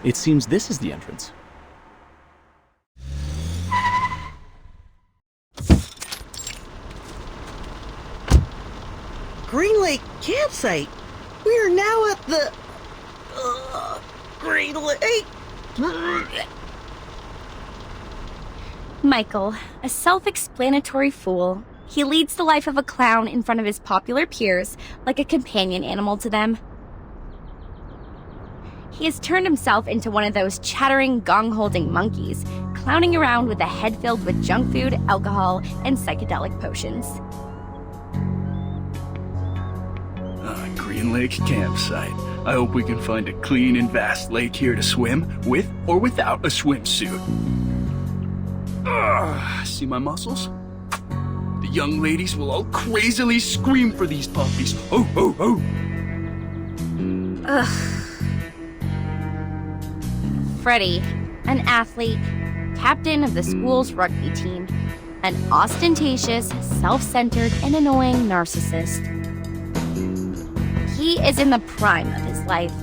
It seems this is the entrance. Green Lake Campsite. We are now at the... Green Lake... Michael, a self-explanatory fool. He leads the life of a clown in front of his popular peers, like a companion animal to them. He has turned himself into one of those chattering, gong-holding monkeys, clowning around with a head filled with junk food, alcohol, and psychedelic potions. Green Lake Campsite. I hope we can find a clean and vast lake here to swim, with or without a swimsuit. See my muscles? The young ladies will all crazily scream for these puppies. Oh, oh, oh! Freddie, an athlete, captain of the school's rugby team, an ostentatious, self-centered, and annoying narcissist. He is in the prime of his life,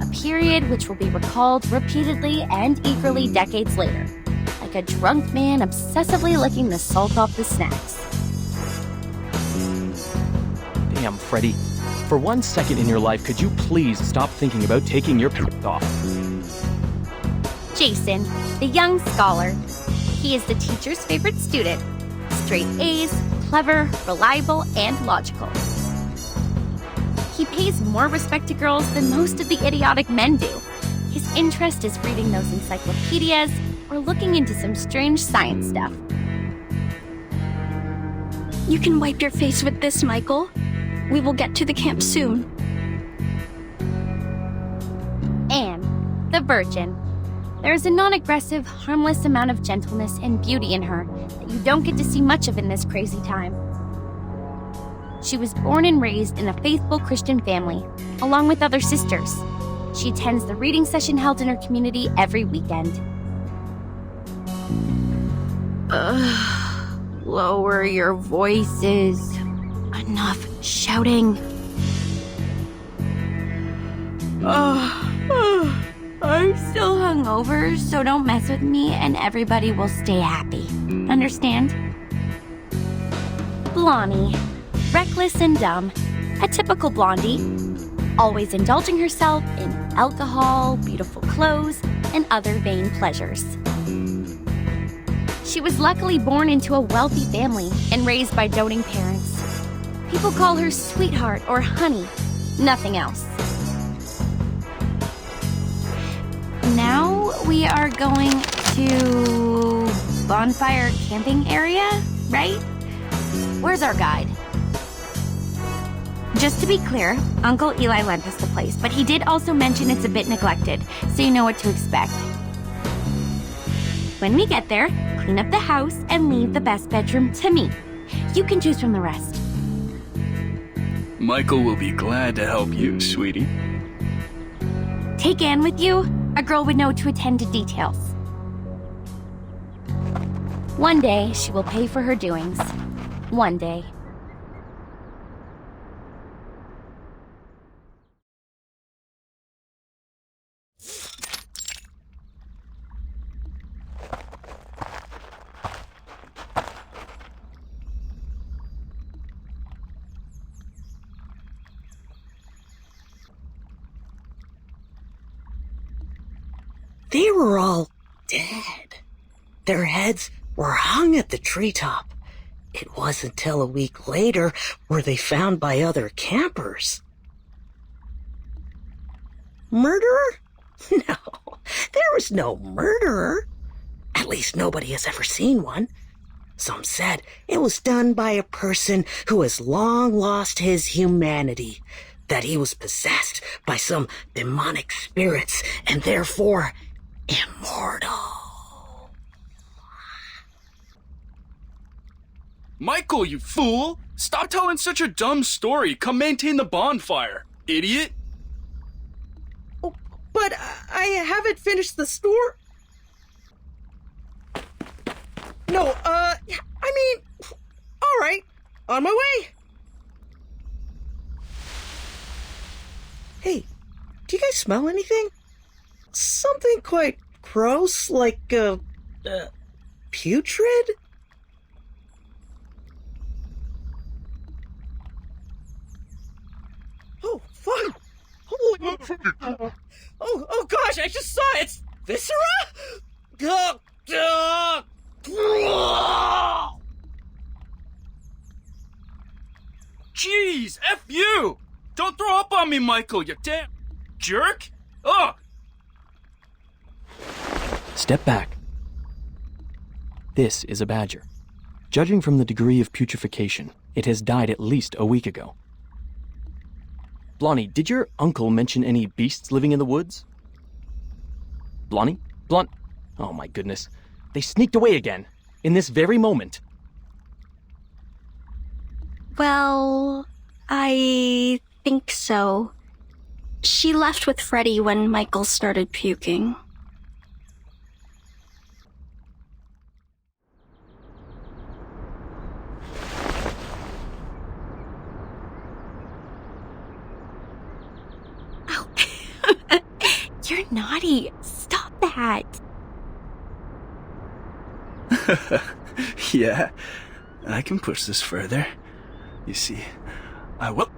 a period which will be recalled repeatedly and eagerly decades later, like a drunk man obsessively licking the salt off the snacks. Damn, Freddie. For 1 second in your life, could you please stop thinking about taking your pants off? Jason, the young scholar. He is the teacher's favorite student. Straight A's, clever, reliable, and logical. He pays more respect to girls than most of the idiotic men do. His interest is reading those encyclopedias or looking into some strange science stuff. You can wipe your face with this, Michael. We will get to the camp soon. Anne, the virgin. There is a non-aggressive, harmless amount of gentleness and beauty in her that you don't get to see much of in this crazy time. She was born and raised in a faithful Christian family, along with other sisters. She attends the reading session held in her community every weekend. Lower your voices. Enough shouting. I'm still hungover, so don't mess with me and everybody will stay happy. Understand? Blondie. Reckless and dumb. A typical blondie. Always indulging herself in alcohol, beautiful clothes, and other vain pleasures. She was luckily born into a wealthy family and raised by doting parents. People call her sweetheart or honey, nothing else. Now we are going to bonfire camping area, right? Where's our guide? Just to be clear, Uncle Eli lent us the place, but he did also mention it's a bit neglected, so you know what to expect. When we get there, clean up the house and leave the best bedroom to me. You can choose from the rest. Michael will be glad to help you, sweetie. Take Anne with you. A girl would know to attend to details. One day, she will pay for her doings. One day. They were all dead. Their heads were hung at the treetop. It wasn't until a week later were they found by other campers. Murderer? No, there was no murderer. At least nobody has ever seen one. Some said it was done by a person who has long lost his humanity, that he was possessed by some demonic spirits and therefore immortal. Michael, you fool! Stop telling such a dumb story. Come maintain the bonfire, idiot. Oh, but I haven't finished the story. No, all right, on my way. Hey, do you guys smell anything? something quite gross, like, putrid? Oh, fuck! Oh gosh, I just saw it! It's viscera? Jeez, F you! Don't throw up on me, Michael, you damn jerk! Ugh! Step back. This is a badger. Judging from the degree of putrefaction, it has died at least a week ago. Blondie, did your uncle mention any beasts living in the woods? Blondie? Oh my goodness. They sneaked away again. In this very moment. Well, I think so. She left with Freddy when Michael started puking. Ow. You're naughty. Stop that. Yeah, I can push this further. You see, I will...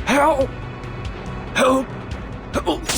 Help! Help! Help!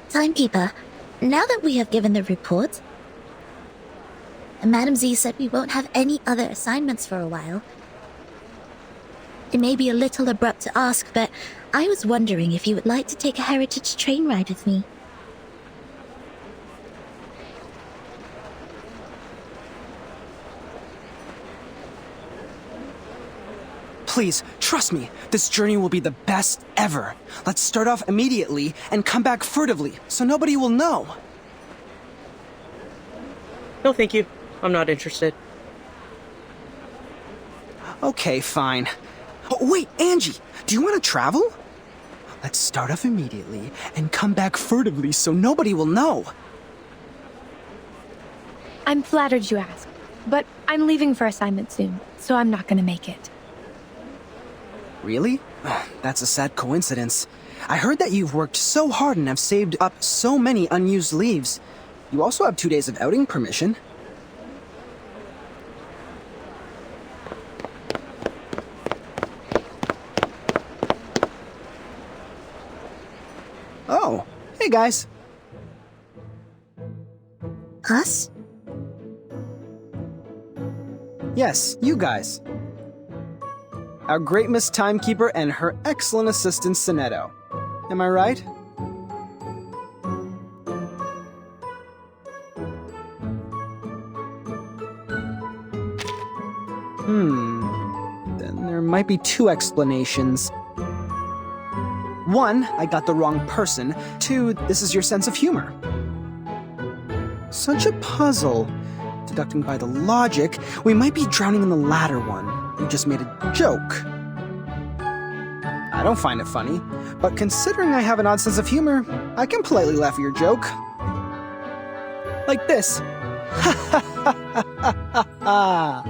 Timekeeper, now that we have given the report, Madam Z said we won't have any other assignments for a while. It may be a little abrupt to ask, but I was wondering if you would like to take a heritage train ride with me. Please, trust me, this journey will be the best ever. Let's start off immediately and come back furtively, so nobody will know. No, thank you. I'm not interested. Okay, fine. Oh, wait, Angie, do you want to travel? Let's start off immediately and come back furtively so nobody will know. I'm flattered you asked, but I'm leaving for assignment soon, so I'm not gonna make it. Really? That's a sad coincidence. I heard that you've worked so hard and have saved up so many unused leaves. You also have 2 days of outing permission. Oh, hey guys. Us? Yes, you guys. Our great Miss Timekeeper and her excellent assistant, Sonetto. Am I right? Then there might be 2 explanations. 1, I got the wrong person. 2, this is your sense of humor. Such a puzzle. Deducting by the logic, we might be drowning in the latter one. You just made a joke. I don't find it funny, but considering I have an odd sense of humor, I can politely laugh at your joke. Like this. Ha ha ha ha ha ha.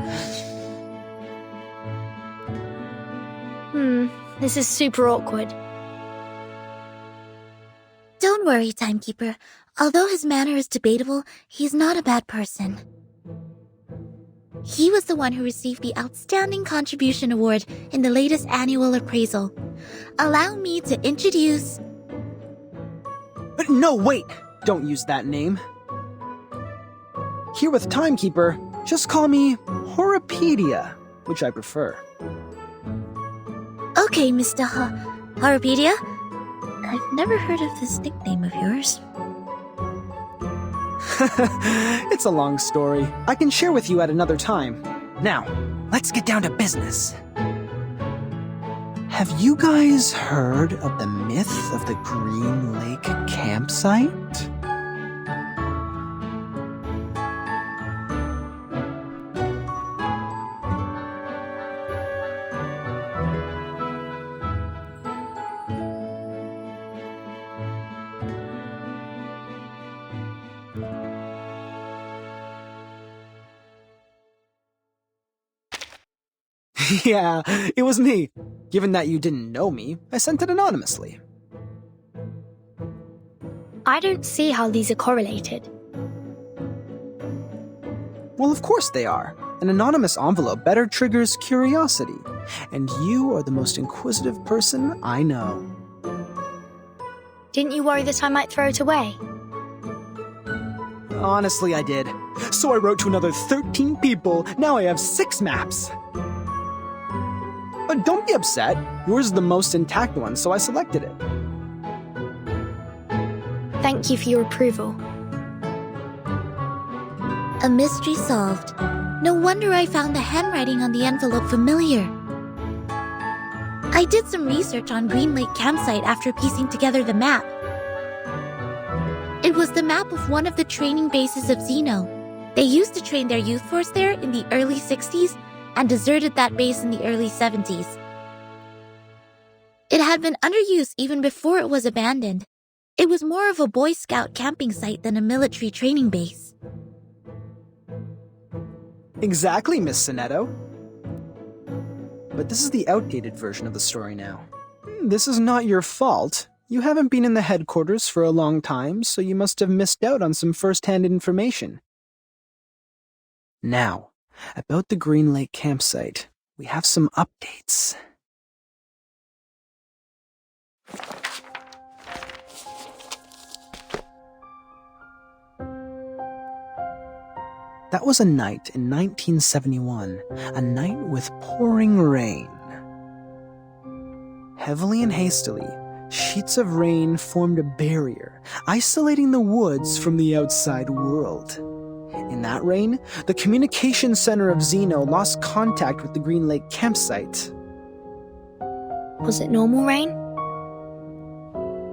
This is super awkward. Don't worry, Timekeeper. Although his manner is debatable, he's not a bad person. He was the one who received the Outstanding Contribution Award in the latest annual appraisal. Allow me to introduce... But no, wait! Don't use that name. Here with Timekeeper, just call me Horopedia, which I prefer. Okay, Mr. Horopedia. I've never heard of this nickname of yours. It's a long story. I can share with you at another time. Now, let's get down to business. Have you guys heard of the myth of the Green Lake campsite? Yeah, it was me. Given that you didn't know me, I sent it anonymously. I don't see how these are correlated. Well, of course they are. An anonymous envelope better triggers curiosity. And you are the most inquisitive person I know. Didn't you worry that I might throw it away? Honestly, I did. So I wrote to another 13 people. Now I have 6 maps. But don't be upset. Yours is the most intact one, so I selected it. Thank you for your approval. A mystery solved. No wonder I found the handwriting on the envelope familiar. I did some research on Green Lake Campsite after piecing together the map. It was the map of one of the training bases of Xeno. They used to train their youth force there in the early 60s and deserted that base in the early 70s. It had been under use even before it was abandoned. It was more of a Boy Scout camping site than a military training base. Exactly, Miss Sonetto. But this is the outdated version of the story now. This is not your fault. You haven't been in the headquarters for a long time, so you must have missed out on some first-hand information. Now, about the Green Lake campsite, we have some updates. That was a night in 1971, a night with pouring rain. Heavily and hastily, sheets of rain formed a barrier, isolating the woods from the outside world. In that rain, the communication center of Xeno lost contact with the Green Lake campsite. Was it normal rain?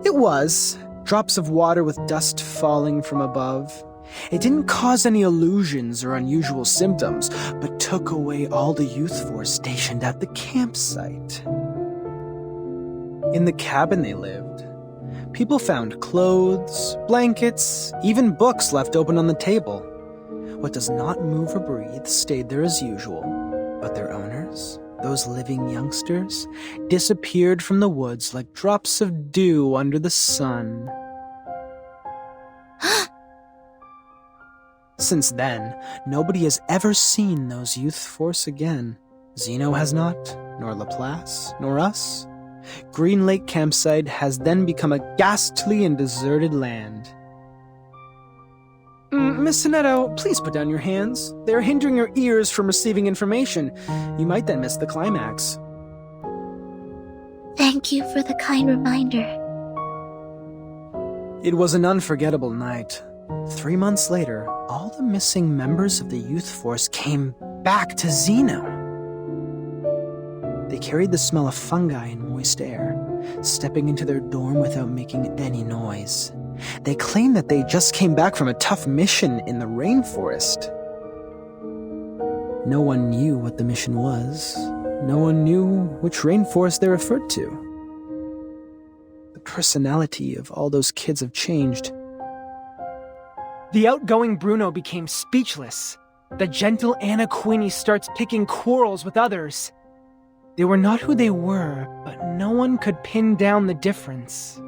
It was. Drops of water with dust falling from above. It didn't cause any illusions or unusual symptoms, but took away all the youth force stationed at the campsite. In the cabin they lived, people found clothes, blankets, even books left open on the table. What does not move or breathe stayed there as usual, but their owners, those living youngsters, disappeared from the woods like drops of dew under the sun. Since then, nobody has ever seen those youth force again. Xeno has not, nor Laplace, nor us. Green Lake Campsite has then become a ghastly and deserted land. Miss Sonetto, please put down your hands. They are hindering your ears from receiving information. You might then miss the climax. Thank you for the kind reminder. It was an unforgettable night. 3 months later, all the missing members of the youth force came back to Xeno. They carried the smell of fungi and moist air, stepping into their dorm without making any noise. They claimed that they just came back from a tough mission in the rainforest. No one knew what the mission was. No one knew which rainforest they referred to. The personality of all those kids have changed. The outgoing Bruno became speechless. The gentle Anna Queenie starts picking quarrels with others. They were not who they were, but no one could pin down the difference.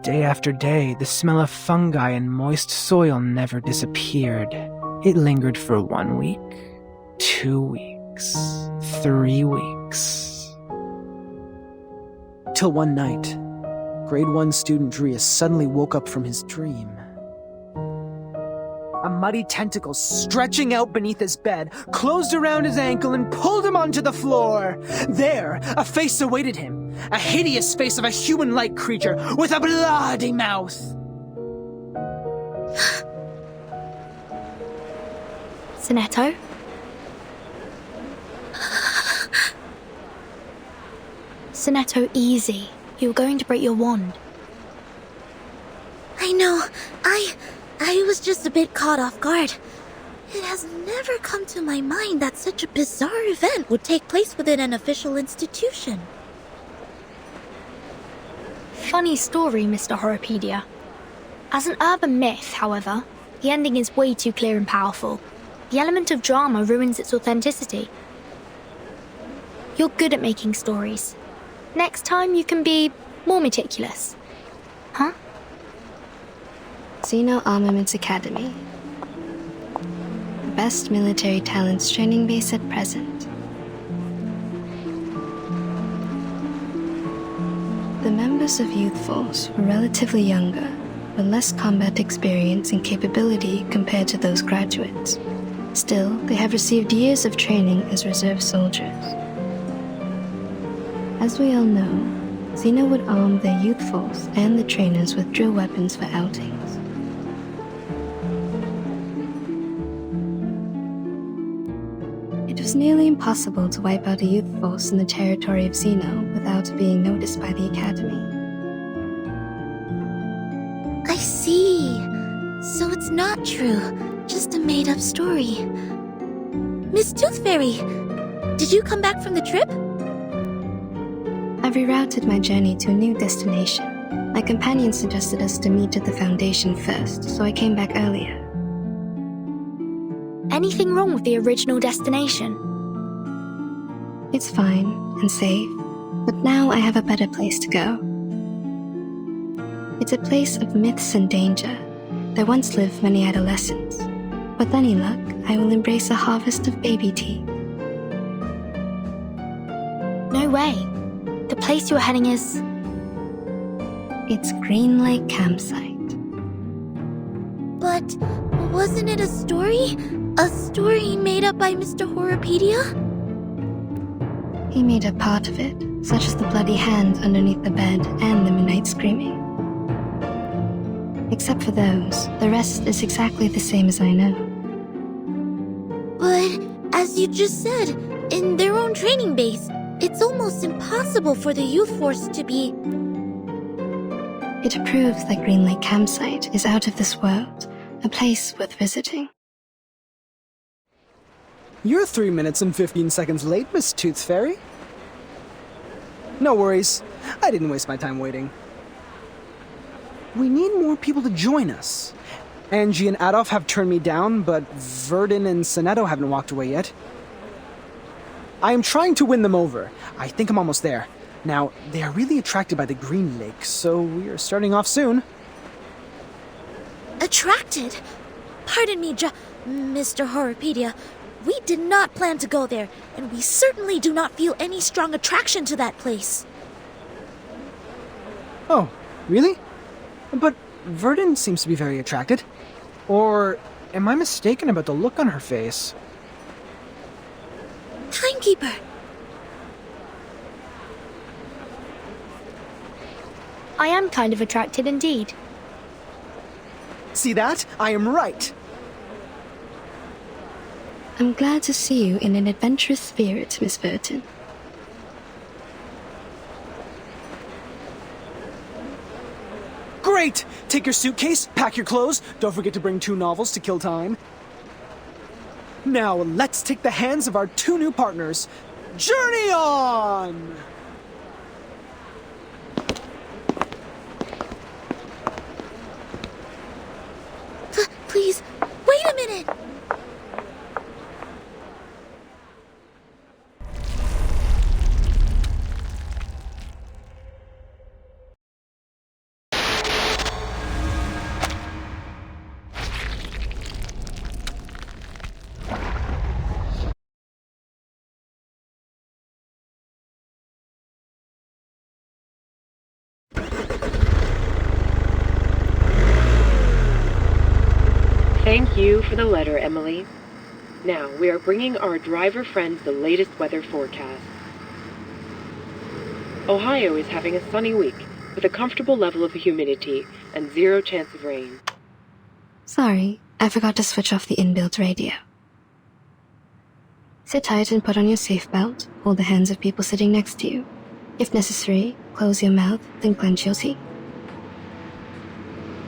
Day after day, the smell of fungi and moist soil never disappeared. It lingered for 1 week, 2 weeks, 3 weeks. Till one night, grade 1 student Drius suddenly woke up from his dream. A muddy tentacle stretching out beneath his bed, closed around his ankle and pulled him onto the floor. There, a face awaited him. A hideous face of a human-like creature with a bloody mouth. Sonetto? Sonetto, easy. You were going to break your wand. I know. I was just a bit caught off guard. It has never come to my mind that such a bizarre event would take place within an official institution. Funny story, Mr. Horrorpedia. As an urban myth, however, the ending is way too clear and powerful. The element of drama ruins its authenticity. You're good at making stories. Next time you can be more meticulous. Huh? Xeno Armaments Academy. The best military talents training base at present. The members of Youth Force were relatively younger, with less combat experience and capability compared to those graduates. Still, they have received years of training as reserve soldiers. As we all know, Xeno would arm their youth force and the trainers with drill weapons for outings. It was nearly impossible to wipe out a youth force in the territory of Xeno without being noticed by the Academy. I see. So it's not true, just a made-up story. Miss Tooth Fairy, did you come back from the trip? I've rerouted my journey to a new destination. My companion suggested us to meet at the Foundation first, so I came back earlier. Anything wrong with the original destination? It's fine and safe, but now I have a better place to go. It's a place of myths and danger. There once lived many adolescents. With any luck, I will embrace a harvest of baby teeth. No way. The place you're heading is... It's Green Lake Campsite. But wasn't it a story? A story made up by Mr. Horrorpedia? He made up part of it, such as the bloody hand underneath the bed and the midnight screaming. Except for those, the rest is exactly the same as I know. But, as you just said, in their own training base, it's almost impossible for the youth force to be... It proves that Green Lake Campsite is out of this world, a place worth visiting. You're 3 minutes and 15 seconds late, Miss Tooth Fairy. No worries. I didn't waste my time waiting. We need more people to join us. Angie and Adolf have turned me down, but Verdun and Sonetto haven't walked away yet. I am trying to win them over. I think I'm almost there. Now, they are really attracted by the Green Lake, so we are starting off soon. Attracted? Pardon me, Mr. Horrorpedia. We did not plan to go there, and we certainly do not feel any strong attraction to that place. Oh, really? But Verdun seems to be very attracted. Or am I mistaken about the look on her face? Timekeeper! I am kind of attracted indeed. See that? I am right. I'm glad to see you in an adventurous spirit, Miss Burton. Great! Take your suitcase, pack your clothes, don't forget to bring 2 novels to kill time. Now, let's take the hands of our two new partners. Journey on! Please, wait a minute! Thank you for the letter, Emily. Now, we are bringing our driver friends the latest weather forecast. Ohio is having a sunny week, with a comfortable level of humidity and 0 chance of rain. Sorry, I forgot to switch off the inbuilt radio. Sit tight and put on your seatbelt. Hold the hands of people sitting next to you. If necessary, close your mouth, then clench your teeth.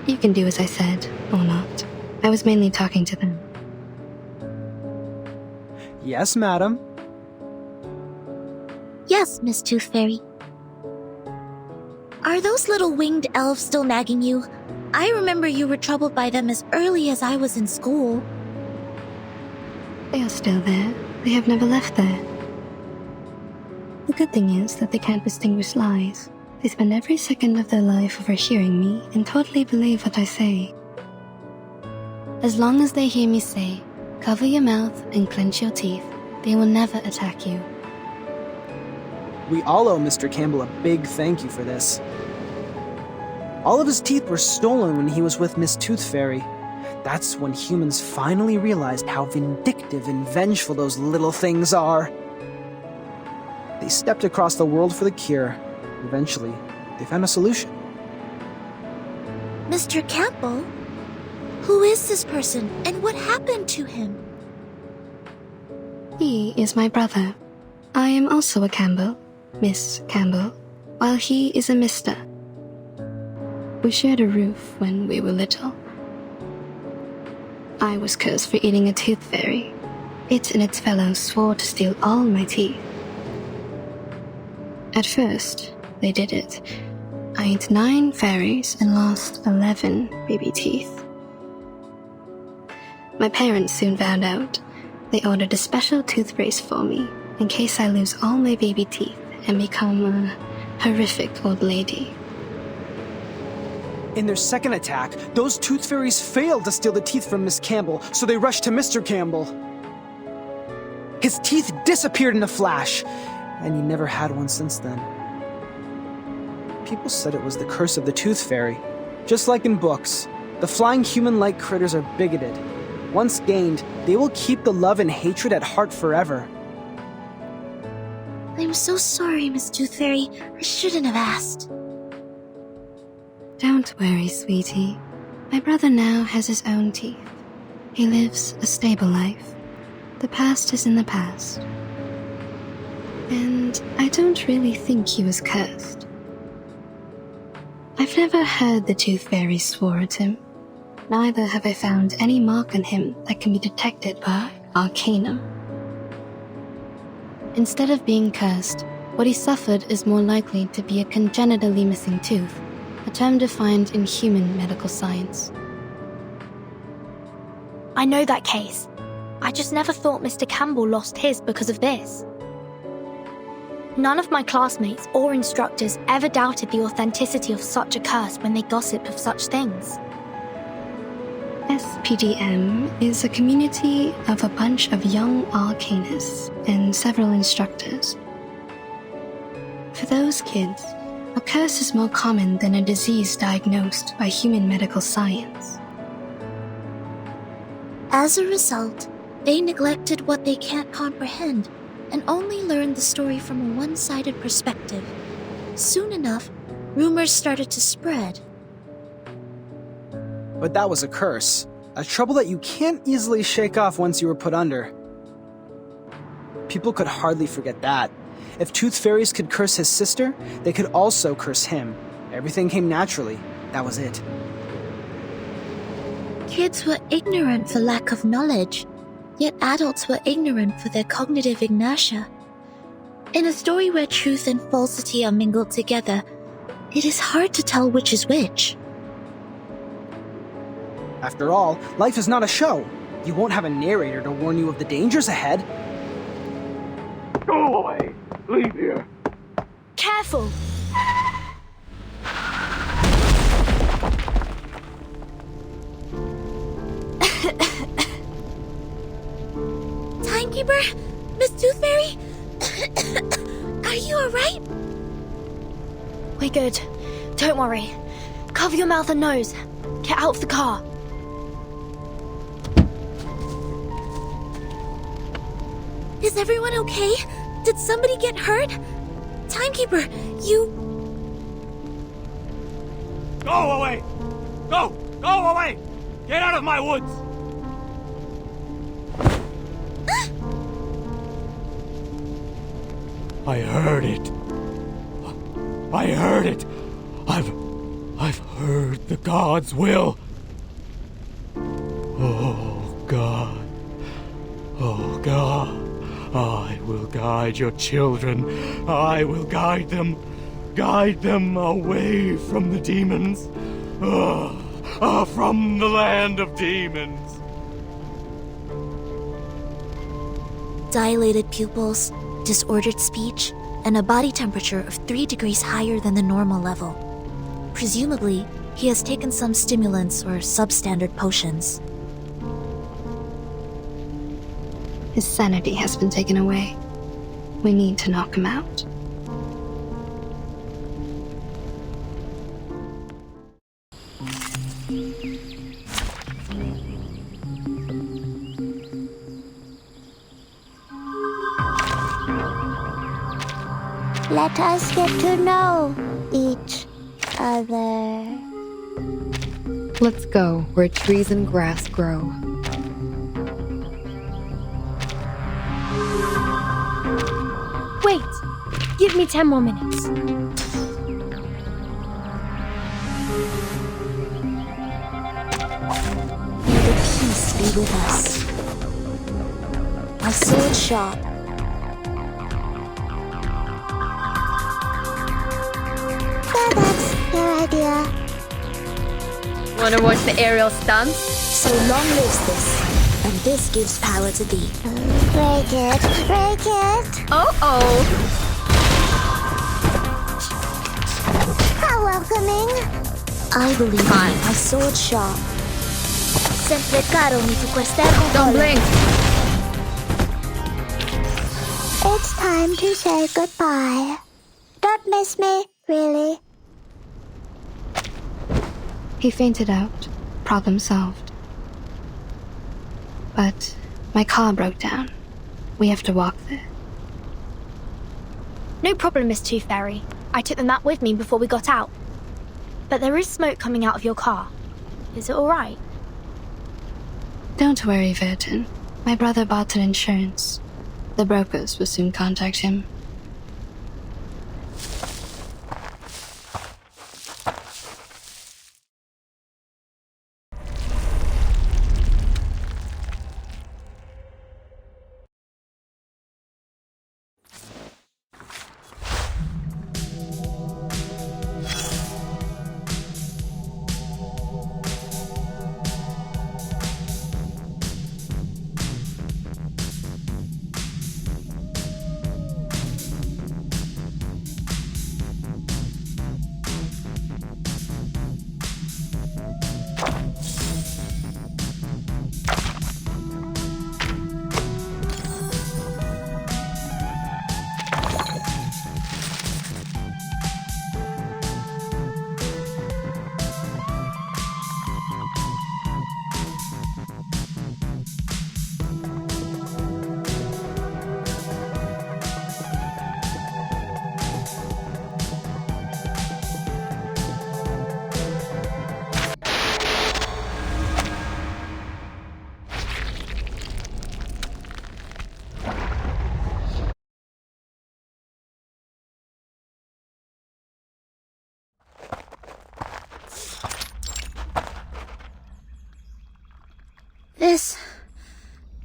You can do as I said, or not. I was mainly talking to them. Yes, madam. Yes, Miss Tooth Fairy. Are those little winged elves still nagging you? I remember you were troubled by them as early as I was in school. They are still there. They have never left there. The good thing is that they can't distinguish lies. They spend every second of their life overhearing me and totally believe what I say. As long as they hear me say, cover your mouth and clench your teeth, they will never attack you. We all owe Mr. Campbell a big thank you for this. All of his teeth were stolen when he was with Miss Tooth Fairy. That's when humans finally realized how vindictive and vengeful those little things are. They stepped across the world for the cure. Eventually, they found a solution. Mr. Campbell? Who is this person, and what happened to him? He is my brother. I am also a Campbell, Miss Campbell, while he is a Mr. We shared a roof when we were little. I was cursed for eating a tooth fairy. It and its fellows swore to steal all my teeth. At first, they did it. I ate 9 fairies and lost 11 baby teeth. My parents soon found out. They ordered a special tooth brace for me, in case I lose all my baby teeth and become a horrific old lady. In their second attack, those tooth fairies failed to steal the teeth from Miss Campbell, so they rushed to Mr. Campbell. His teeth disappeared in a flash, and he never had one since then. People said it was the curse of the tooth fairy. Just like in books, the flying human-like critters are bigoted. Once gained, they will keep the love and hatred at heart forever. I'm so sorry, Miss Tooth Fairy. I shouldn't have asked. Don't worry, sweetie. My brother now has his own teeth. He lives a stable life. The past is in the past. And I don't really think he was cursed. I've never heard the tooth fairy swore at him. Neither have I found any mark on him that can be detected by Arcanum. Instead of being cursed, what he suffered is more likely to be a congenitally missing tooth, a term defined in human medical science. I know that case. I just never thought Mr. Campbell lost his because of this. None of my classmates or instructors ever doubted the authenticity of such a curse when they gossip of such things. SPDM is a community of a bunch of young arcanists and several instructors. For those kids, a curse is more common than a disease diagnosed by human medical science. As a result, they neglected what they can't comprehend and only learned the story from a one-sided perspective. Soon enough, rumors started to spread. But that was a curse. A trouble that you can't easily shake off once you were put under. People could hardly forget that. If tooth fairies could curse his sister, they could also curse him. Everything came naturally. That was it. Kids were ignorant for lack of knowledge, Yet adults were ignorant for their cognitive inertia. In a story where truth and falsity are mingled together, it is hard to tell which is which. After all, life is not a show. You won't have a narrator to warn you of the dangers ahead. Go away! Leave here! Careful! Timekeeper? Miss Tooth Fairy? Are you alright? We're good. Don't worry. Cover your mouth and nose. Get out of the car. Is everyone okay? Did somebody get hurt? Timekeeper, you... Go away! Go! Go away! Get out of my woods! I heard it. I heard it. I've heard the gods' will. Oh, God. Oh, God. I will guide your children. I will guide them. Guide them away from the demons. From the land of demons. Dilated pupils, disordered speech, and a body temperature of 3 degrees higher than the normal level. Presumably, he has taken some stimulants or substandard potions. His sanity has been taken away. We need to knock him out. Let us get to know each other. Let's go where trees and grass grow. Wait! Give me 10 more minutes. May the peace be with us. My sword sharp. That's your idea. Wanna watch the aerial stunts? So long lives this, and this gives power to thee. Break it, break it. Oh. How welcoming. I believe in Fine. my sword sharp. Sempre caro mi tu quest'ergo. Don't blink! It's time to say goodbye. Don't miss me, really. He fainted out. Problem solved. But my car broke down. We have to walk there. No problem, Miss Tooth Fairy. I took the map with me before we got out. But there is smoke coming out of your car. Is it alright? Don't worry, Virgin. My brother bought an insurance. The brokers will soon contact him.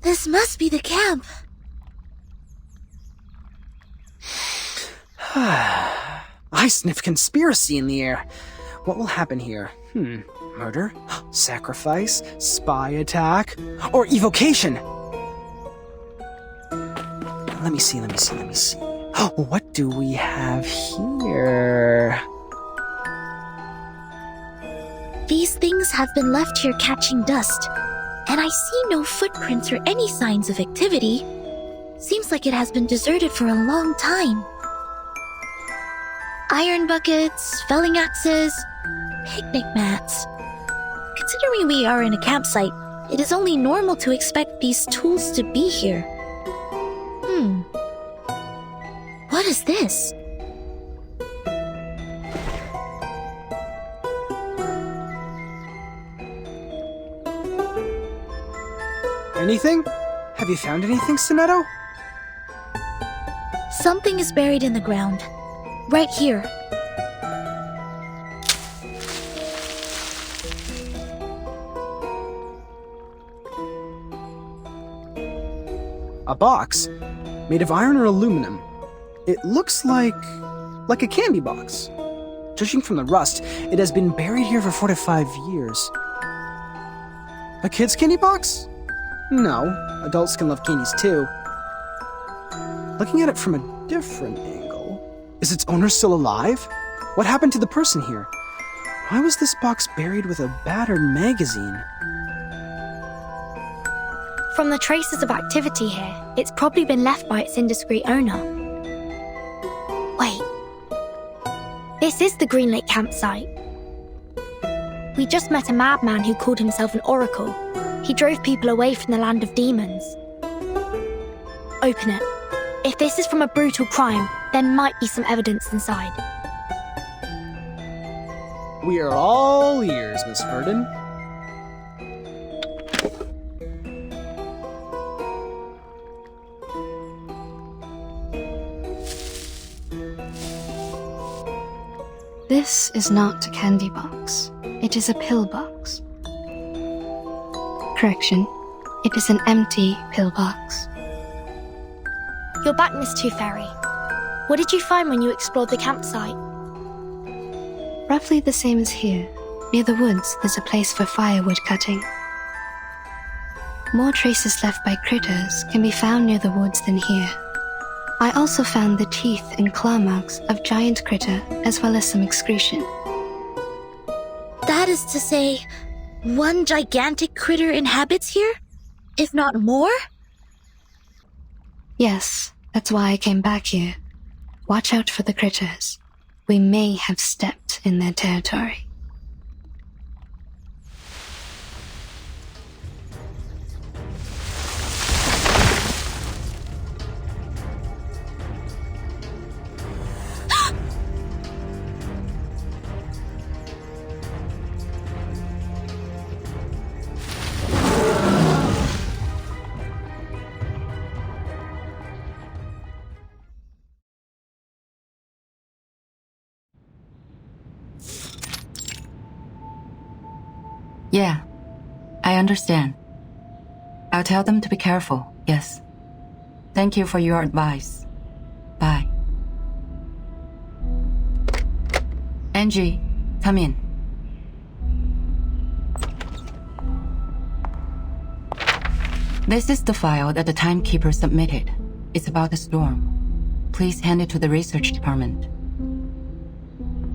This This must be the camp. I sniff conspiracy in the air. What will happen here? Murder? Sacrifice? Spy attack? Or evocation? Let me see. What do we have here? These things have been left here catching dust, and I see no footprints or any signs of activity. Seems like it has been deserted for a long time. Iron buckets, felling axes, picnic mats. Considering we are in a campsite, it is only normal to expect these tools to be here. What is this? Anything? Have you found anything, Sonetto? Something is buried in the ground. Right here. A box? Made of iron or aluminum? It looks like a candy box. Judging from the rust, it has been buried here for 4 to 5 years. A kid's candy box? No, adults can love candies too. Looking at it from a different angle, is its owner still alive? What happened to the person here? Why was this box buried with a battered magazine? From the traces of activity here, it's probably been left by its indiscreet owner. Wait. This is the Green Lake campsite. We just met a madman who called himself an oracle. He drove people away from the land of demons. Open it. If this is from a brutal crime, there might be some evidence inside. We are all ears, Miss Verdon. This is not a candy box. It is a pillbox. Correction. It is an empty pillbox. You're back, Miss Two Fairy. What did you find when you explored the campsite? Roughly the same as here. Near the woods, there's a place for firewood cutting. More traces left by critters can be found near the woods than here. I also found the teeth and claw marks of giant critter, as well as some excretion. That is to say, one gigantic critter inhabits here? If not more? Yes, that's why I came back here. Watch out for the critters. We may have stepped in their territory. Yeah, I understand. I'll tell them to be careful, yes. Thank you for your advice. Bye. Angie, come in. This is the file that the timekeeper submitted. It's about the storm. Please hand it to the research department.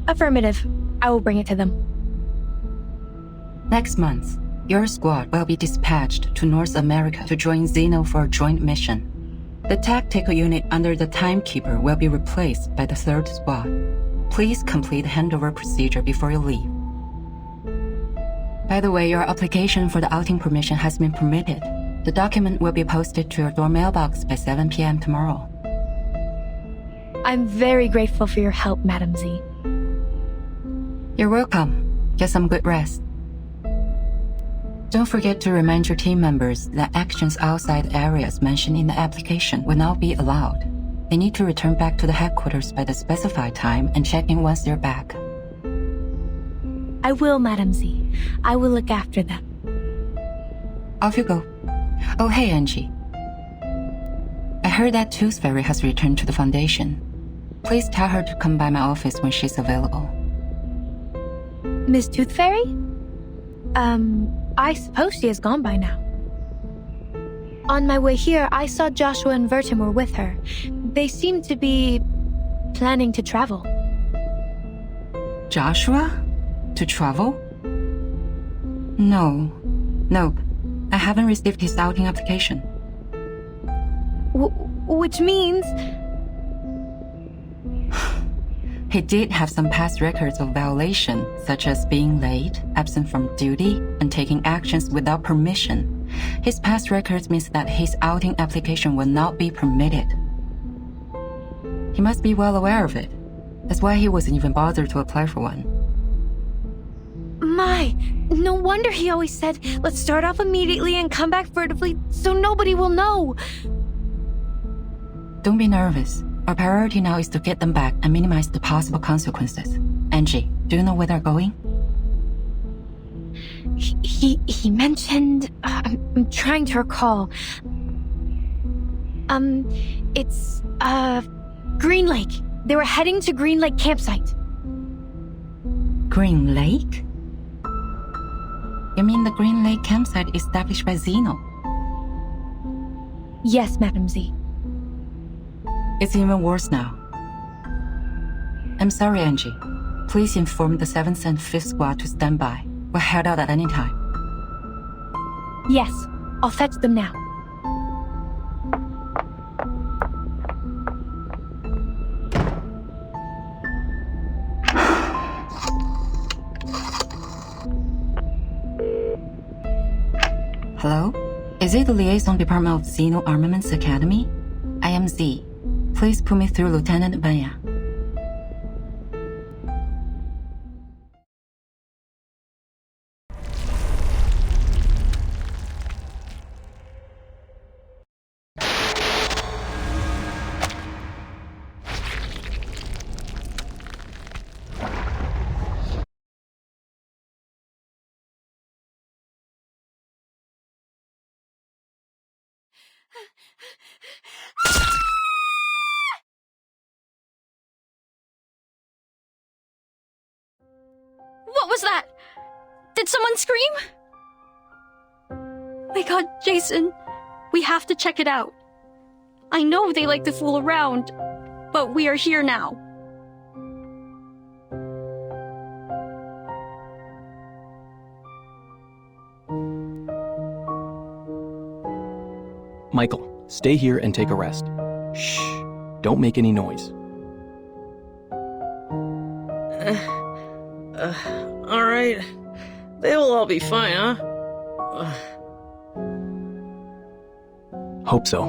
Affirmative. I will bring it to them. Next month, your squad will be dispatched to North America to join Xeno for a joint mission. The tactical unit under the timekeeper will be replaced by the 3rd squad. Please complete the handover procedure before you leave. By the way, your application for the outing permission has been permitted. The document will be posted to your door mailbox by 7 p.m. tomorrow. I'm very grateful for your help, Madam Z. You're welcome. Get some good rest. Don't forget to remind your team members that actions outside areas mentioned in the application will not be allowed. They need to return back to the headquarters by the specified time and check in once they're back. I will, Madam Z. I will look after them. Off you go. Oh, hey, Angie. heard that Tooth Fairy has returned to the Foundation. Please tell her to come by my office when she's available. Miss Tooth Fairy? I suppose she has gone by now. On my way here, I saw Joshua and Vertimore with her. They seem to be planning to travel. Joshua? To travel? Nope. I haven't received his outing application. Which means... He did have some past records of violation, such as being late, absent from duty, and taking actions without permission. His past records means that his outing application will not be permitted. He must be well aware of it. That's why he wasn't even bothered to apply for one. My, no wonder he always said, let's start off immediately and come back furtively so nobody will know. Don't be nervous. Our priority now is to get them back and minimize the possible consequences. Angie, do you know where they're going? He mentioned... I'm trying to recall. It's, Green Lake. They were heading to Green Lake campsite. Green Lake? You mean the Green Lake campsite established by Zeno? Yes, Madam Z. It's even worse now. I'm sorry, Angie. Please inform the 7th and 5th Squad to stand by. We'll head out at any time. Yes, I'll fetch them now. Hello? Is it the Liaison Department of Zeno Armaments Academy? I am Z. Please put me through Lieutenant Banya. What was that? Did someone scream? My god, Jason. We have to check it out. I know they like to fool around, but we are here now. Michael, stay here and take a rest. Shh. Don't make any noise. All right. They will all be fine, huh? Hope so.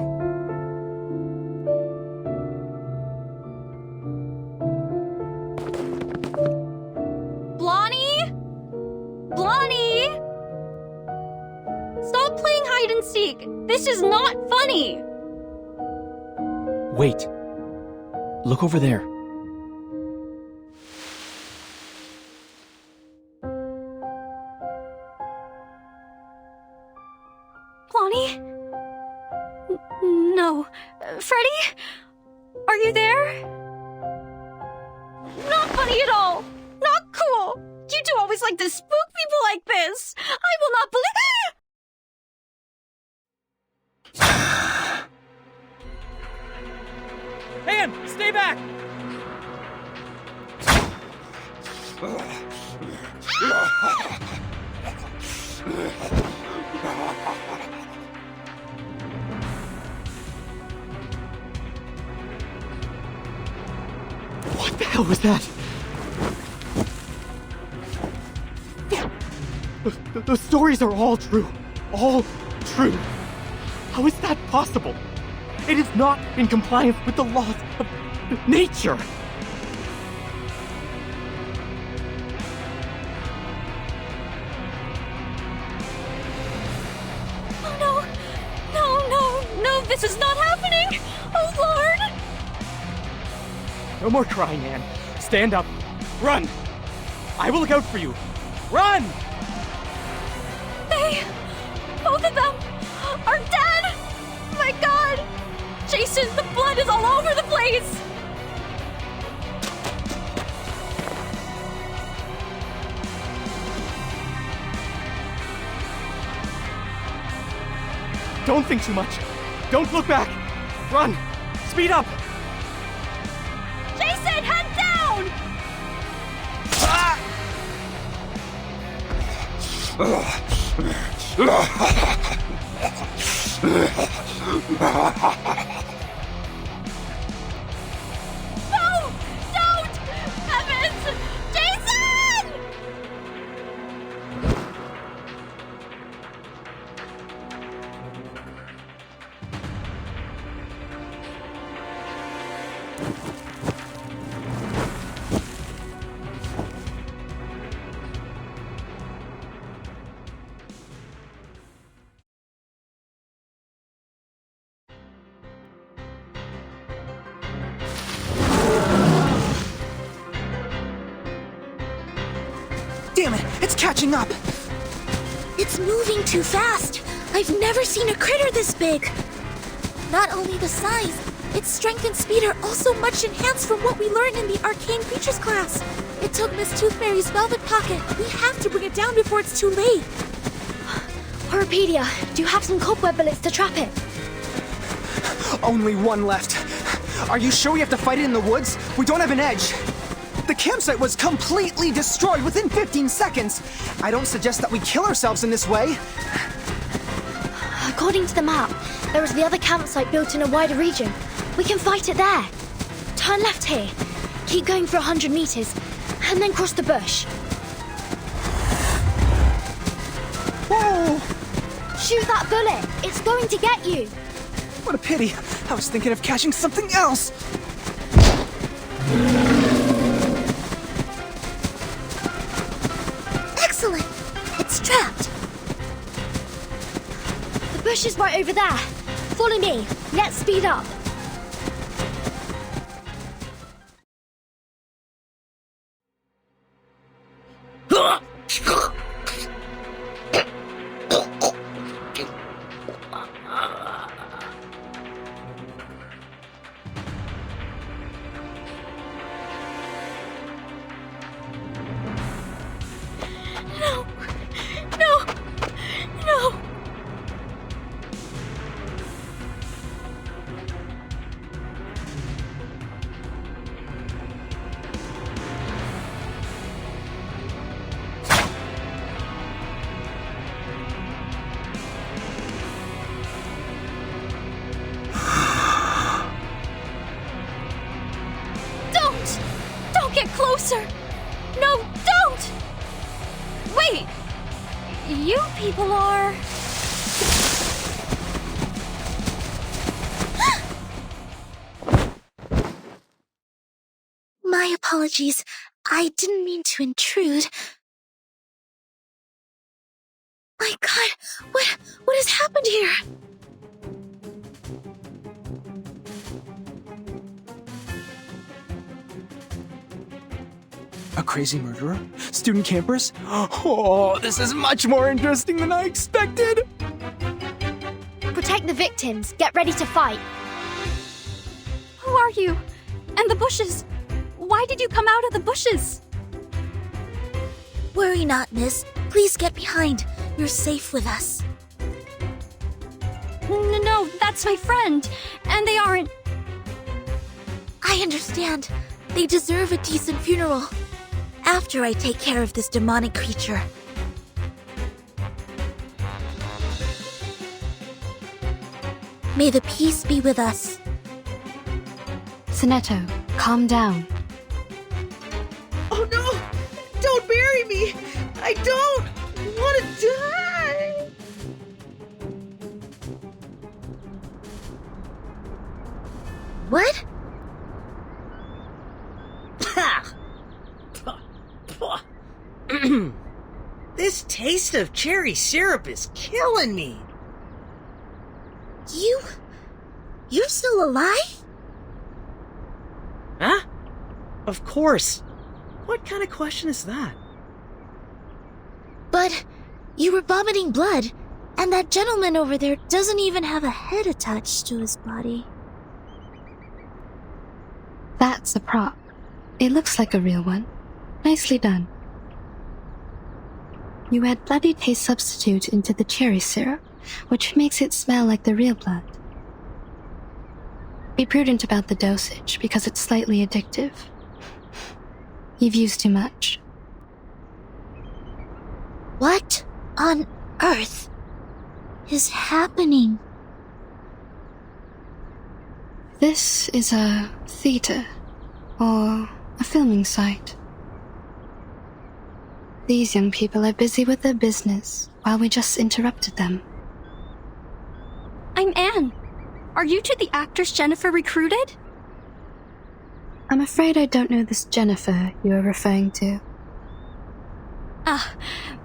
Blondie? Blondie? Stop playing hide and seek. This is not funny. Wait. Look over there. Blondie? No. Freddy? Are you there? Not funny at all. Not cool. You two always like to spook people like this. I will not believe... Anne, stay back! What the hell was that? The stories are all true. All true. How is that possible? It is not in compliance with the laws of nature. Oh no, this is not happening. Oh Lord. No more crying, Anne. Stand up. Run! I will look out for you. Run! Both of them are dead! My god! Jason, the blood is all over the place! Don't think too much. Don't look back. Run. Speed up. Jason, head down! No! Don't! Heavens! Jason! Damn it, it's catching up! It's moving too fast. I've never seen a critter this big. Not only the size, its strength and speed are also much enhanced from what we learned in the Arcane Creatures class. It took Miss Toothfairy's velvet pocket. We have to bring it down before it's too late. Horopedia, do you have some cobweb bullets to trap it? Only one left. Are you sure we have to fight it in the woods? We don't have an edge. The campsite was completely destroyed within 15 seconds. I don't suggest that we kill ourselves in this way. According to the map, there is the other campsite built in a wider region. We can fight it there. Turn left here. Keep going for 100 meters, and then cross the bush. Whoa! Shoot that bullet. It's going to get you. What a pity. I was thinking of catching something else. Excellent! It's trapped. The bush is right over there. Follow me. Let's speed up. Closer! No, don't! Wait! You people are... My apologies. I didn't mean to intrude. My God, what has happened here? A crazy murderer? Student campers? Oh, this is much more interesting than I expected! Protect the victims. Get ready to fight. Who are you? And the bushes? Why did you come out of the bushes? Worry not, miss. Please get behind. You're safe with us. No, that's my friend. And they aren't... I understand. They deserve a decent funeral. After I take care of this demonic creature. May the peace be with us. Sonetto, calm down. Oh no! Don't bury me! I don't want to die! What? This taste of cherry syrup is killing me. You're still alive? Huh? Of course. What kind of question is that? But you were vomiting blood, and that gentleman over there doesn't even have a head attached to his body. That's a prop. It looks like a real one. Nicely done. You add bloody taste substitute into the cherry syrup, which makes it smell like the real blood. Be prudent about the dosage, because it's slightly addictive. You've used too much. What on earth is happening? This is a theater, or a filming site. These young people are busy with their business, while we just interrupted them. I'm Anne. Are you two the actress Jennifer recruited? I'm afraid I don't know this Jennifer you are referring to. Ah,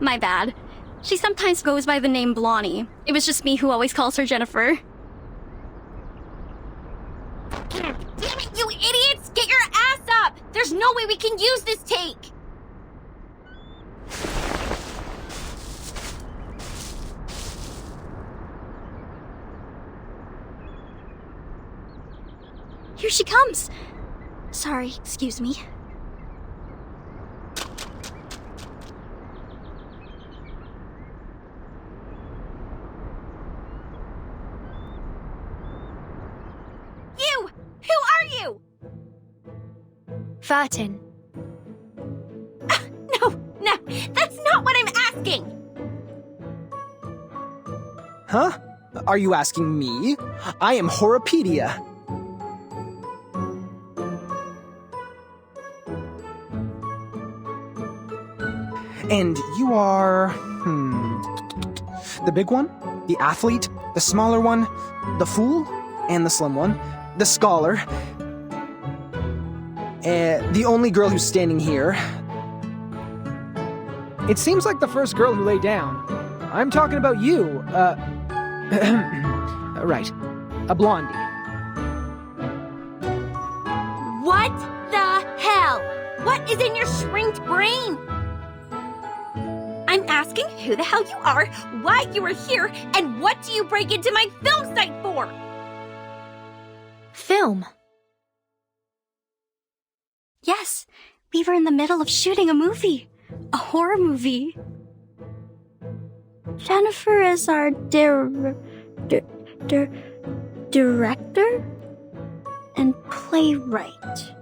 my bad. She sometimes goes by the name Blondie. It was just me who always calls her Jennifer. Damn it, you idiots! Get your ass up! There's no way we can use this take! Here she comes. Sorry, excuse me. You! Who are you? Vertin. No, that's not what I'm asking! Huh? Are you asking me? I am Horopedia. And you are... the big one, the athlete, the smaller one, the fool, and the slim one, the scholar, the only girl who's standing here. It seems like the first girl who lay down. I'm talking about you, right, a blondie. What the hell? What is in your shrinked brain? I'm asking who the hell you are, why you are here, and what do you break into my film site for? Film? Yes, we were in the middle of shooting a movie. A horror movie. Jennifer is our director and playwright.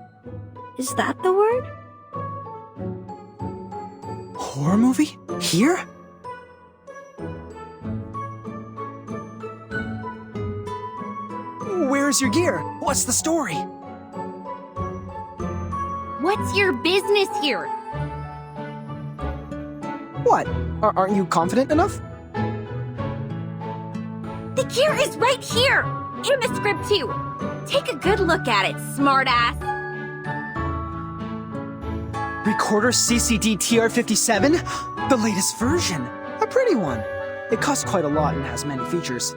Is that the word? Horror movie? Here? Where's your gear? What's the story? What's your business here? What? Aren't you confident enough? The gear is right here! In the script, too! Take a good look at it, smartass! Recorder CCD TR57? The latest version! A pretty one! It costs quite a lot and has many features.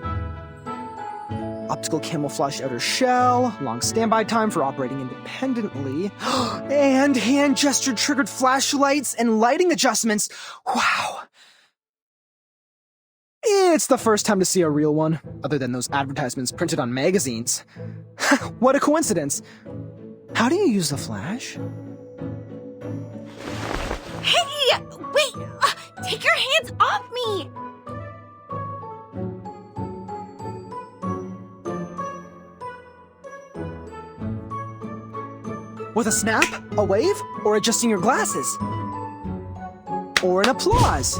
Optical camouflage outer shell, long standby time for operating independently, and hand gesture triggered flashlights and lighting adjustments. Wow! It's the first time to see a real one, other than those advertisements printed on magazines. What a coincidence! How do you use the flash? Hey! Wait! Take your hands off me! With a snap, a wave, or adjusting your glasses? Or an applause?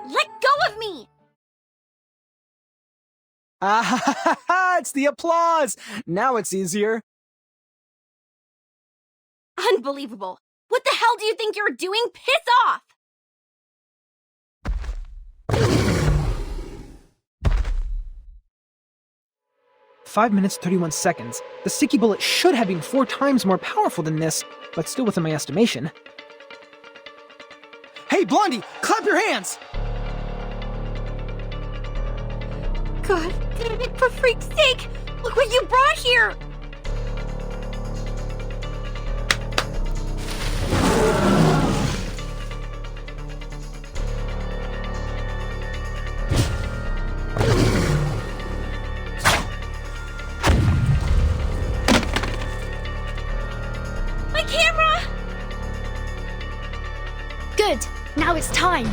Let go of me! Ah, it's the applause! Now it's easier. Unbelievable. What the hell do you think you're doing? Piss off! 5 minutes, 31 seconds. The sticky bullet should have been 4 times more powerful than this, but still within my estimation. Hey, Blondie, clap your hands! God damn it, for freak's sake! Look what you brought here! Now it's time.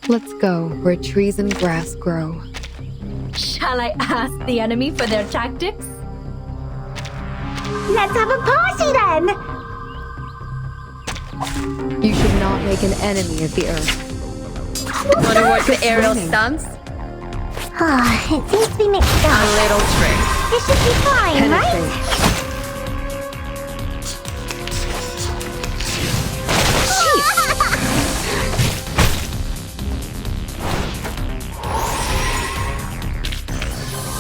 Let's go where trees and grass grow. Shall I ask the enemy for their tactics? Let's have a party then! You should not make an enemy of the earth. Wanna watch the aerial stunts? It seems to be mixed up. A little trick. This should be fine, right?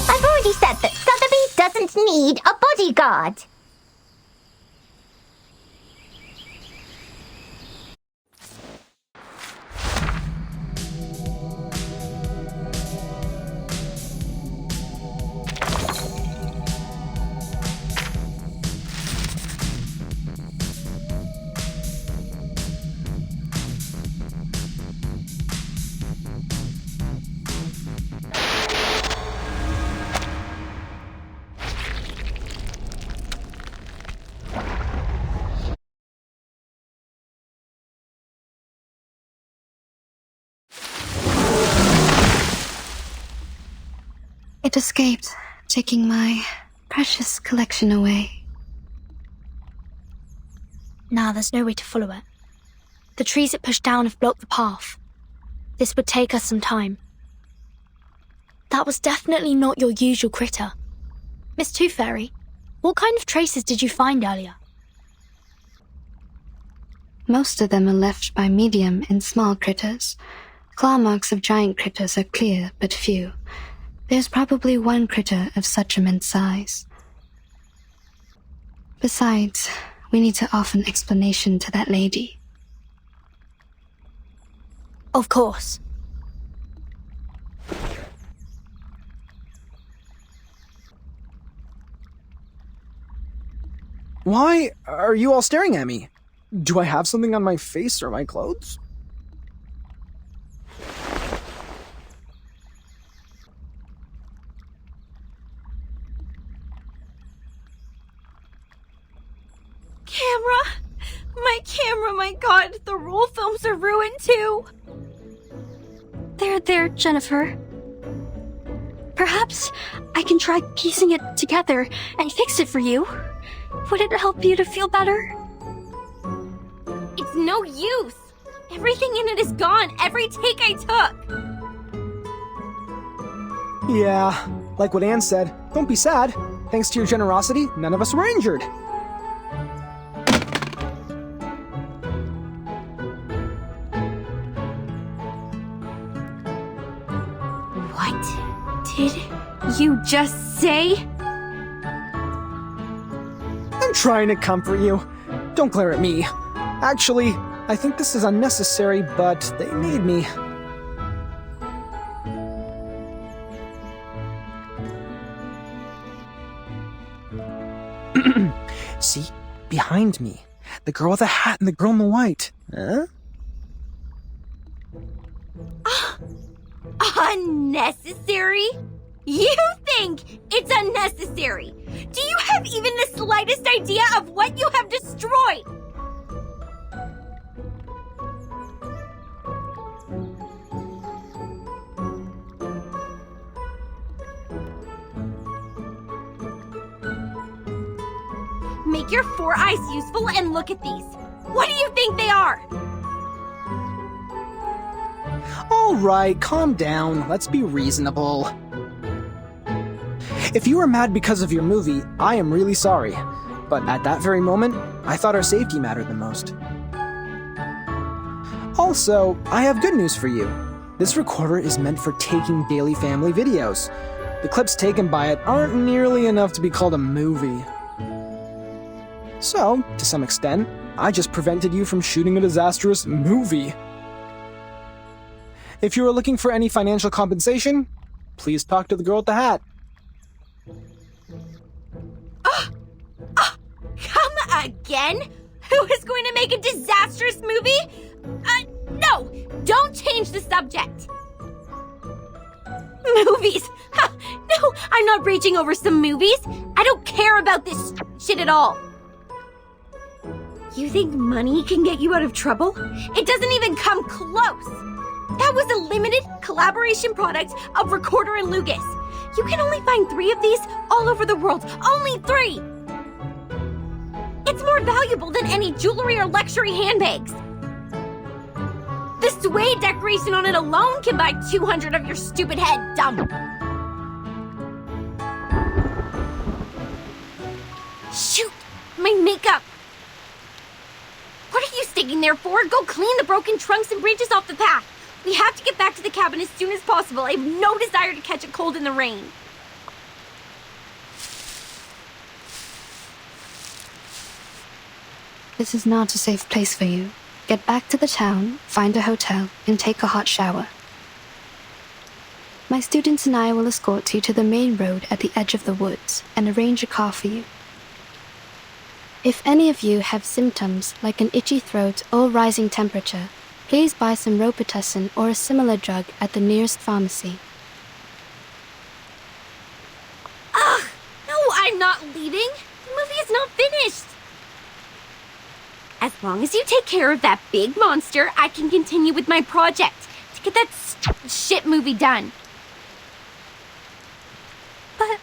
I've already said that Sotheby doesn't need a bodyguard. It escaped, taking my precious collection away. Nah, there's no way to follow it. The trees it pushed down have blocked the path. This would take us some time. That was definitely not your usual critter. Miss Tooth Fairy, what kind of traces did you find earlier? Most of them are left by medium and small critters. Claw marks of giant critters are clear, but few. There's probably one critter of such immense size. Besides, we need to offer an explanation to that lady. Of course. Why are you all staring at me? Do I have something on my face or my clothes? Camera, my god, the roll films are ruined too. There, Jennifer. Perhaps I can try piecing it together and fix it for you. Would it help you to feel better? It's no use. Everything in it is gone, every take I took. Yeah, like what Anne said, don't be sad. Thanks to your generosity, none of us were injured. Did you just say? I'm trying to comfort you. Don't glare at me. Actually, I think this is unnecessary, but they made me. See? Behind me. The girl with the hat and the girl in the white. Huh? Unnecessary? You think it's unnecessary? Do you have even the slightest idea of what you have destroyed? Make your four eyes useful and look at these. What do you think they are? All right, calm down. Let's be reasonable. If you were mad because of your movie, I am really sorry. But at that very moment, I thought our safety mattered the most. Also, I have good news for you. This recorder is meant for taking daily family videos. The clips taken by it aren't nearly enough to be called a movie. So, to some extent, I just prevented you from shooting a disastrous movie. If you are looking for any financial compensation, please talk to the girl with the hat. Come at Again? Who is going to make a disastrous movie? No! Don't change the subject! Movies! Ha, no, I'm not raging over some movies. I don't care about this shit at all. You think money can get you out of trouble? It doesn't even come close. That was a limited collaboration product of Recorder and Lucas. You can only find 3 of these all over the world. Only 3! It's more valuable than any jewelry or luxury handbags. The suede decoration on it alone can buy 200 of your stupid head, dumb. Shoot! My makeup! What are you sticking there for? Go clean the broken trunks and branches off the path. We have to get back to the cabin as soon as possible. I have no desire to catch a cold in the rain. This is not a safe place for you. Get back to the town, find a hotel, and take a hot shower. My students and I will escort you to the main road at the edge of the woods and arrange a car for you. If any of you have symptoms like an itchy throat or rising temperature, please buy some Robitussin or a similar drug at the nearest pharmacy. Ugh! No, I'm not leaving. The movie is not finished. As long as you take care of that big monster, I can continue with my project to get that shit movie done. But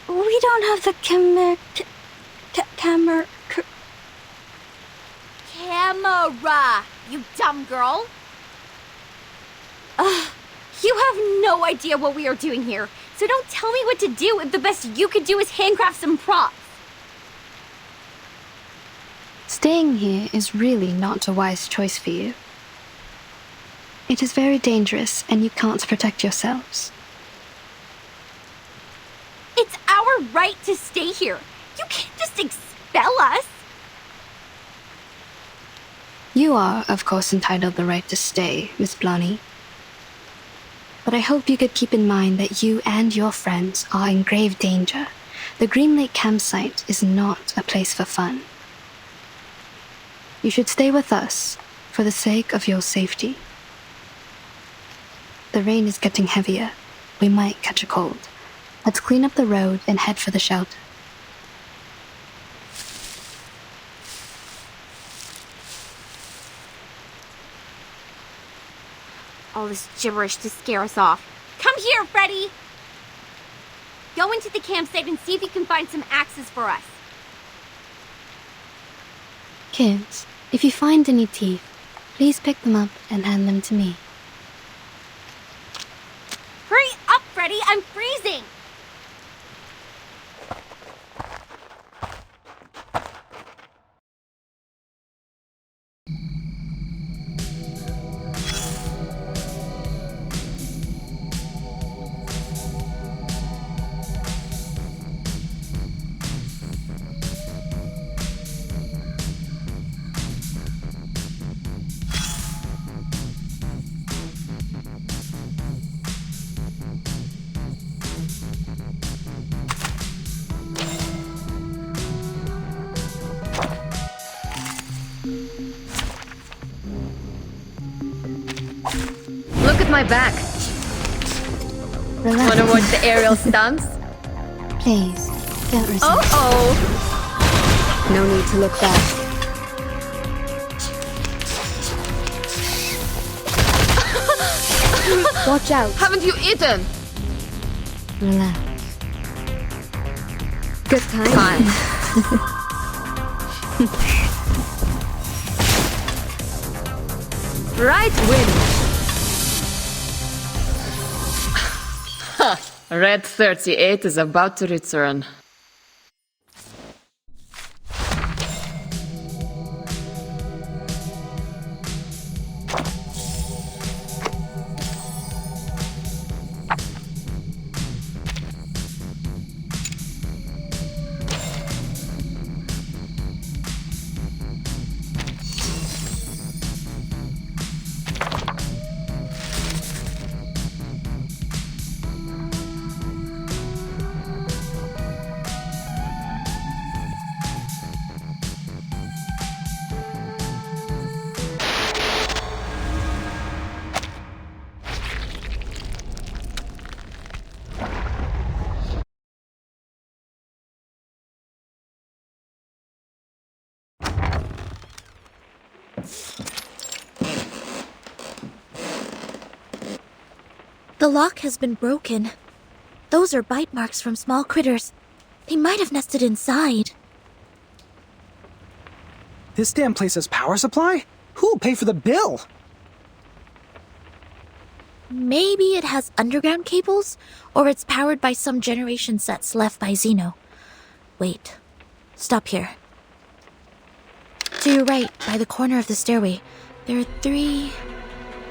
we don't have the camera, you dumb girl. You have no idea what we are doing here, so don't tell me what to do if the best you could do is handcraft some props. Staying here is really not a wise choice for you. It is very dangerous and you can't protect yourselves. It's our right to stay here. You can't just expel us. You are, of course, entitled the right to stay, Miss Blonny. But I hope you could keep in mind that you and your friends are in grave danger. The Green Lake campsite is not a place for fun. You should stay with us for the sake of your safety. The rain is getting heavier. We might catch a cold. Let's clean up the road and head for the shelter. All this gibberish to scare us off. Come here, Freddy! Go into the campsite and see if you can find some axes for us. Kids, if you find any teeth, please pick them up and hand them to me. Hurry up, Freddy! I'm freezing! Look at my back. Relax. Wanna watch the aerial stunts? Please, don't resist. Oh! No need to look back. Watch out. Haven't you eaten? Relax. Good time. Fine. Right win. Red 38 is about to return. The lock has been broken. Those are bite marks from small critters. They might have nested inside. This damn place has power supply? Who'll pay for the bill? Maybe it has underground cables, or it's powered by some generation sets left by Xeno. Wait. Stop here. To your right, by the corner of the stairway, there are 3...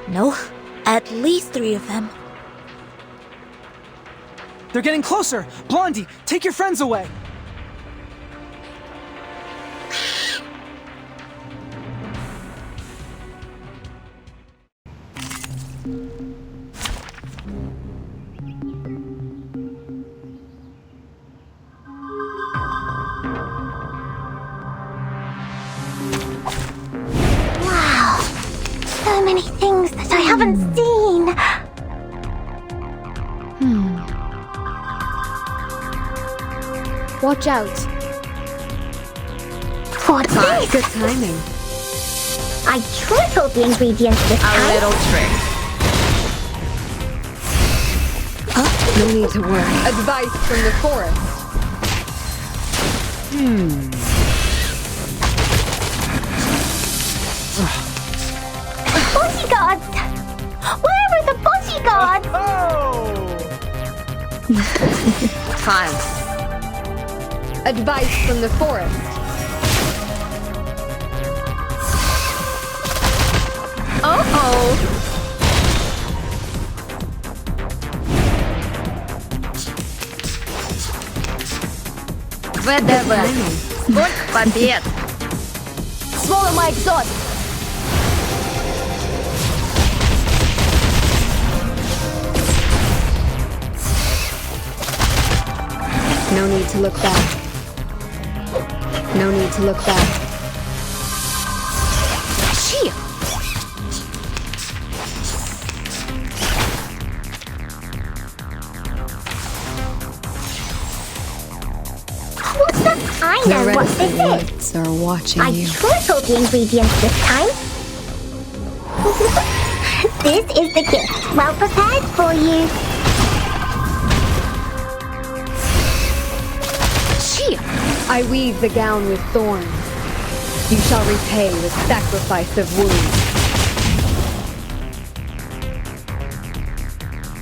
No, at least 3 of them. They're getting closer! Blondie, take your friends away! Wow. So many things that I haven't seen. Watch out. For this. Good timing. I tripled the ingredients this time. A little trick. No need to worry. Advice from the forest. Bodyguards! Where are the bodyguards? Time. Advice from the forest. Oh-oh. ВДВ. Сколько побед? Swallow my exhaust. No need to look back. No need to look back. Shit. What's that? I know what this is. Woods are watching I you. tripled the ingredients this time. This is the gift. Well prepared for you. I weave the gown with thorns. You shall repay with sacrifice of wounds.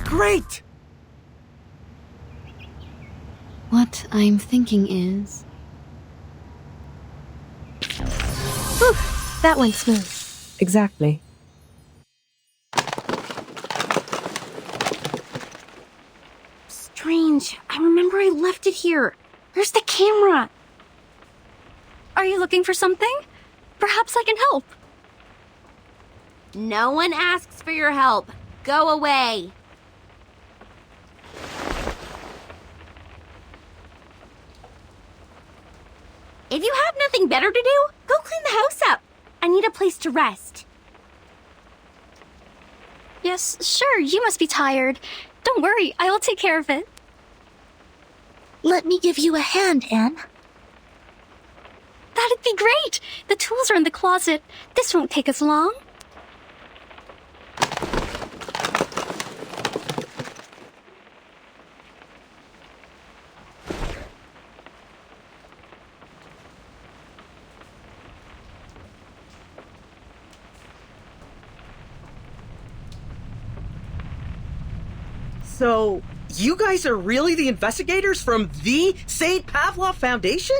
Great! What I'm thinking is... Whew, that went smooth. Exactly. Strange. I remember I left it here. Where's the camera? Are you looking for something? Perhaps I can help. No one asks for your help. Go away. If you have nothing better to do, go clean the house up. I need a place to rest. Yes, sure, you must be tired. Don't worry, I will take care of it. Let me give you a hand, Anne. That'd be great. The tools are in the closet. This won't take us long. So, you guys are really the investigators from the St. Pavlov Foundation?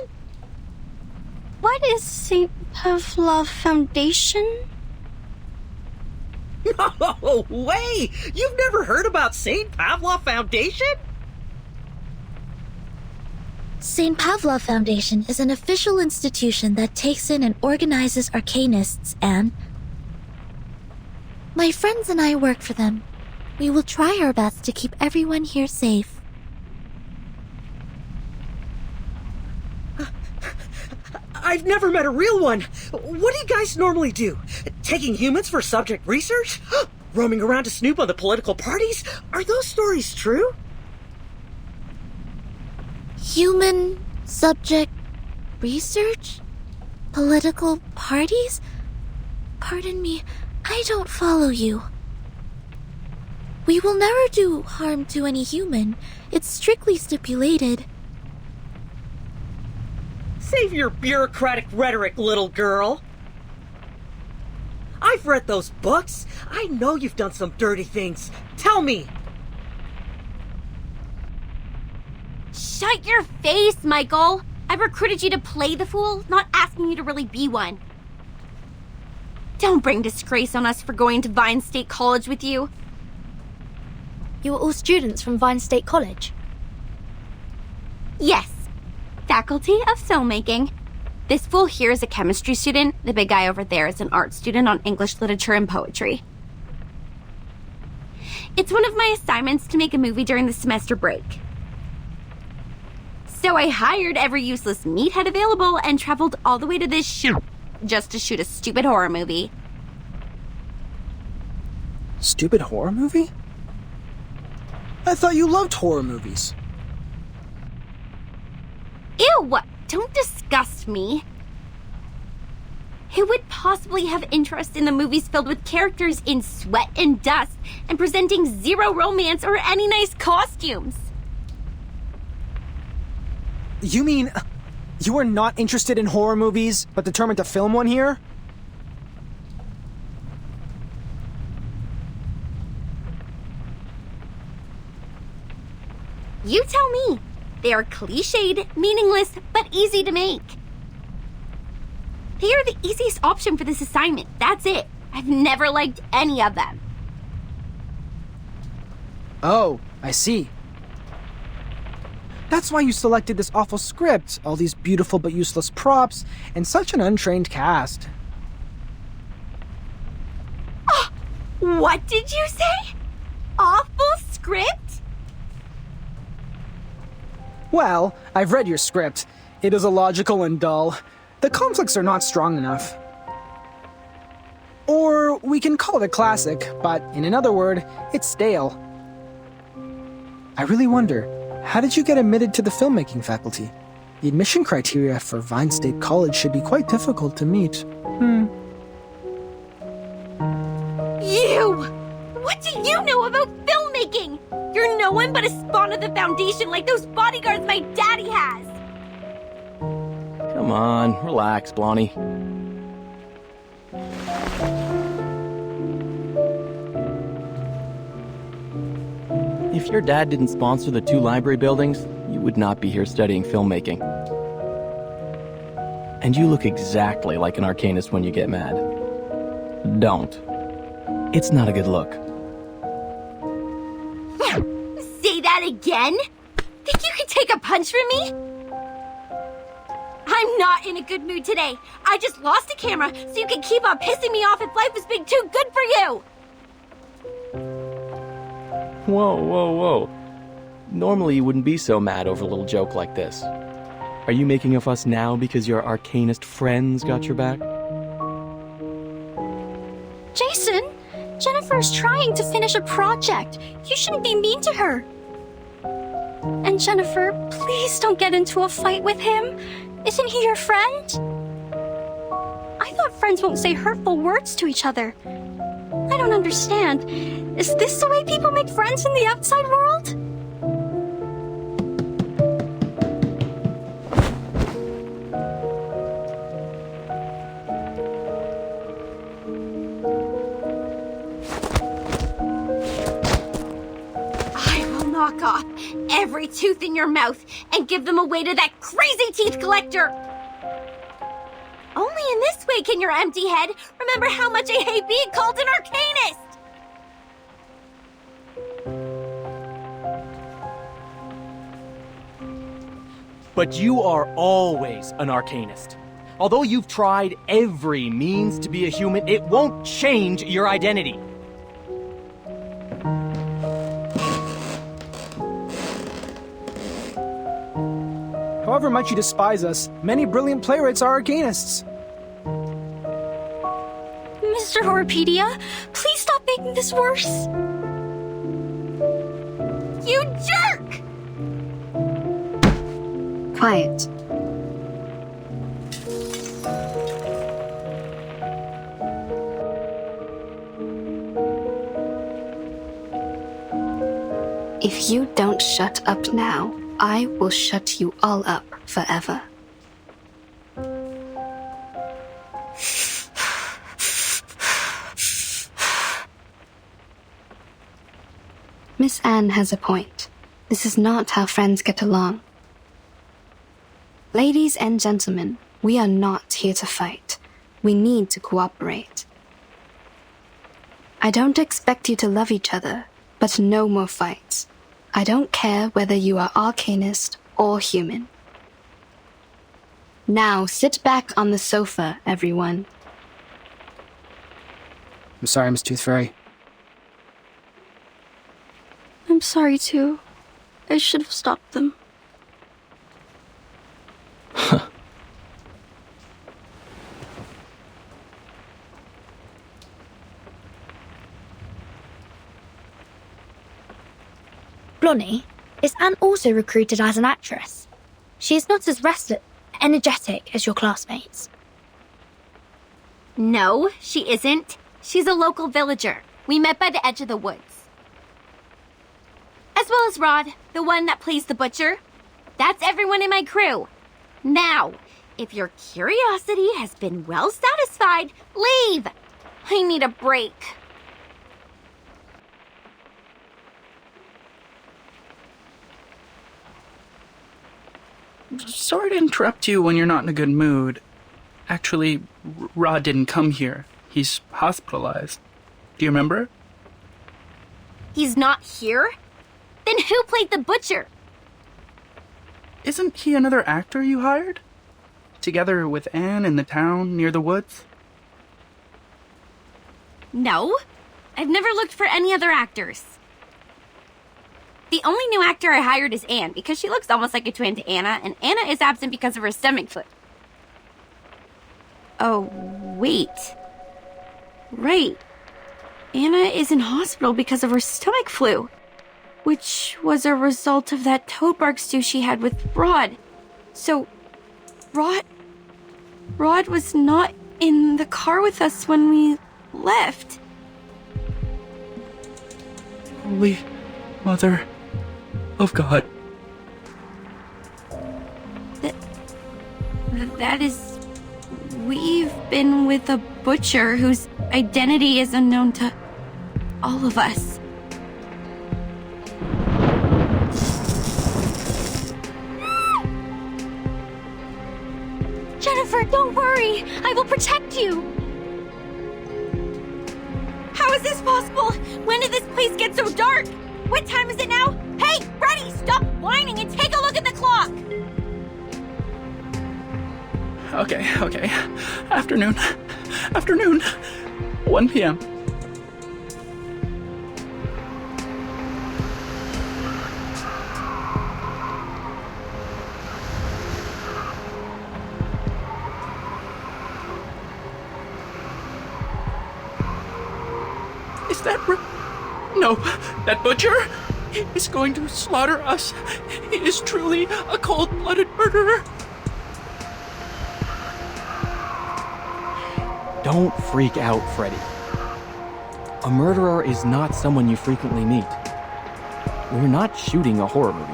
What is St. Pavlov Foundation? No way! You've never heard about St. Pavlov Foundation? St. Pavlov Foundation is an official institution that takes in and organizes arcanists, and my friends and I work for them. We will try our best to keep everyone here safe. I've never met a real one. What do you guys normally do? Taking humans for subject research? Roaming around to snoop on the political parties? Are those stories true? Human subject research? Political parties? Pardon me, I don't follow you. We will never do harm to any human. It's strictly stipulated. Save your bureaucratic rhetoric, little girl. I've read those books. I know you've done some dirty things. Tell me. Shut your face, Michael! I recruited you to play the fool, not asking you to really be one. Don't bring disgrace on us for going to Vine State College with you. You were all students from Vine State College? Yes. Faculty of Filmmaking. This fool here is a chemistry student. The big guy over there is an art student on English literature and poetry. It's one of my assignments to make a movie during the semester break. So I hired every useless meathead available and traveled all the way to this shoot just to shoot a stupid horror movie. Stupid horror movie? I thought you loved horror movies. Ew! Don't disgust me. Who would possibly have interest in the movies filled with characters in sweat and dust and presenting zero romance or any nice costumes? You mean you were not interested in horror movies, but determined to film one here? You tell me. They are cliched, meaningless, but easy to make. They are the easiest option for this assignment. That's it. I've never liked any of them. Oh, I see. That's why you selected this awful script, all these beautiful but useless props, and such an untrained cast. Oh, what did you say? Awful script? Well, I've read your script. It is illogical and dull. The conflicts are not strong enough. Or we can call it a classic, but in another word, it's stale. I really wonder, how did you get admitted to the filmmaking faculty? The admission criteria for Vine State College should be quite difficult to meet. You! What do you know about filmmaking? You're no one but a spawn of the Foundation like those bodyguards my daddy has! Come on, relax, Blondie. If your dad didn't sponsor the 2 library buildings, you would not be here studying filmmaking. And you look exactly like an arcanist when you get mad. Don't. It's not a good look. Say that again? Think you can take a punch from me? I'm not in a good mood today. I just lost a camera, so you can keep on pissing me off if life was being too good for you! Whoa, whoa, whoa. Normally you wouldn't be so mad over a little joke like this. Are you making a fuss now because your arcanist friends got your back? Jason, Jennifer's trying to finish a project. You shouldn't be mean to her. And Jennifer, please don't get into a fight with him. Isn't he your friend? I thought friends won't say hurtful words to each other. I don't understand. Is this the way people make friends in the outside world? I will knock off every tooth in your mouth and give them away to that crazy teeth collector! Only in this way can your empty head remember how much I hate being called an arcanist! But you are always an arcanist. Although you've tried every means to be a human, it won't change your identity. However much you despise us, many brilliant playwrights are arcanists. Mr. Horrorpedia, please stop making this worse. You jerk! Quiet. If you don't shut up now, I will shut you all up forever. Miss Anne has a point. This is not how friends get along. Ladies and gentlemen, we are not here to fight. We need to cooperate. I don't expect you to love each other, but no more fights. I don't care whether you are arcanist or human. Now sit back on the sofa, everyone. I'm sorry, Miss Tooth Fairy. I'm sorry too. I should have stopped them. Blonnie, is Anne also recruited as an actress? She is not as energetic as your classmates. No, she isn't. She's a local villager. We met by the edge of the woods. As well as Rod, the one that plays the butcher. That's everyone in my crew. Now, if your curiosity has been well satisfied, leave! I need a break. Sorry to interrupt you when you're not in a good mood. Actually, Rod didn't come here. He's hospitalized. Do you remember? He's not here? Then who played the butcher? Isn't he another actor you hired? Together with Anne in the town near the woods? No, I've never looked for any other actors. The only new actor I hired is Anne, because she looks almost like a twin to Anna, and Anna is absent because of her stomach flu. Oh, wait. Right. Anna is in hospital because of her stomach flu, which was a result of that toad bark stew she had with Rod. So, Rod was not in the car with us when we left. Holy Mother of God. That is... We've been with a butcher whose identity is unknown to all of us. Jennifer, don't worry. I will protect you. How is this possible? When did this place get so dark? What time is it now? Hey, Freddy, stop whining and take a look at the clock! Okay. Afternoon. 1 p.m. Is that No, that butcher is going to slaughter us. He is truly a cold-blooded murderer. Don't freak out, Freddy. A murderer is not someone you frequently meet. We're not shooting a horror movie.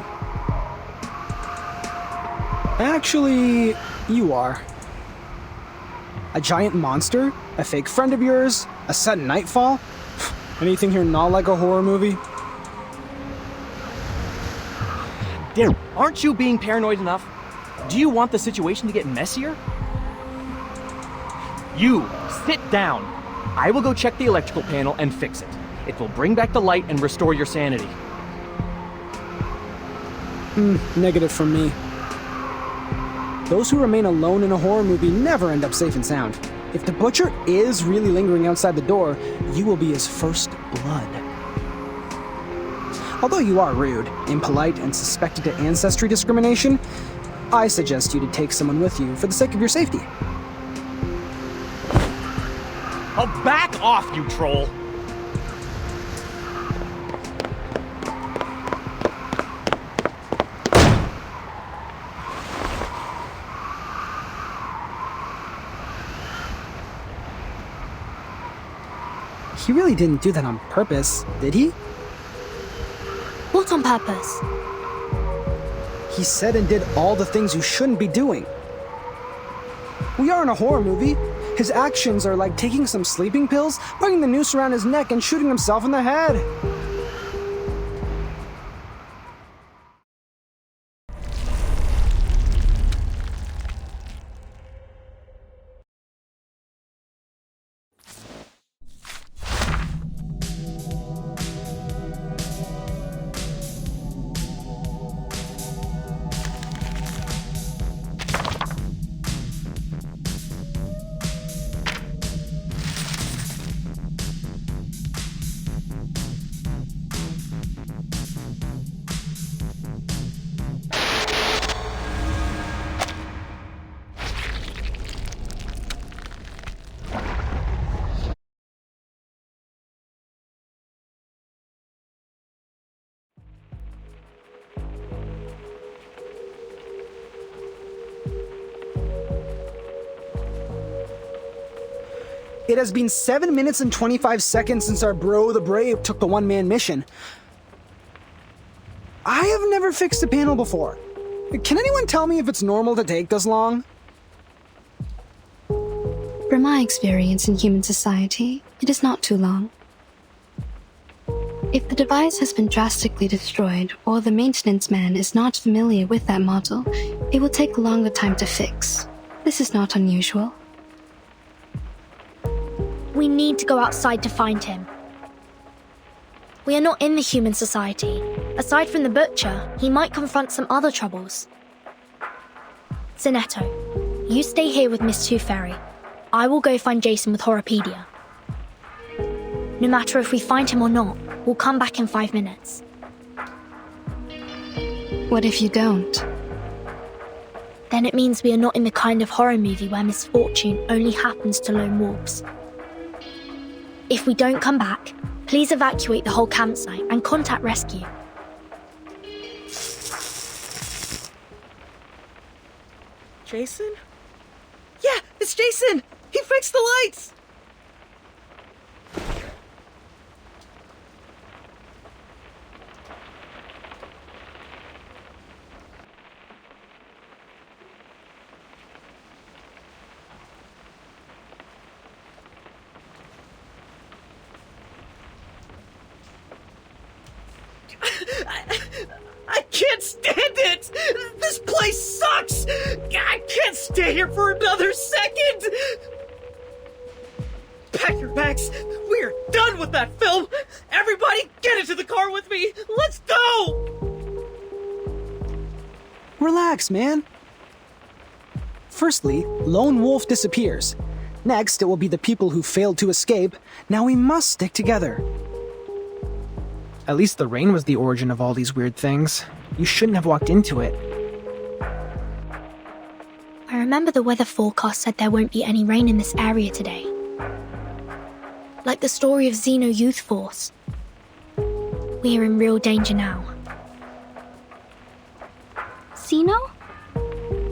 Actually, you are. A giant monster? A fake friend of yours? A sudden nightfall? Anything here not like a horror movie? Damn, aren't you being paranoid enough? Do you want the situation to get messier? You, sit down. I will go check the electrical panel and fix it. It will bring back the light and restore your sanity. Negative from me. Those who remain alone in a horror movie never end up safe and sound. If the butcher is really lingering outside the door, you will be his first blood. Although you are rude, impolite, and suspected of ancestry discrimination, I suggest you to take someone with you for the sake of your safety. Oh, back off, you troll! He really didn't do that on purpose, did he? What on purpose? He said and did all the things you shouldn't be doing. We are in a horror movie. His actions are like taking some sleeping pills, putting the noose around his neck, and shooting himself in the head. It has been 7 minutes and 25 seconds since our bro the Brave took the one-man mission. I have never fixed a panel before. Can anyone tell me if it's normal to take this long? From my experience in human society, it is not too long. If the device has been drastically destroyed or the maintenance man is not familiar with that model, it will take a longer time to fix. This is not unusual. We need to go outside to find him. We are not in the human society. Aside from the butcher, he might confront some other troubles. Zinetto, you stay here with Miss Tooth Fairy. I will go find Jason with Horrorpedia. No matter if we find him or not, we'll come back in 5 minutes. What if you don't? Then it means we are not in the kind of horror movie where misfortune only happens to lone wolves. If we don't come back, please evacuate the whole campsite and contact rescue. Jason? Yeah, it's Jason! He fixed the lights! I can't stand it! This place sucks! I can't stay here for another second! Pack your bags! We're done with that film! Everybody get into the car with me! Let's go! Relax, man. Firstly, Lone Wolf disappears. Next, it will be the people who failed to escape. Now we must stick together. At least the rain was the origin of all these weird things. You shouldn't have walked into it. I remember the weather forecast said there won't be any rain in this area today. Like the story of Xeno Youth Force. We are in real danger now. Xeno?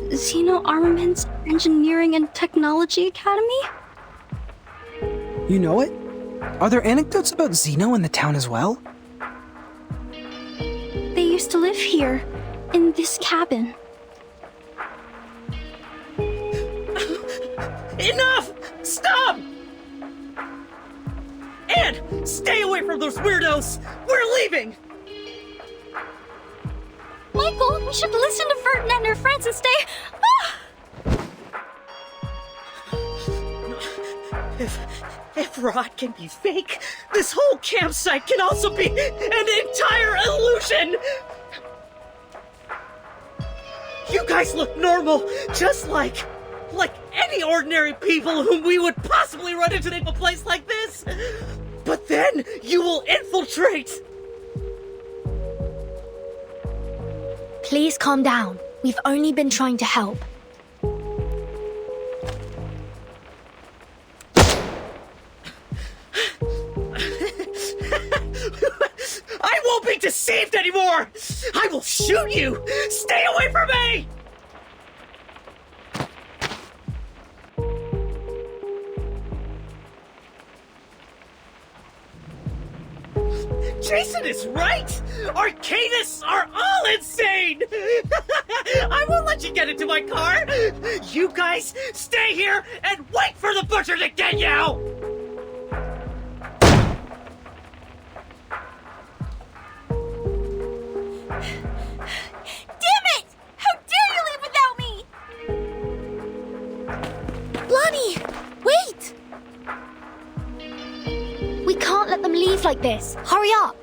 Xeno Armaments Engineering and Technology Academy? You know it? Are there anecdotes about Xeno in the town as well? They used to live here, in this cabin. Enough! Stop! And stay away from those weirdos! We're leaving! Michael, we should listen to Vertin and her friends and stay... If Rod can be fake, this whole campsite can also be an entire illusion! You guys look normal, just like any ordinary people whom we would possibly run into in a place like this. But then you will infiltrate. Please calm down. We've only been trying to help. I won't be deceived anymore! I will shoot you! Stay away from me! Jason is right! Arcanists are all insane! I won't let you get into my car! You guys stay here and wait for the butcher to get you! Damn it! How dare you leave without me! Blondie, wait! We can't let them leave like this. Hurry up!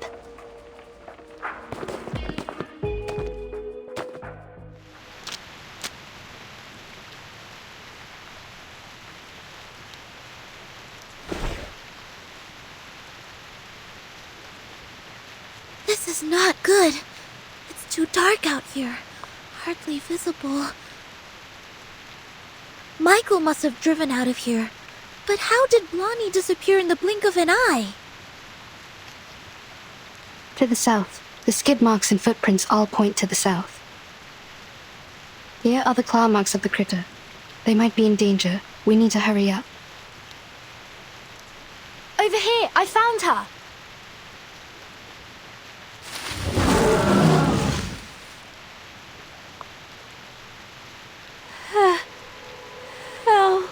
This is not good. It's too dark out here. Hardly visible. Michael must have driven out of here. But how did Blondie disappear in the blink of an eye? To the south. The skid marks and footprints all point to the south. Here are the claw marks of the critter. They might be in danger. We need to hurry up. Over here! I found her! Oh.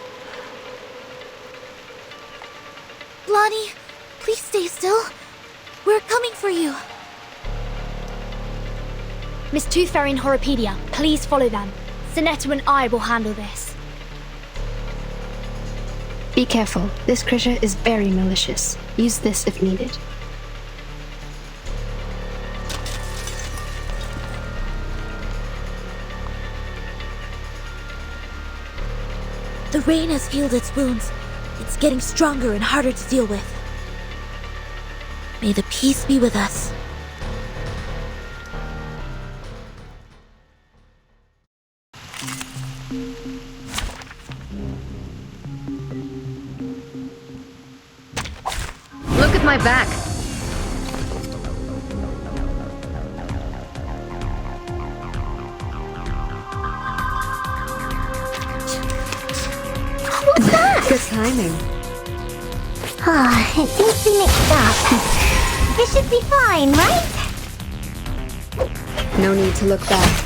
Blondie, please stay still. We're coming for you. Miss Tooth Fairy and Horopedia, please follow them. Sinetta and I will handle this. Be careful. This critter is very malicious. Use this if needed. The rain has healed its wounds. It's getting stronger and harder to deal with. May the peace be with us. Look at my back. What's that? Good timing. It seems to be mixed up. This should be fine, right? No need to look back.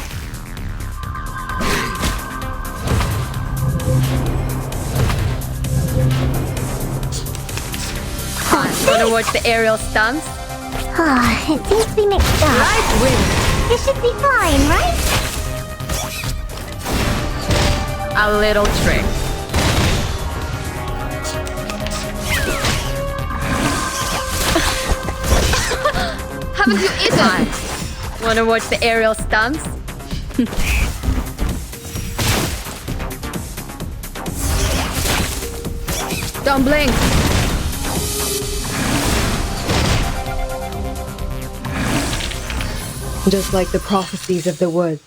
Wanna watch the aerial stunts? It seems to be mixed up. Right wing. This should be fine, right? A little trick. Haven't you eaten? Wanna watch the aerial stunts? Don't blink. Just like the prophecies of the woods.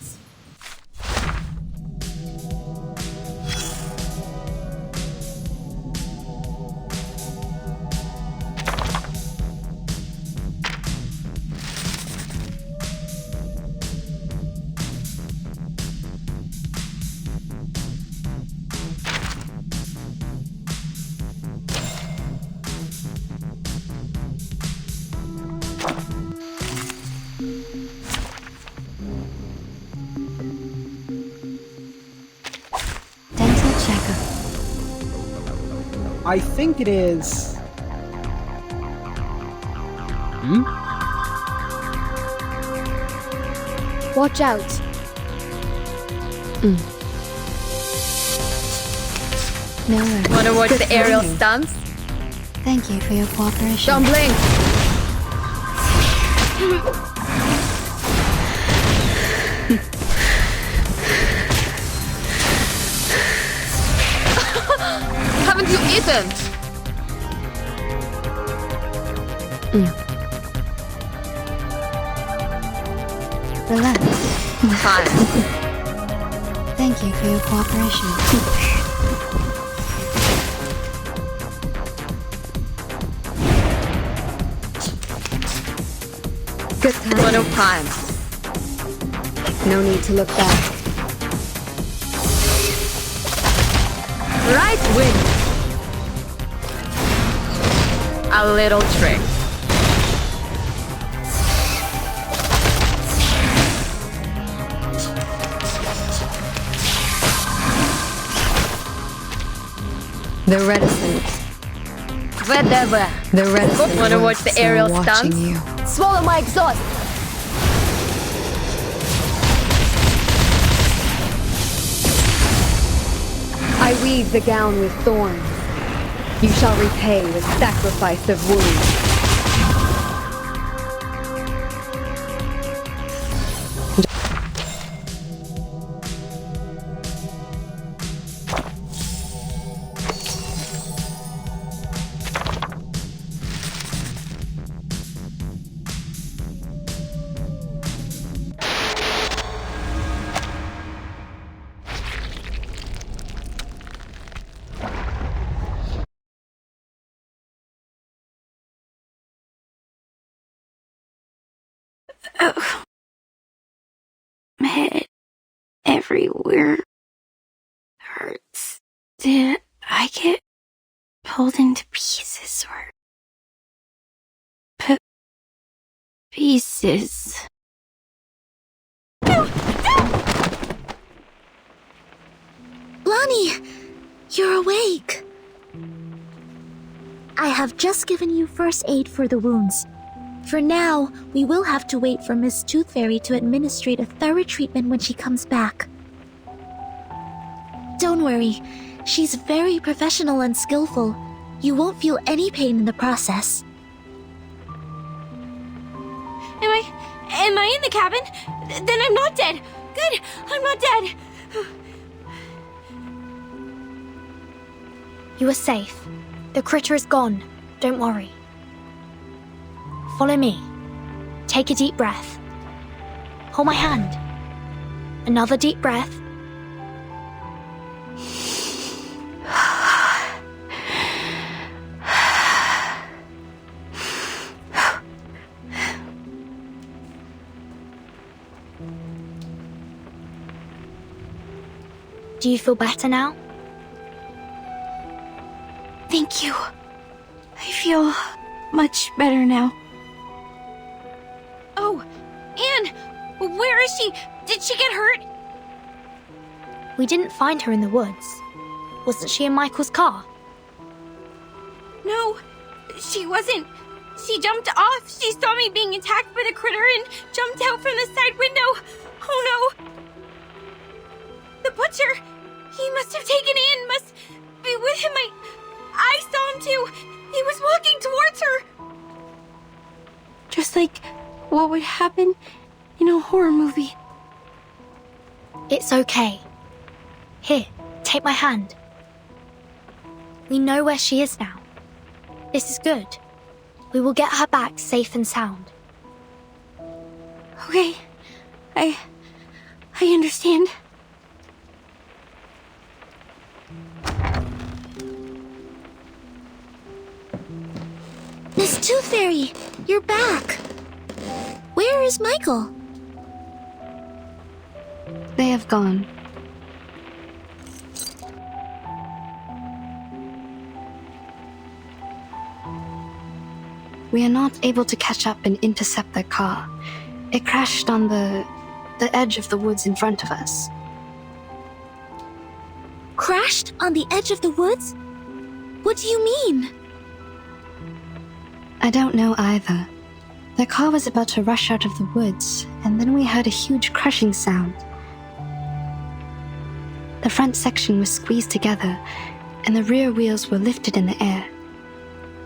I think it is... Watch out. No worries. Wanna watch the aerial stunts? Thank you for your cooperation. Don't blink. Haven't you eaten? Relax. Fine. Thank you for your cooperation. Good time. One of time. No need to look back. Right wing. A little trick. The reticent. Whatever. The reticent. Wanna watch the aerial watching stunts? you. Swallow my exhaust. I weave the gown with thorns. You shall repay with sacrifice of wounds. Oh. My head everywhere hurts. Did I get pulled into pieces or pieces? Lonnie, you're awake. I have just given you first aid for the wounds. For now, we will have to wait for Miss Tooth Fairy to administrate a thorough treatment when she comes back. Don't worry, she's very professional and skillful. You won't feel any pain in the process. Am I in the cabin? Then I'm not dead. Good, I'm not dead. You are safe. The critter is gone. Don't worry. Follow me. Take a deep breath. Hold my hand. Another deep breath. Do you feel better now? Thank you. I feel much better now. Oh, Anne! Where is she? Did she get hurt? We didn't find her in the woods. Wasn't she in Michael's car? No, she wasn't. She jumped off. She saw me being attacked by the critter and jumped out from the side window. Oh no! The butcher! He must have taken Anne, must be with him. I saw him too. He was walking towards her. Just like what would happen in a horror movie. It's okay. Here, take my hand. We know where she is now. This is good. We will get her back safe and sound. Okay. I understand. Miss Tooth Fairy, you're back. Where is Michael? They have gone. We are not able to catch up and intercept their car. It crashed on the edge of the woods in front of us. Crashed on the edge of the woods? What do you mean? I don't know either. The car was about to rush out of the woods, and then we heard a huge crushing sound. The front section was squeezed together, and the rear wheels were lifted in the air.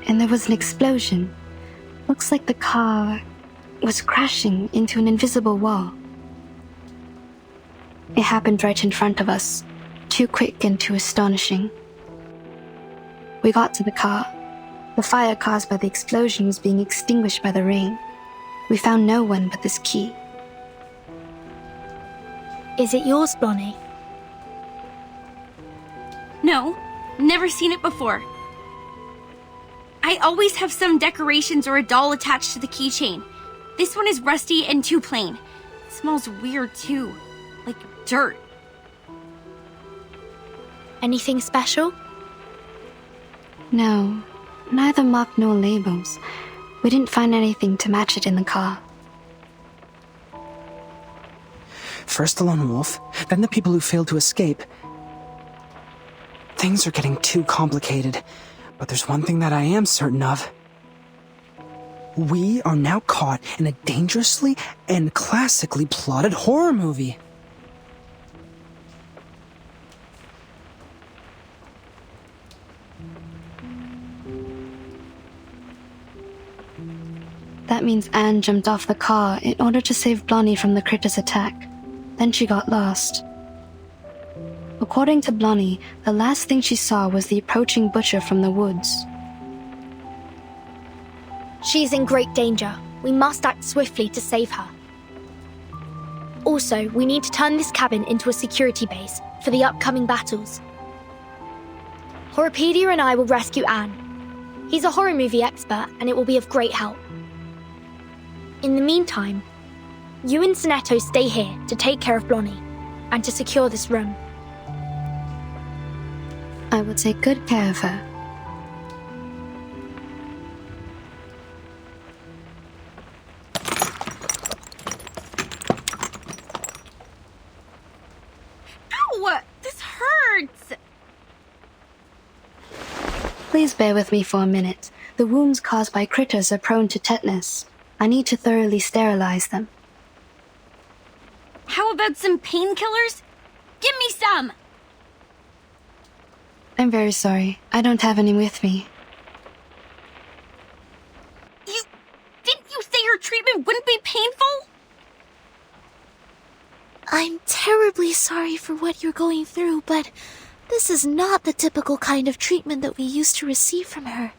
And there was an explosion. Looks like the car was crashing into an invisible wall. It happened right in front of us, too quick and too astonishing. We got to the car. The fire caused by the explosion was being extinguished by the rain. We found no one but this key. Is it yours, Blonnie? No, never seen it before. I always have some decorations or a doll attached to the keychain. This one is rusty and too plain. It smells weird too, like dirt. Anything special? No, neither mark nor labels. We didn't find anything to match it in the car. First the lone wolf, then the people who failed to escape. Things are getting too complicated, but there's one thing that I am certain of. We are now caught in a dangerously and classically plotted horror movie. That means Anne jumped off the car in order to save Blondie from the critter's attack. Then she got lost. According to Blondie, the last thing she saw was the approaching butcher from the woods. She's in great danger. We must act swiftly to save her. Also, we need to turn this cabin into a security base for the upcoming battles. Horrorpedia and I will rescue Anne. He's a horror movie expert, and it will be of great help. In the meantime, you and Sonetto stay here to take care of Blondie and to secure this room. I will take good care of her. Ow! This hurts! Please bear with me for a minute. The wounds caused by critters are prone to tetanus. I need to thoroughly sterilize them. How about some painkillers? Give me some! I'm very sorry. I don't have any with me. Didn't you say her treatment wouldn't be painful? I'm terribly sorry for what you're going through, but this is not the typical kind of treatment that we used to receive from her.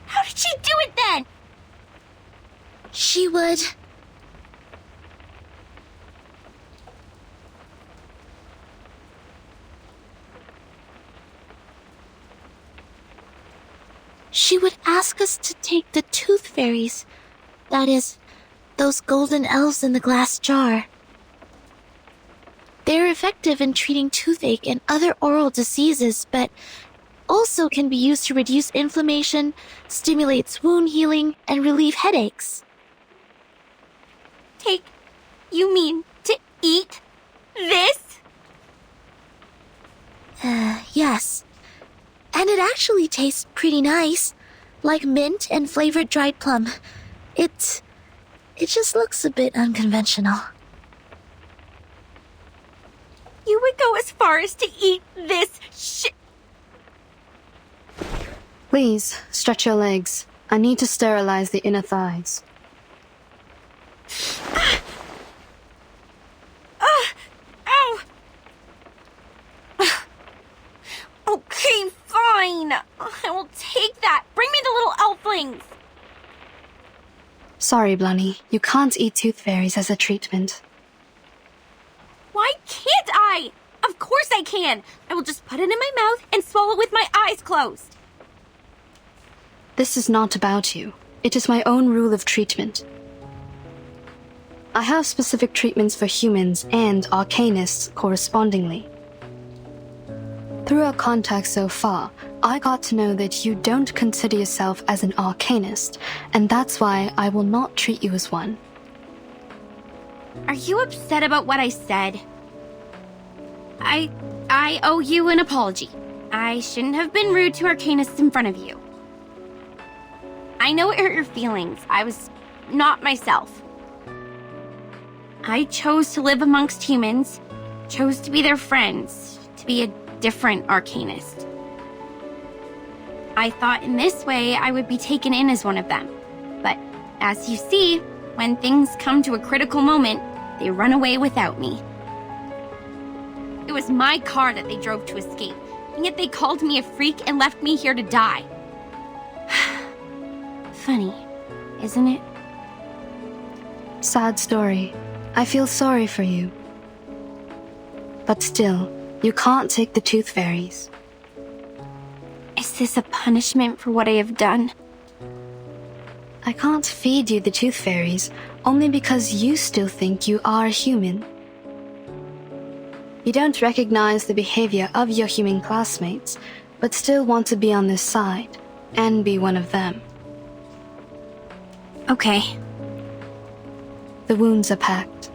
How did she do it then? She would... She would ask us to take the tooth fairies. That is, those golden elves in the glass jar. They're effective in treating toothache and other oral diseases, but also can be used to reduce inflammation, stimulates wound healing, and relieve headaches. Take... you mean to eat this? Yes. And it actually tastes pretty nice, like mint and flavored dried plum. It just looks a bit unconventional. You would go as far as to eat this Please, stretch your legs. I need to sterilize the inner thighs. Ow! Okay, fine. I will take that. Bring me the little elflings. Sorry, Blondie. You can't eat tooth fairies as a treatment. Why can't I? Of course I can. I will just put it in my mouth and swallow it with my eyes closed. This is not about you. It is my own rule of treatment. I have specific treatments for humans and arcanists correspondingly. Through our contacts so far, I got to know that you don't consider yourself as an arcanist, and that's why I will not treat you as one. Are you upset about what I said? I owe you an apology. I shouldn't have been rude to arcanists in front of you. I know it hurt your feelings. I was not myself. I chose to live amongst humans, chose to be their friends, to be a different arcanist. I thought in this way I would be taken in as one of them. But as you see, when things come to a critical moment, they run away without me. It was my car that they drove to escape, and yet they called me a freak and left me here to die. Funny, isn't it? Sad story. I feel sorry for you. But still, you can't take the tooth fairies. Is this a punishment for what I have done? I can't feed you the tooth fairies, only because you still think you are a human. You don't recognize the behavior of your human classmates, but still want to be on their side, and be one of them. Okay. The wounds are packed.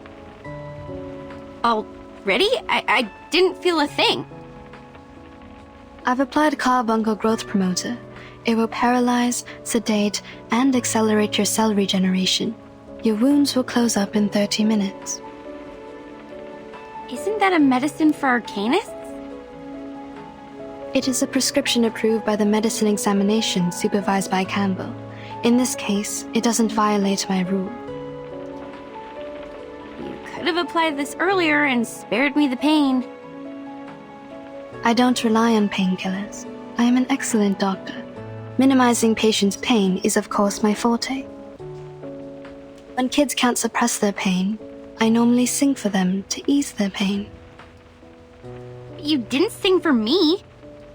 Already? I didn't feel a thing. I've applied carbuncle growth promoter. It will paralyze, sedate, and accelerate your cell regeneration. Your wounds will close up in 30 minutes. Isn't that a medicine for arcanists? It is a prescription approved by the medicine examination supervised by Campbell. In this case, it doesn't violate my rule. You could have applied this earlier and spared me the pain. I don't rely on painkillers. I am an excellent doctor. Minimizing patients' pain is of course my forte. When kids can't suppress their pain, I normally sing for them to ease their pain. You didn't sing for me.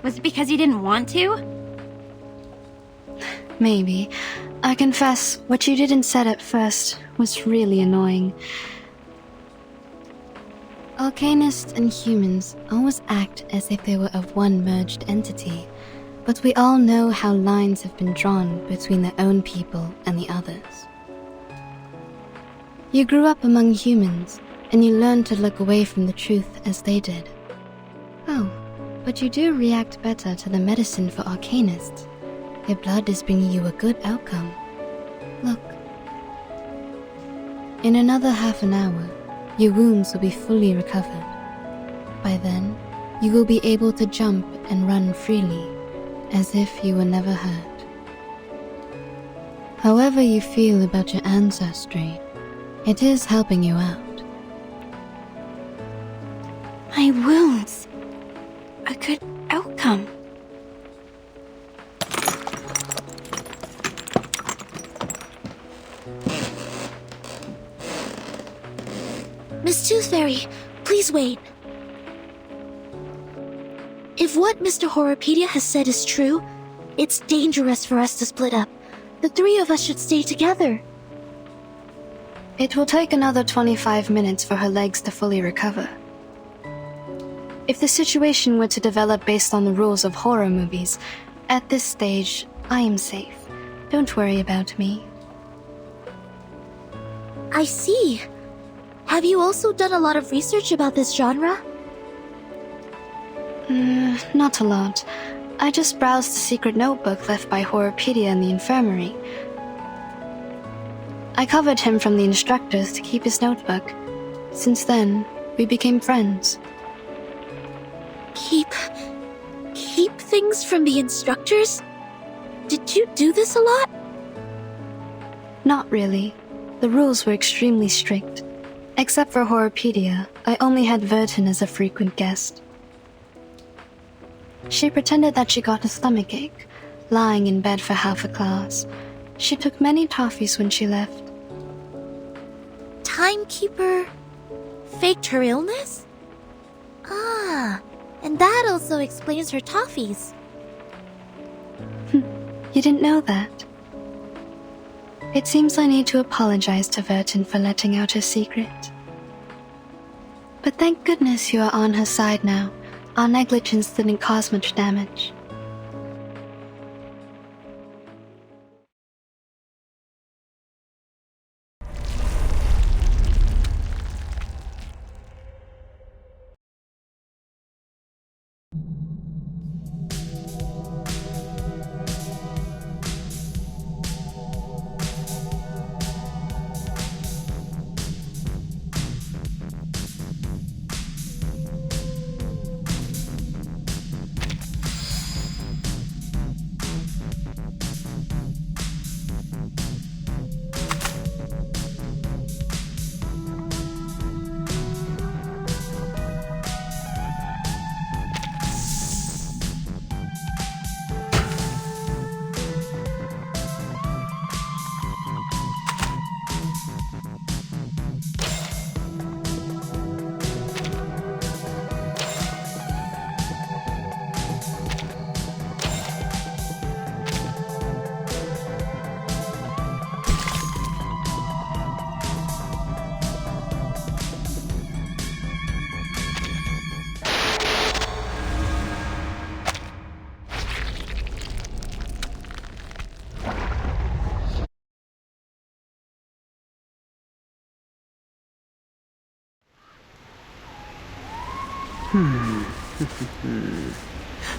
Was it because you didn't want to? Maybe. I confess, what you did and said at first was really annoying. Arcanists and humans always act as if they were of one merged entity, but we all know how lines have been drawn between their own people and the others. You grew up among humans, and you learned to look away from the truth as they did. Oh, but you do react better to the medicine for arcanists. Your blood is bringing you a good outcome. Look. In another half an hour, your wounds will be fully recovered. By then, you will be able to jump and run freely, as if you were never hurt. However you feel about your ancestry, it is helping you out. My wounds. A good outcome. Miss Tooth Fairy, please wait. If what Mr. Horrorpedia has said is true, it's dangerous for us to split up. The three of us should stay together. It will take another 25 minutes for her legs to fully recover. If the situation were to develop based on the rules of horror movies, at this stage, I am safe. Don't worry about me. I see. Have you also done a lot of research about this genre? Not a lot. I just browsed the secret notebook left by Horrorpedia in the infirmary. I covered him from the instructors to keep his notebook. Since then, we became friends. Keep things from the instructors? Did you do this a lot? Not really. The rules were extremely strict. Except for Horrorpedia, I only had Vertin as a frequent guest. She pretended that she got a stomachache, lying in bed for half a class. She took many toffees when she left. Timekeeper faked her illness? Ah, and that also explains her toffees. You didn't know that? It seems I need to apologize to Vertin for letting out her secret. But thank goodness you are on her side now. Our negligence didn't cause much damage.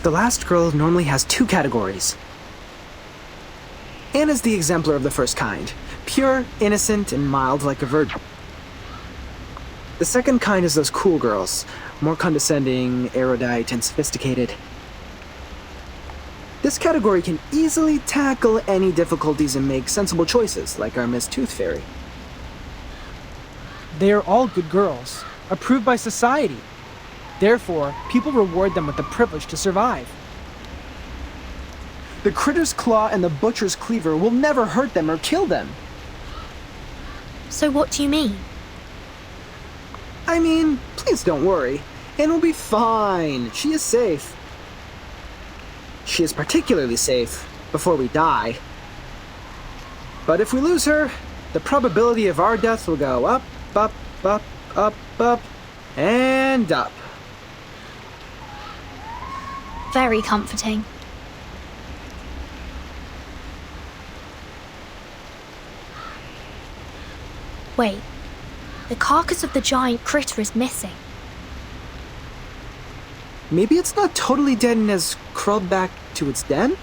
The last girl normally has 2 categories. Anna's the exemplar of the first kind. Pure, innocent, and mild like a virgin. The second kind is those cool girls. More condescending, erudite, and sophisticated. This category can easily tackle any difficulties and make sensible choices, like our Miss Tooth Fairy. They are all good girls, approved by society. Therefore, people reward them with the privilege to survive. The Critter's Claw and the Butcher's Cleaver will never hurt them or kill them. So what do you mean? I mean, please don't worry. Anne will be fine. She is safe. She is particularly safe before we die. But if we lose her, the probability of our death will go up, up, up, up, up, and up. Very comforting. Wait, the carcass of the giant critter is missing. Maybe it's not totally dead and has crawled back to its den?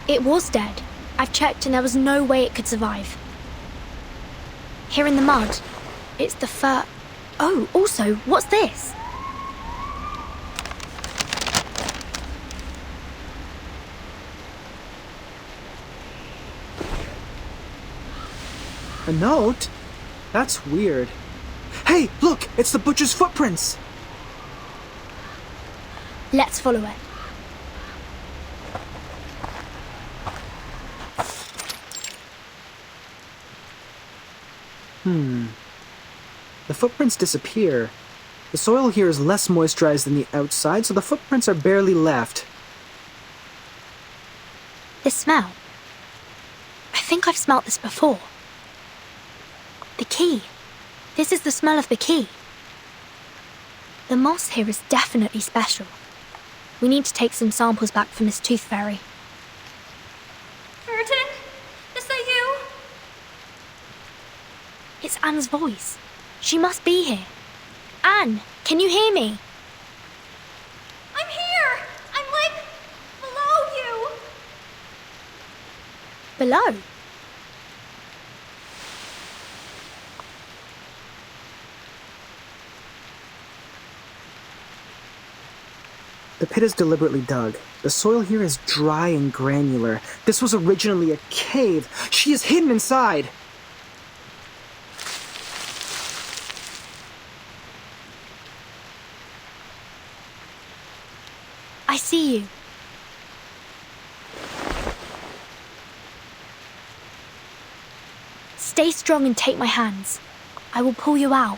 It was dead. I've checked and there was no way it could survive. Here in the mud, it's the fur... Oh, also, what's this? A note? That's weird. Hey, look! It's the butcher's footprints! Let's follow it. The footprints disappear. The soil here is less moisturized than the outside, so the footprints are barely left. This smell. I think I've smelt this before. The key. This is the smell of the key. The moss here is definitely special. We need to take some samples back for Miss Tooth Fairy. Burton? Is that you? It's Anne's voice. She must be here. Anne, can you hear me? I'm here! I'm like... below you! Below? The pit is deliberately dug. The soil here is dry and granular. This was originally a cave. She is hidden inside. I see you. Stay strong and take my hands. I will pull you out.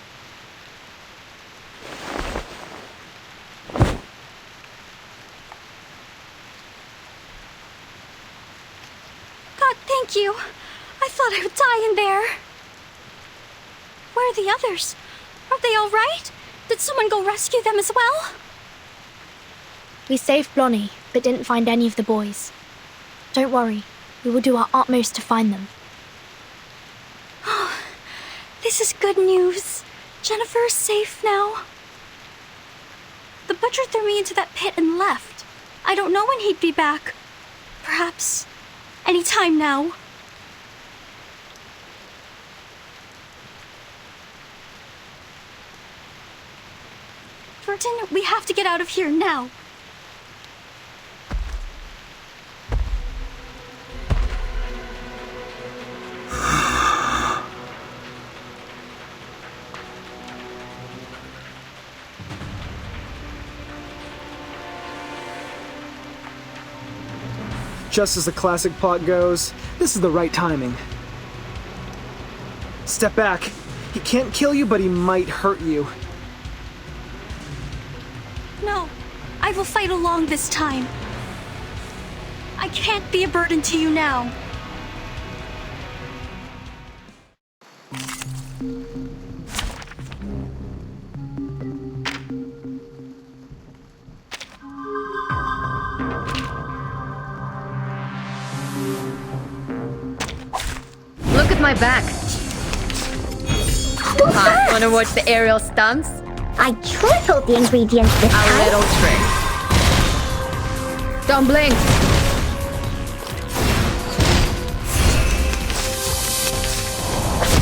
God, thank you. I thought I would die in there. Where are the others? Are they all right? Did someone go rescue them as well? We saved Blonnie, but didn't find any of the boys. Don't worry, we will do our utmost to find them. Oh, this is good news. Jennifer is safe now. The butcher threw me into that pit and left. I don't know when he'd be back. Perhaps any time now. Burton, we have to get out of here now. Just as the classic plot goes, this is the right timing. Step back. He can't kill you, but he might hurt you. No, I will fight along this time. I can't be a burden to you now. Look at my back. Hot. Wanna watch the aerial stunts? I tripled the ingredients this time. A little trick. Don't blink.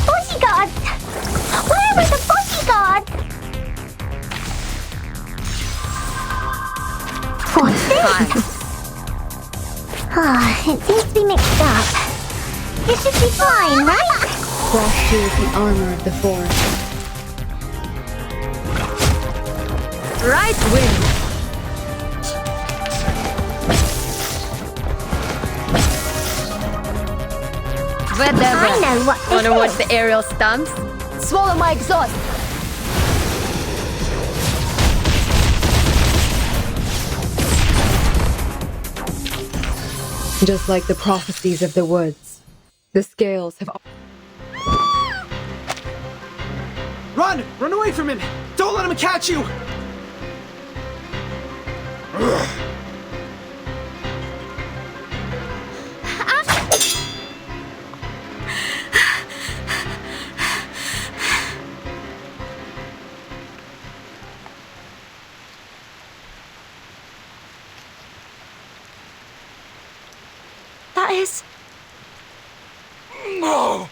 Bodyguards! Where were the bodyguards? What's this? It seems to be mixed up. It should be fine, right? Frost is the armor of the forest. Right wind. Whatever. I know what this Wanna is. watch the aerial stunts? Swallow my exhaust. Just like the prophecies of the woods, the scales have... Run! Run away from him! Don't let him catch you! That is... No!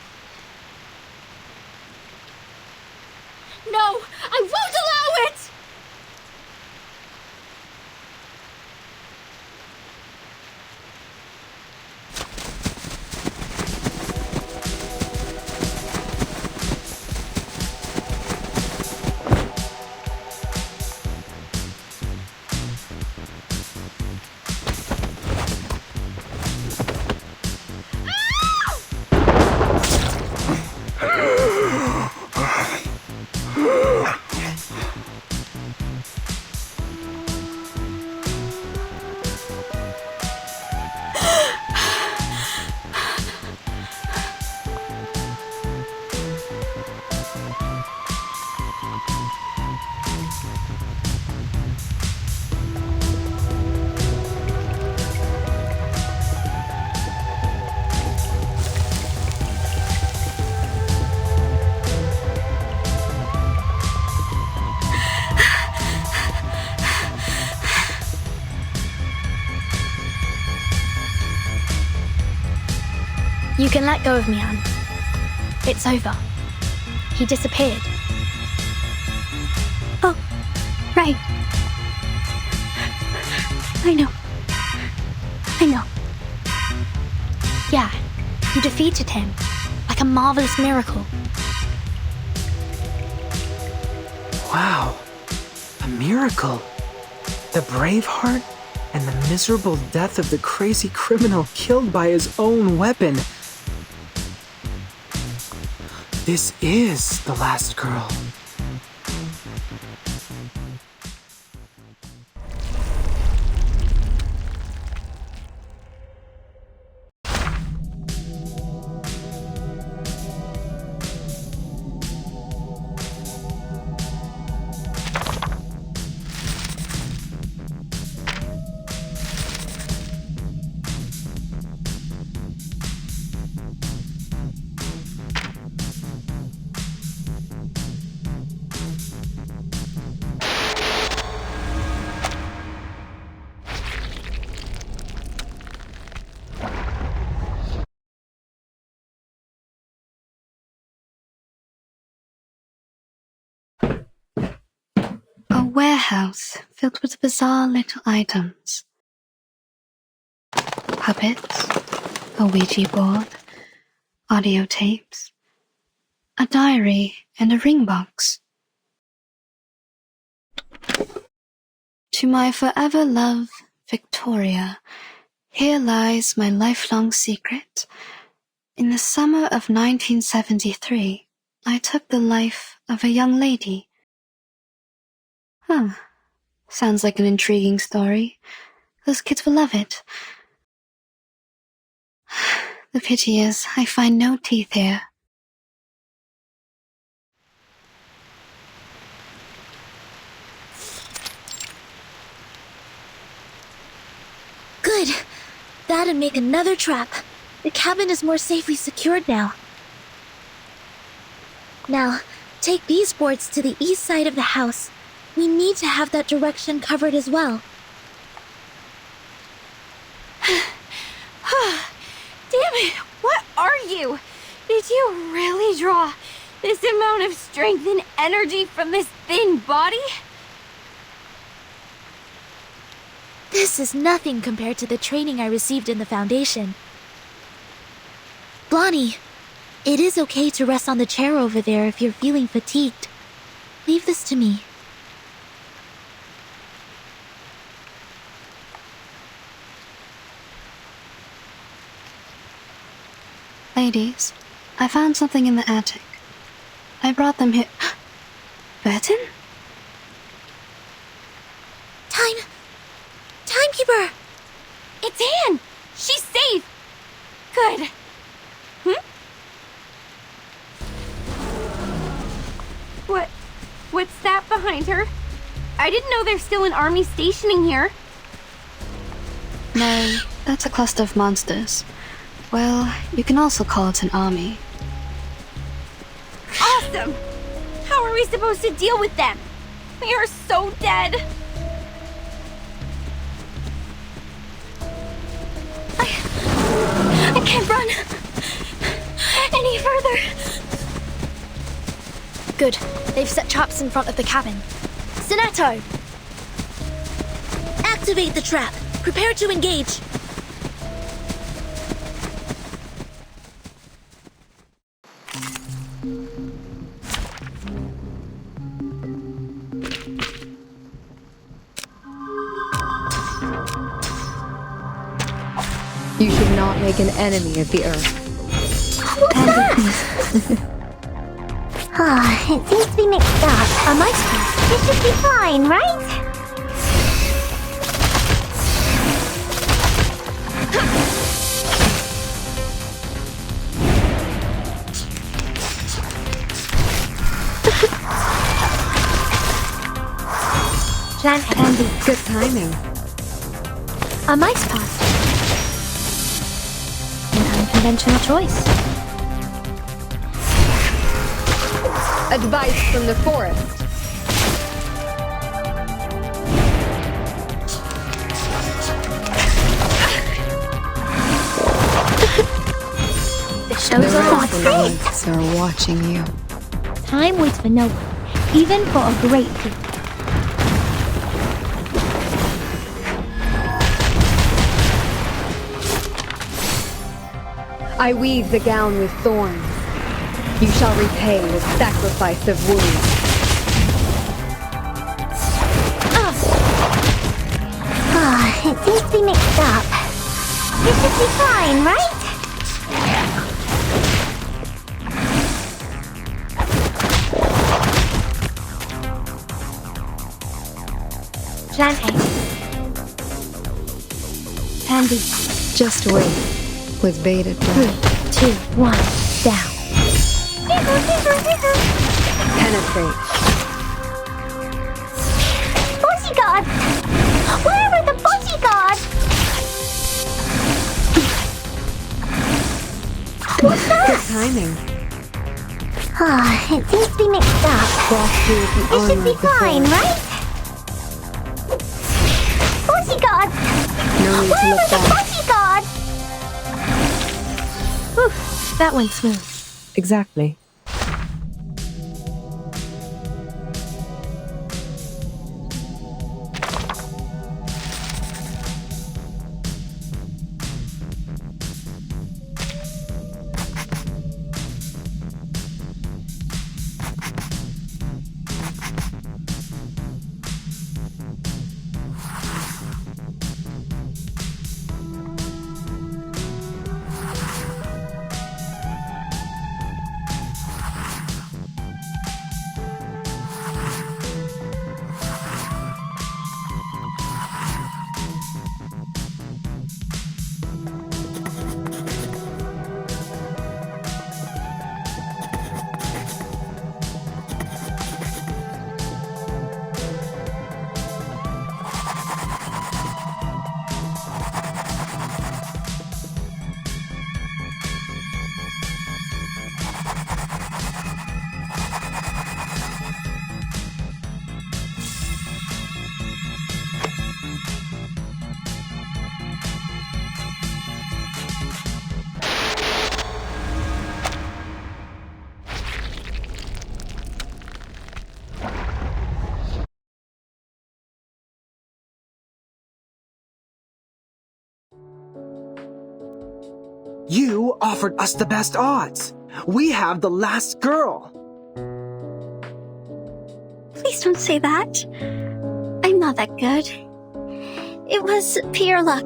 No! I won't allow it! You can let go of me, Anne. It's over. He disappeared. Oh, right. I know. Yeah, you defeated him. Like a marvelous miracle. Wow. A miracle. The brave heart and the miserable death of the crazy criminal killed by his own weapon. This is the last girl. A warehouse filled with bizarre little items. Puppets, a Ouija board, audio tapes, a diary, and a ring box. To my forever love, Victoria, here lies my lifelong secret. In the summer of 1973, I took the life of a young lady. Sounds like an intriguing story. Those kids will love it. The pity is, I find no teeth here. Good. That'd make another trap. The cabin is more safely secured now. Now, take these boards to the east side of the house. We need to have that direction covered as well. Damn it, what are you? Did you really draw this amount of strength and energy from this thin body? This is nothing compared to the training I received in the Foundation. Blondie, it is okay to rest on the chair over there if you're feeling fatigued. Leave this to me. Ladies, I found something in the attic. I brought them here. Burton? Timekeeper! It's Anne! She's safe! Good. What's that behind her? I didn't know there's still an army stationing here. No, that's a cluster of monsters. Well, you can also call it an army. Awesome! How are we supposed to deal with them? We are so dead. I can't run any further. Good. They've set traps in front of the cabin. Sonetto! Activate the trap. Prepare to engage. You should not make an enemy of the Earth. What's that? It seems to be mixed up. A mice piece. It should be fine, right? Andy, good timing. A mice pot. An unconventional choice. Advice from the forest. The show's on. The lights are watching you. Time waits for no one, even for a great people. I weave the gown with thorns. You shall repay with sacrifice of wounds. It seems to be mixed up. It should be fine, right? Plan A. Andy. Just wait. With bated breath. 3, 2, 1, down. Penetrate. Bodyguard! Where are the bodyguards? What's that? Good timing. It seems to be mixed up. Cross through the It armor should be of the fine, forest. right? Bodyguards! No need to Where look are the back. bodyguards? Whew, that went smooth. Exactly. You offered us the best odds. We have the last girl. Please don't say that. I'm not that good. It was pure luck.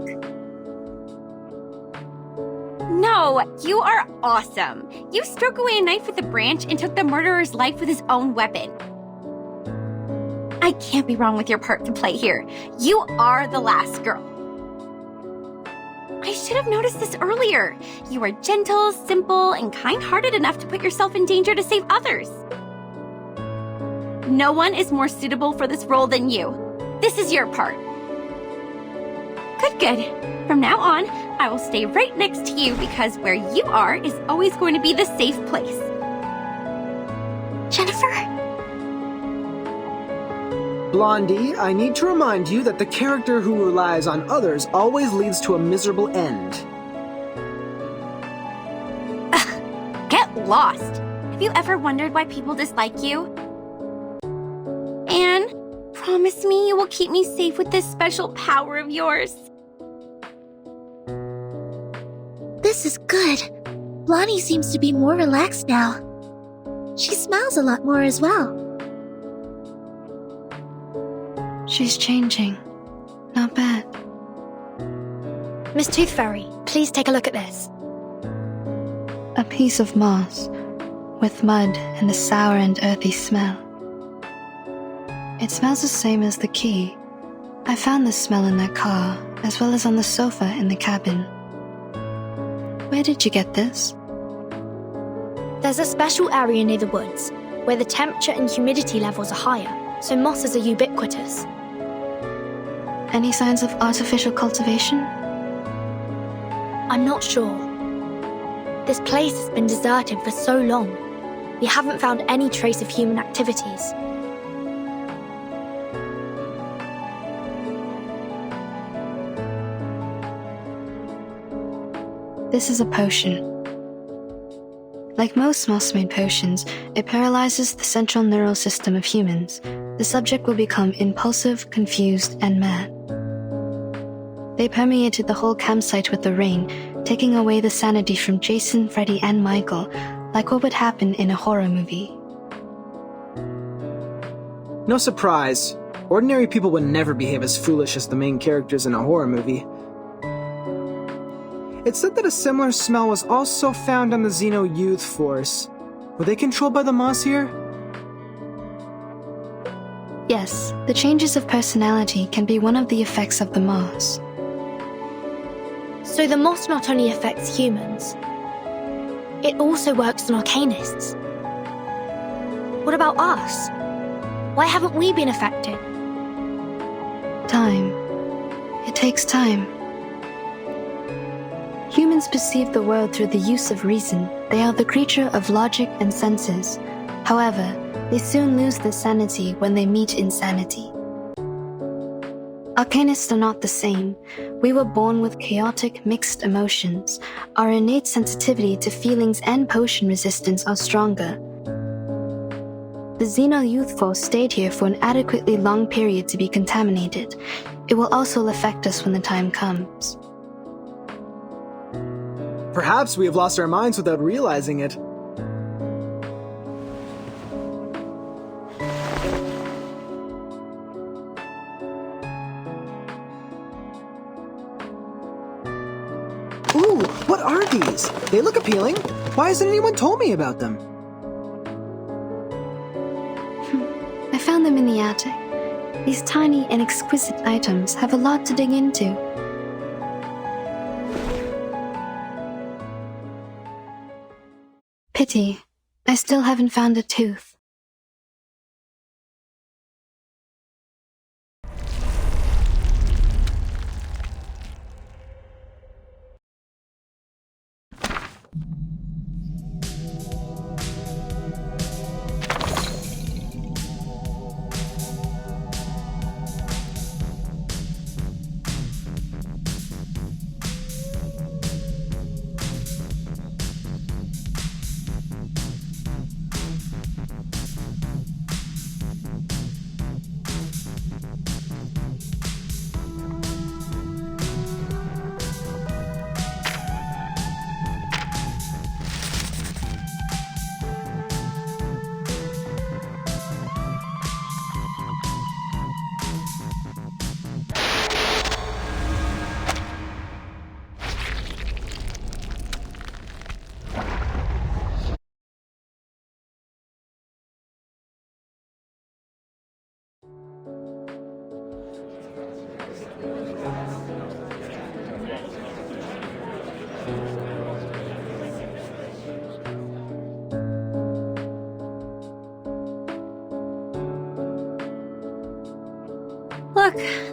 No, you are awesome. You struck away a knife with a branch and took the murderer's life with his own weapon. I can't be wrong with your part to play here. You are the last girl. I should have noticed this earlier. You are gentle, simple, and kind-hearted enough to put yourself in danger to save others. No one is more suitable for this role than you. This is your part. Good. From now on, I will stay right next to you because where you are is always going to be the safe place. Jennifer? Blondie, I need to remind you that the character who relies on others always leads to a miserable end. Get lost. Have you ever wondered why people dislike you? Anne, promise me you will keep me safe with this special power of yours. This is good. Blondie seems to be more relaxed now. She smiles a lot more as well. She's changing. Not bad. Miss Tooth Fairy, please take a look at this. A piece of moss, with mud and a sour and earthy smell. It smells the same as the key. I found this smell in that car, as well as on the sofa in the cabin. Where did you get this? There's a special area near the woods, where the temperature and humidity levels are higher, so mosses are ubiquitous. Any signs of artificial cultivation? I'm not sure. This place has been deserted for so long. We haven't found any trace of human activities. This is a potion. Like most moss-made potions, it paralyzes the central neural system of humans. The subject will become impulsive, confused, and mad. They permeated the whole campsite with the rain, taking away the sanity from Jason, Freddy, and Michael, like what would happen in a horror movie. No surprise. Ordinary people would never behave as foolish as the main characters in a horror movie. It's said that a similar smell was also found on the Xeno Youth Force. Were they controlled by the moss here? Yes, the changes of personality can be one of the effects of the moss. So the moss not only affects humans, it also works on arcanists. What about us? Why haven't we been affected? Time. It takes time. Humans perceive the world through the use of reason. They are the creature of logic and senses. However, they soon lose their sanity when they meet insanity. Arcanists are not the same. We were born with chaotic, mixed emotions. Our innate sensitivity to feelings and potion resistance are stronger. The Xeno Youth Force stayed here for an adequately long period to be contaminated. It will also affect us when the time comes. Perhaps we have lost our minds without realizing it. Ooh, what are these? They look appealing. Why hasn't anyone told me about them? I found them in the attic. These tiny and exquisite items have a lot to dig into. Pity, I still haven't found a tooth.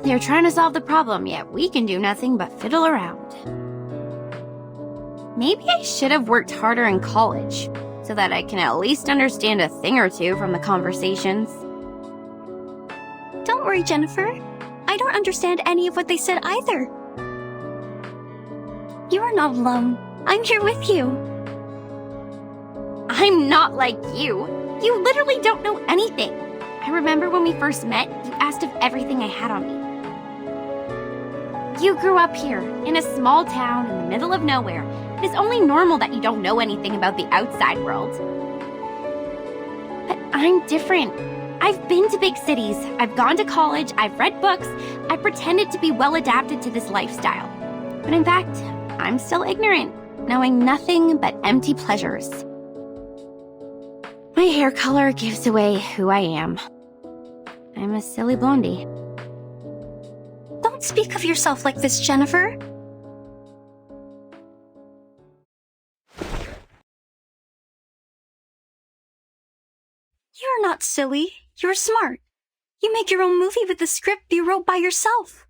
they're trying to solve the problem, yet we can do nothing but fiddle around. Maybe I should have worked harder in college, so that I can at least understand a thing or two from the conversations. Don't worry, Jennifer. I don't understand any of what they said either. You are not alone. I'm here with you. I'm not like you. You literally don't know anything. I remember when we first met, you asked if everything I had on me. You grew up here, in a small town in the middle of nowhere. It is only normal that you don't know anything about the outside world. But I'm different. I've been to big cities, I've gone to college, I've read books, I've pretended to be well adapted to this lifestyle. But in fact, I'm still ignorant, knowing nothing but empty pleasures. My hair color gives away who I am. I'm a silly blondie. Don't speak of yourself like this, Jennifer. You're not silly. You're smart. You make your own movie with the script you wrote by yourself.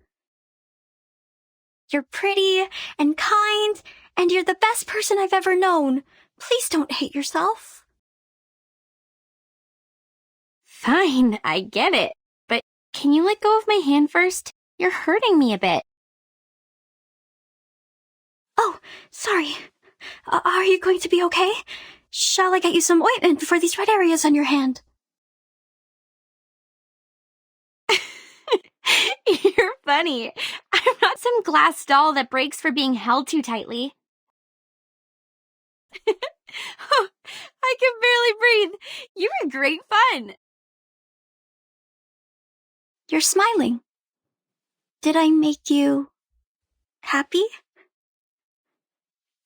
You're pretty and kind, and you're the best person I've ever known. Please don't hate yourself. Fine, I get it. But can you let go of my hand first? You're hurting me a bit. Oh, sorry. Are you going to be okay? Shall I get you some ointment for these red areas on your hand? You're funny. I'm not some glass doll that breaks for being held too tightly. Oh, I can barely breathe. You were great fun. You're smiling. Did I make you happy?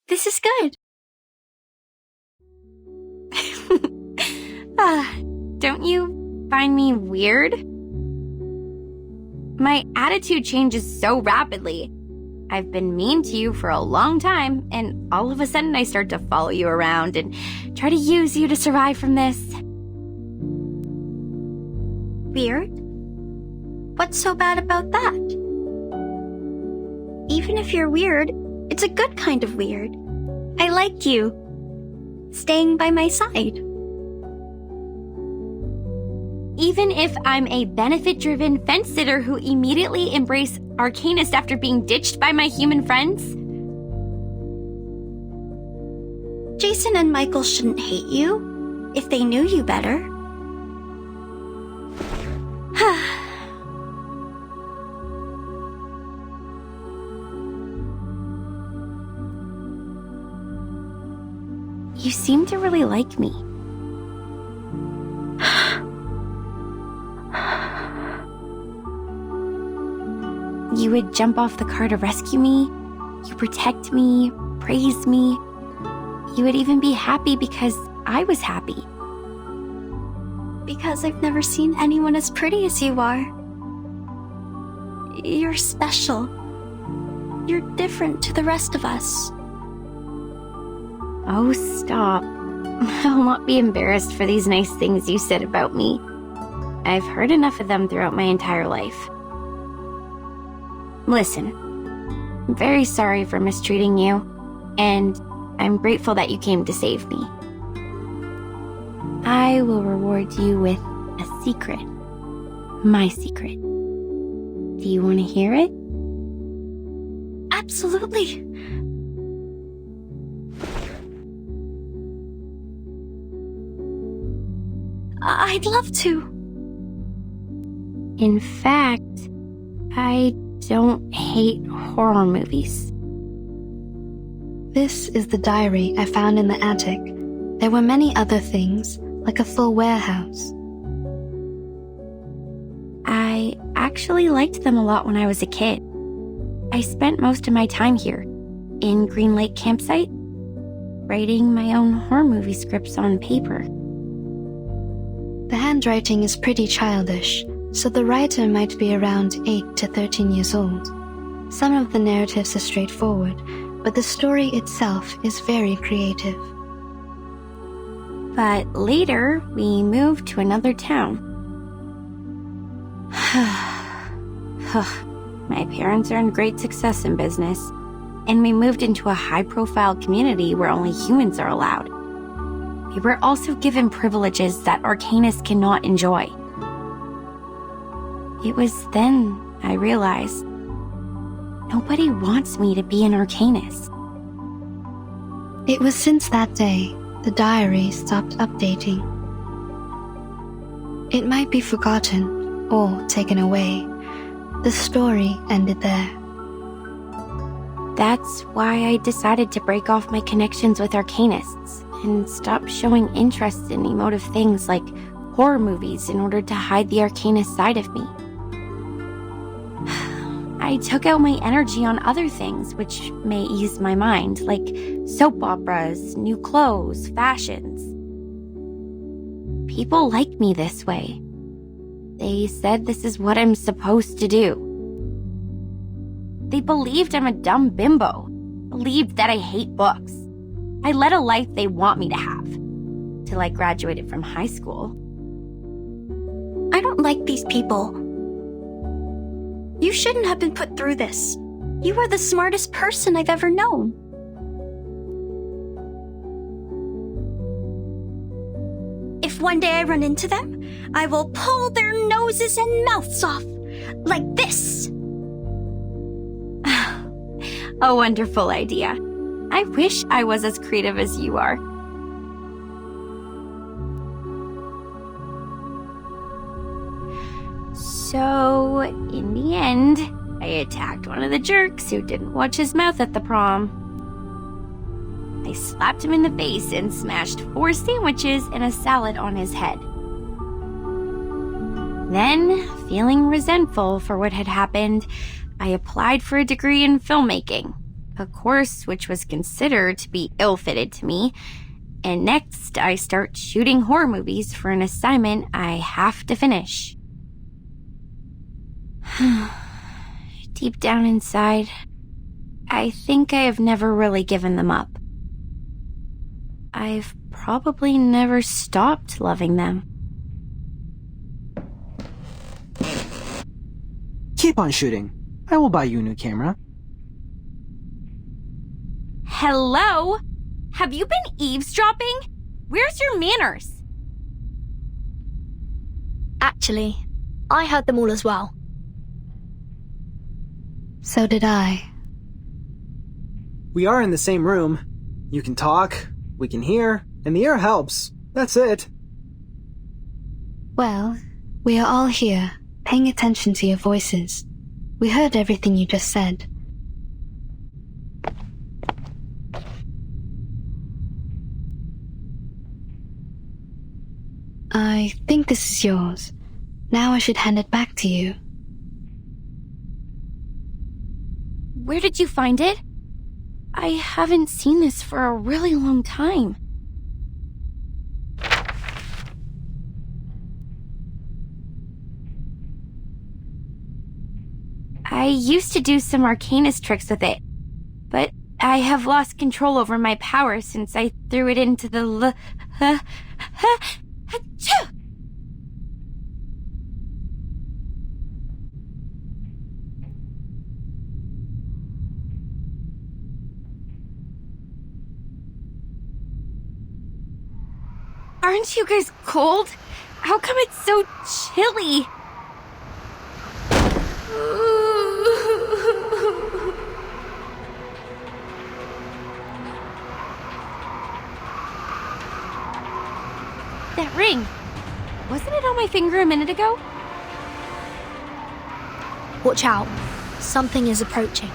This is good. Don't you find me weird? My attitude changes so rapidly. I've been mean to you for a long time, and all of a sudden I start to follow you around and try to use you to survive from this. Weird? What's so bad about that? Even if you're weird, it's a good kind of weird. I like you. Staying by my side. Even if I'm a benefit-driven fence-sitter who immediately embrace Arcanist after being ditched by my human friends? Jason and Michael shouldn't hate you if they knew you better. You seem to really like me. You would jump off the car to rescue me. You protect me, praise me. You would even be happy because I was happy. Because I've never seen anyone as pretty as you are. You're special. You're different to the rest of us. Oh, stop. I will not be embarrassed for these nice things you said about me. I've heard enough of them throughout my entire life. Listen, I'm very sorry for mistreating you, and I'm grateful that you came to save me. I will reward you with a secret. My secret. Do you want to hear it? Absolutely. I'd love to. In fact, I don't hate horror movies. This is the diary I found in the attic. There were many other things, like a full warehouse. I actually liked them a lot when I was a kid. I spent most of my time here, in Green Lake Campsite, writing my own horror movie scripts on paper. The handwriting is pretty childish, so the writer might be around 8 to 13 years old. Some of the narratives are straightforward, but the story itself is very creative. But later, we moved to another town. My parents earned great success in business, and we moved into a high-profile community where only humans are allowed. We were also given privileges that Arcanists cannot enjoy. It was then I realized nobody wants me to be an Arcanist. It was since that day the diary stopped updating. It might be forgotten or taken away. The story ended there. That's why I decided to break off my connections with Arcanists and stop showing interest in emotive things like horror movies in order to hide the Arcanist side of me. I took out my energy on other things which may ease my mind, like soap operas, new clothes, fashions. People like me this way. They said this is what I'm supposed to do. They believed I'm a dumb bimbo, believed that I hate books. I led a life they want me to have, till I graduated from high school. I don't like these people. You shouldn't have been put through this. You are the smartest person I've ever known. If one day I run into them, I will pull their noses and mouths off. Like this. A wonderful idea. I wish I was as creative as you are. So, in the end, I attacked one of the jerks who didn't watch his mouth at the prom. I slapped him in the face and smashed 4 sandwiches and a salad on his head. Then, feeling resentful for what had happened, I applied for a degree in filmmaking, a course which was considered to be ill-fitted to me, and next I start shooting horror movies for an assignment I have to finish. Deep down inside, I think I have never really given them up. I've probably never stopped loving them. Keep on shooting. I will buy you a new camera. Hello? Have you been eavesdropping? Where's your manners? Actually, I heard them all as well. So did I. We are in the same room. You can talk, we can hear, and the air helps. That's it. Well, we are all here, paying attention to your voices. We heard everything you just said. I think this is yours. Now I should hand it back to you. Where did you find it? I haven't seen this for a really long time. I used to do some Arcanist tricks with it, but I have lost control over my power since I threw it into the Aren't you guys cold? How come it's so chilly? That ring. Wasn't it on my finger a minute ago? Watch out. Something is approaching.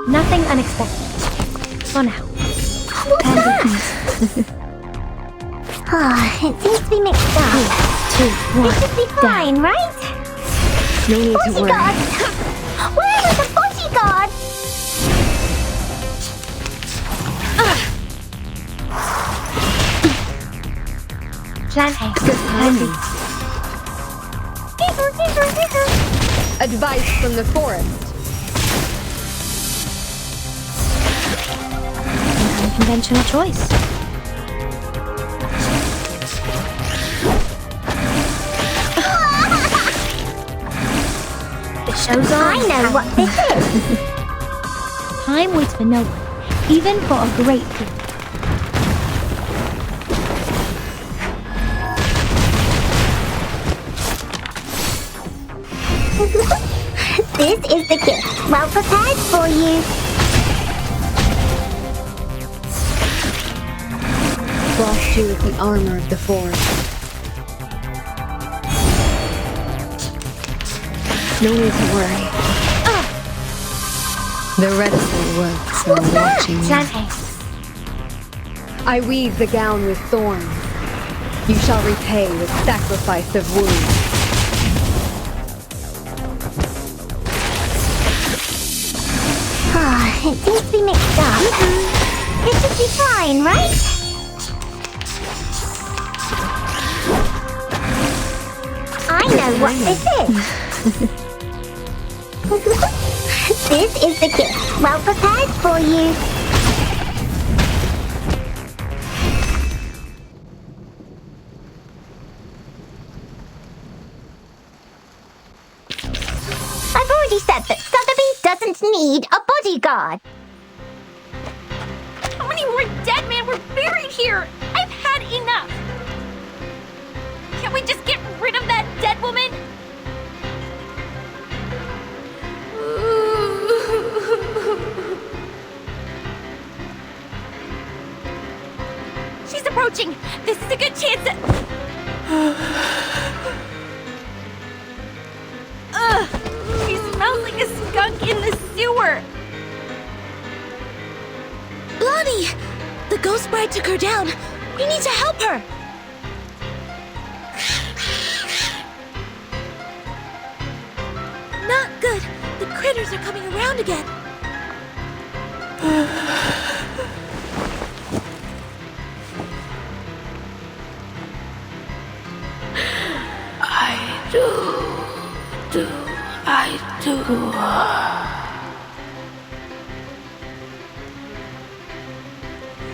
Nothing unexpected. For now. It seems to be mixed up. 3, 2, 1. It should be fine, right? No need to worry. Bodyguard! Where are the bodyguard? Plan A. Good timing. Advice from the forest. unconventional choice. The show's on. I know what this is. Time waits for no one, even for a great feat. This is the gift, well prepared for you. Frost you with the armor of the forest. No need to worry. The reticent works are watching you. I weave the gown with thorns. You shall repay with sacrifice of wounds. It seems to be mixed up. It should be fine, right? I know what this is. This is the gift, well prepared for you. I've already said that Sotheby doesn't need a bodyguard. How many more dead men were buried here? I've had enough. Can't we just get rid of that dead woman? She's approaching. This is a good chance that... Ugh, she smells like a skunk in the sewer. Lonnie! The ghost bride took her down. We need to help her. Not good. The critters are coming around again. I do.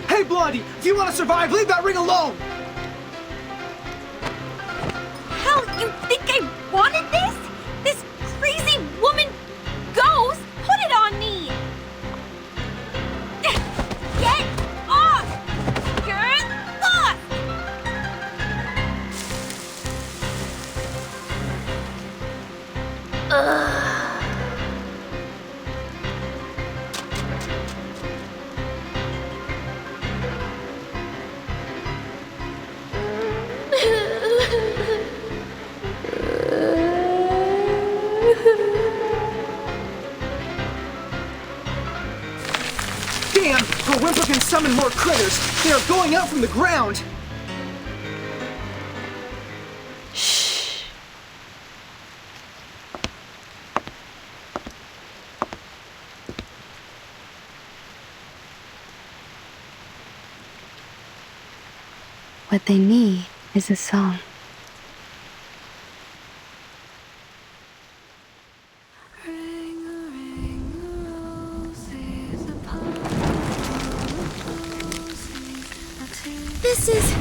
Hey, Blondie! If you want to survive, leave that ring alone! Hell, you think I wanted this? This crazy woman ghost put it on me! Get off! Get off! Damn! Her whimper can summon more critters! They are going out from the ground! Shh. What they need is a song. This is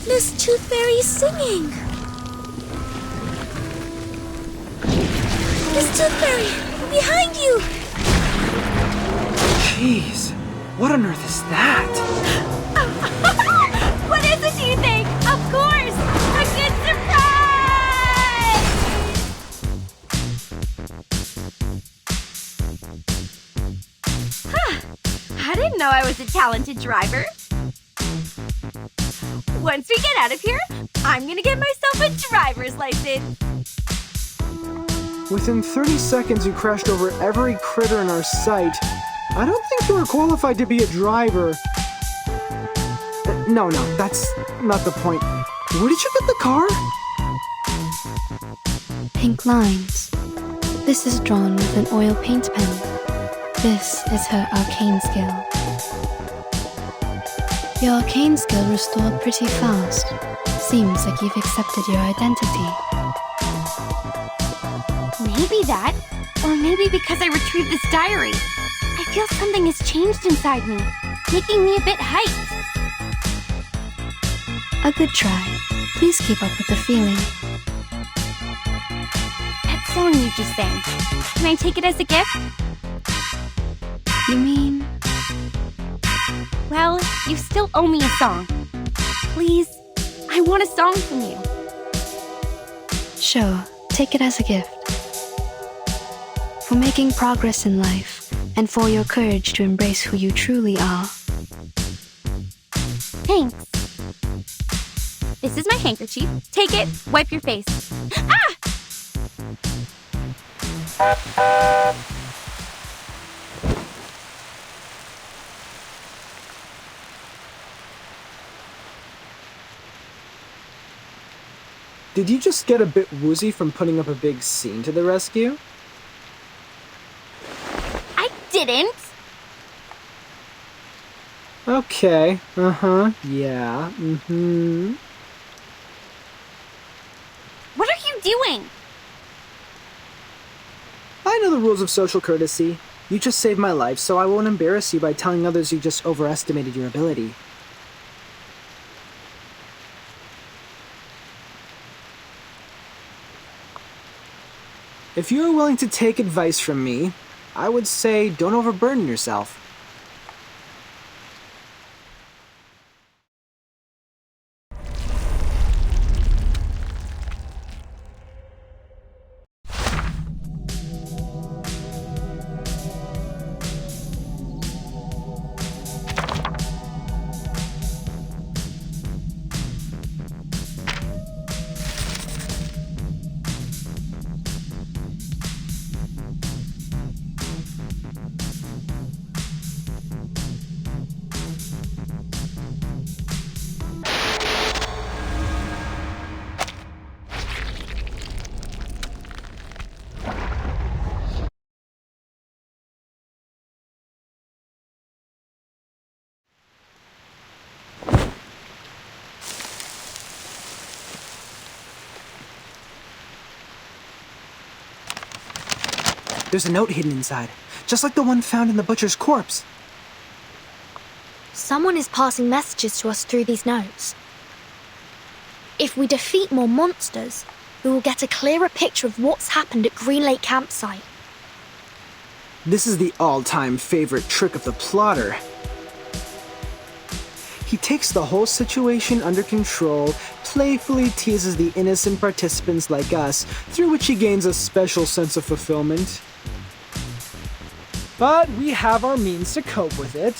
Miss Tooth Fairy singing. Miss Tooth Fairy, behind you! Jeez, what on earth is that? What is it, do you think? Of course! A good surprise! Huh. I didn't know I was a talented driver. Once we get out of here, I'm gonna get myself a driver's license. Within 30 seconds, you crashed over every critter in our sight. I don't think you were qualified to be a driver. No, that's not the point. Where did you get the car? Pink lines. This is drawn with an oil paint pen. This is her arcane skill. Your arcane skill restored pretty fast. Seems like you've accepted your identity. Maybe that, or maybe because I retrieved this diary. I feel something has changed inside me. making me a bit hyped. A good try. Please keep up with the feeling. That song you just sang, can I take it as a gift? You mean? Well, you still owe me a song. Please, I want a song from you. Sure, take it as a gift. For making progress in life, and for your courage to embrace who you truly are. Thanks. This is my handkerchief. Take it, wipe your face. Ah! Did you just get a bit woozy from putting up a big scene to the rescue? I didn't. Okay, yeah, What are you doing? I know the rules of social courtesy. You just saved my life, so I won't embarrass you by telling others you just overestimated your ability. If you are willing to take advice from me, I would say don't overburden yourself. There's a note hidden inside, just like the one found in the butcher's corpse. Someone is passing messages to us through these notes. If we defeat more monsters, we will get a clearer picture of what's happened at Green Lake Campsite. This is the all-time favorite trick of the plotter. He takes the whole situation under control, playfully teases the innocent participants like us, through which he gains a special sense of fulfillment. But we have our means to cope with it.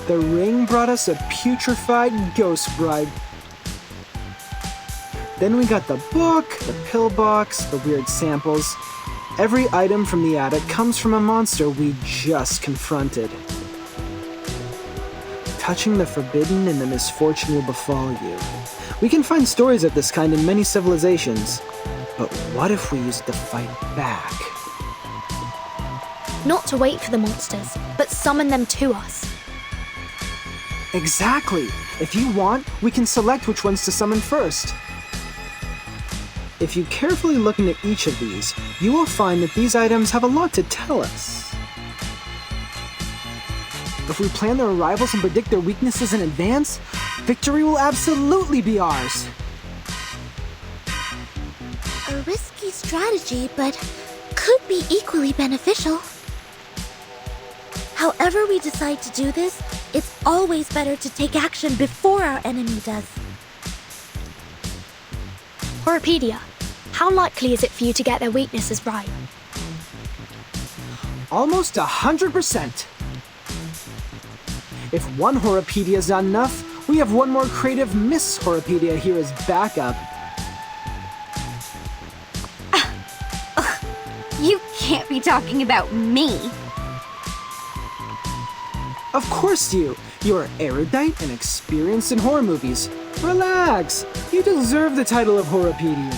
The ring brought us a putrefied ghost bride. Then we got the book, the pillbox, the weird samples. Every item from the attic comes from a monster we just confronted. Touching the forbidden and the misfortune will befall you. We can find stories of this kind in many civilizations. But what if we use it to fight back? Not to wait for the monsters, but summon them to us. Exactly! If you want, we can select which ones to summon first. If you carefully look into each of these, you will find that these items have a lot to tell us. If we plan their arrivals and predict their weaknesses in advance, victory will absolutely be ours. A risky strategy, but could be equally beneficial. However we decide to do this, it's always better to take action before our enemy does. Horopedia, how likely is it for you to get their weaknesses right? Almost 100%. If one Horopedia is not enough, we have one more creative Miss Horopedia here as backup. You can't be talking about me. Of course you! You're erudite and experienced in horror movies. Relax! You deserve the title of Horopedia.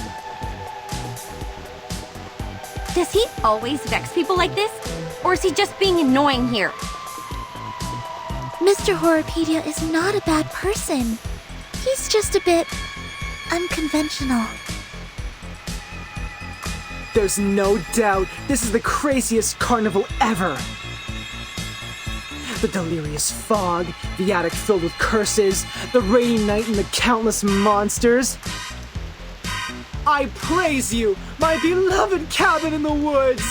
Does he always vex people like this? Or is he just being annoying here? Mr. Horopedia is not a bad person. He's just a bit unconventional. There's no doubt this is the craziest carnival ever. The delirious fog, the attic filled with curses, the rainy night and the countless monsters. I praise you, my beloved cabin in the woods!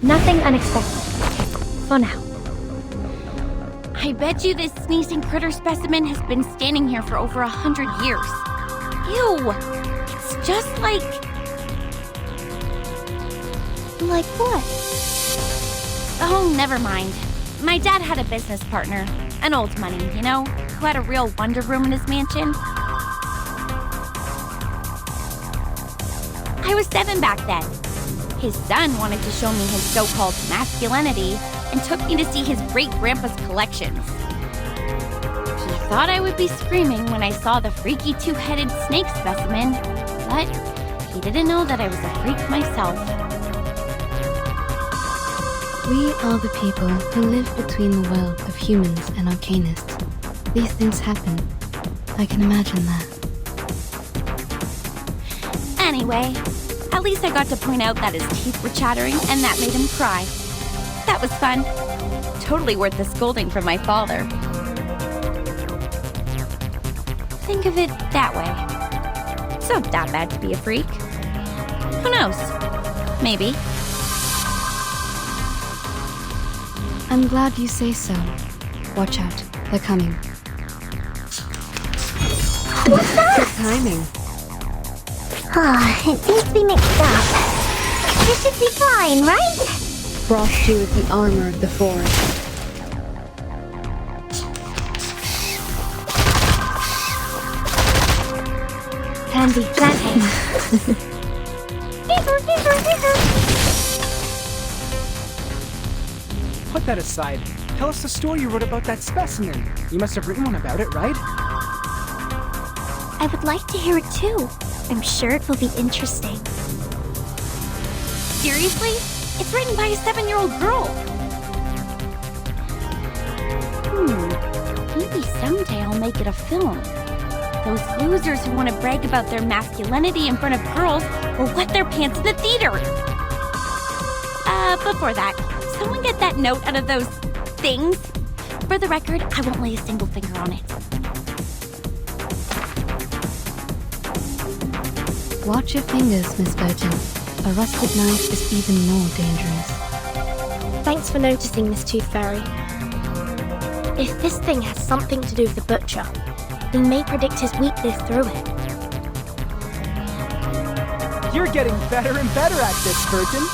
Nothing unexpected. For now. I bet you this sneezing critter specimen has been standing here for over 100 years. Ew! It's just like... Like what? Oh, never mind. My dad had a business partner, an old money, you know, who had a real wonder room in his mansion. I was 7 back then. His son wanted to show me his so-called masculinity and took me to see his great-grandpa's collections. He thought I would be screaming when I saw the freaky two-headed snake specimen, but he didn't know that I was a freak myself. We are the people who live between the world of humans and arcanists. These things happen. I can imagine that. Anyway, at least I got to point out that his teeth were chattering and that made him cry. That was fun. Totally worth the scolding from my father. Think of it that way. It's not that bad to be a freak. Who knows? Maybe. I'm glad you say so. Watch out. They're coming. What's that? Good timing. It seems to be mixed up. This should be fine, right? Frost Dew is the armor of the forest. Candy planting. Put that aside. Tell us the story you wrote about that specimen. You must have written one about it, right? I would like to hear it too. I'm sure it will be interesting. Seriously? It's written by a 7-year-old girl. Maybe someday I'll make it a film. Those losers who want to brag about their masculinity in front of girls will wet their pants in the theater. Before that, someone get that note out of those things. For the record, I won't lay a single finger on it. Watch your fingers, Miss Virgin. A rusted knife is even more dangerous. Thanks for noticing, Miss Tooth Fairy. If this thing has something to do with the butcher, we may predict his weakness through it. You're getting better and better at this, Virgin.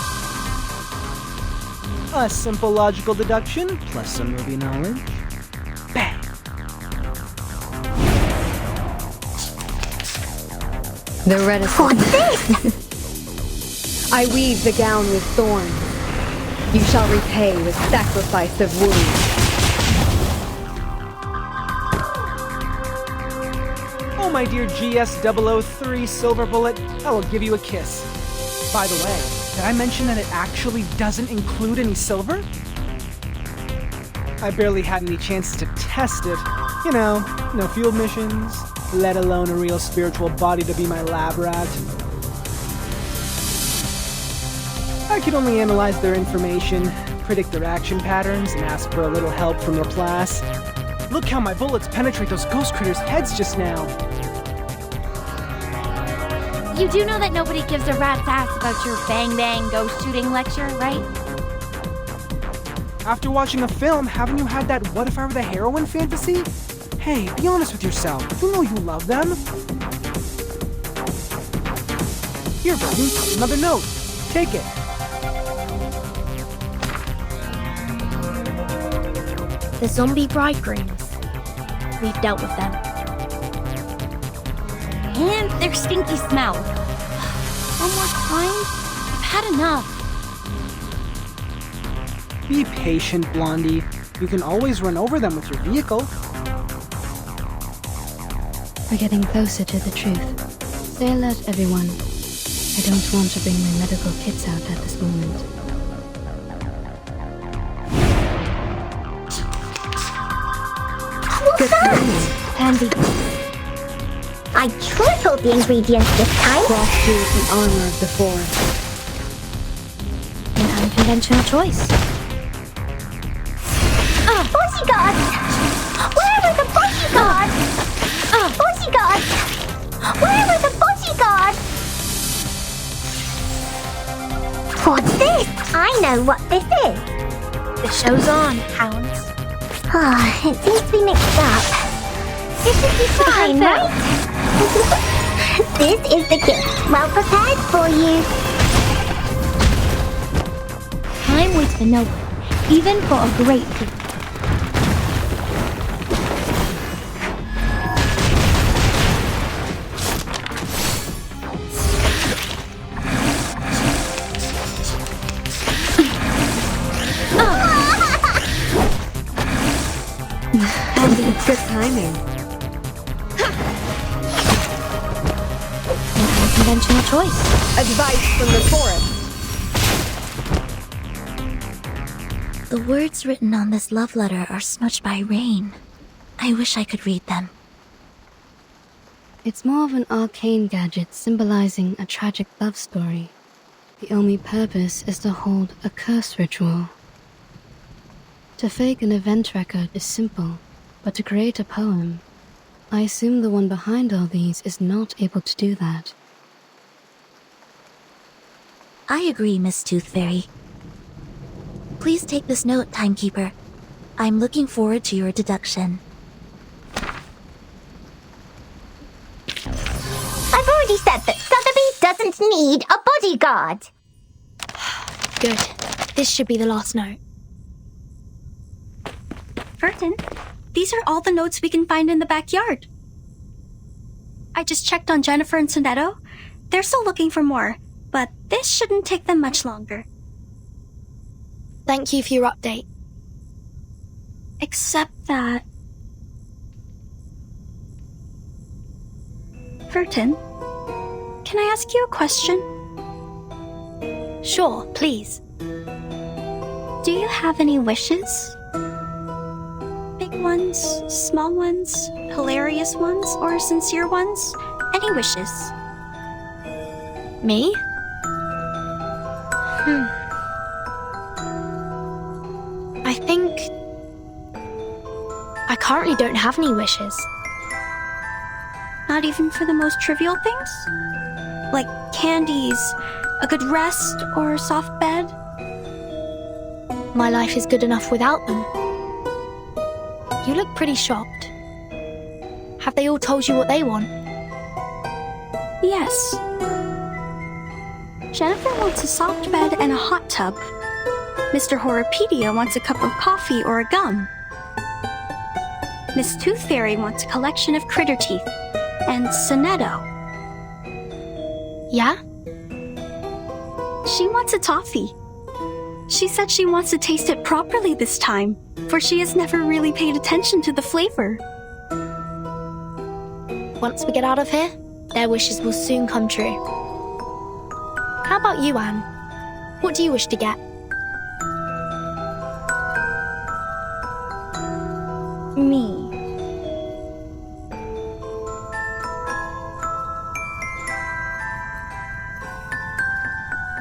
A simple logical deduction, plus some movie knowledge. Bang! The reticence. What's this? I weave the gown with thorns. You shall repay with sacrifice of wounds. Oh, my dear GS003 Silver Bullet, I will give you a kiss. By the way, did I mention that it actually doesn't include any silver? I barely had any chances to test it. You know, no field missions, let alone a real spiritual body to be my lab rat. I could only analyze their information, predict their action patterns, and ask for a little help from Laplace. Look how my bullets penetrate those ghost critters' heads just now. You do know that nobody gives a rat's ass about your bang-bang ghost shooting lecture, right? After watching a film, haven't you had that what if I were the heroine fantasy? Hey, be honest with yourself. You know you love them. Here, Burly, another note. Take it. The zombie bridegrooms. We've dealt with them. And their stinky smell. One more time? I've had enough. Be patient, Blondie. You can always run over them with your vehicle. We're getting closer to the truth. Stay alert, everyone. I don't want to bring my medical kits out at this moment. Good timing. Handy. I tripled the ingredients this time. Frost is the armor of the forest. An unconventional choice. Bodyguards! Where are the bodyguards? Bodyguards! Where are the bodyguards? What's this? I know what this is. The show's on, hounds. It seems to be mixed up. This should be fine, right? This is the gift. Well prepared for you. Time waits for no one, even for a great feat. Good timing. An unconventional choice. Advice from the forest. The words written on this love letter are smudged by rain. I wish I could read them. It's more of an arcane gadget symbolizing a tragic love story. The only purpose is to hold a curse ritual. To fake an event record is simple, but to create a poem, I assume the one behind all these is not able to do that. I agree, Miss Tooth Fairy. Please take this note, Timekeeper. I'm looking forward to your deduction. I've already said that Sotheby doesn't need a bodyguard. Good. This should be the last note. Burton, these are all the notes we can find in the backyard. I just checked on Jennifer and Sonetto. They're still looking for more, but this shouldn't take them much longer. Thank you for your update. Except that... Burton, can I ask you a question? Sure, please. Do you have any wishes? Big ones, small ones, hilarious ones, or sincere ones? Any wishes? Me? I think... I currently don't have any wishes. Not even for the most trivial things? Like candies, a good rest, or a soft bed? My life is good enough without them. You look pretty shocked. Have they all told you what they want? Yes. Jennifer wants a soft bed and a hot tub. Mr. Horopedia wants a cup of coffee or a gum. Miss Tooth Fairy wants a collection of critter teeth. And Sonetto. Yeah? She wants a toffee. She said she wants to taste it properly this time, for she has never really paid attention to the flavor. Once we get out of here, their wishes will soon come true. How about you, Anne? What do you wish to get? Me.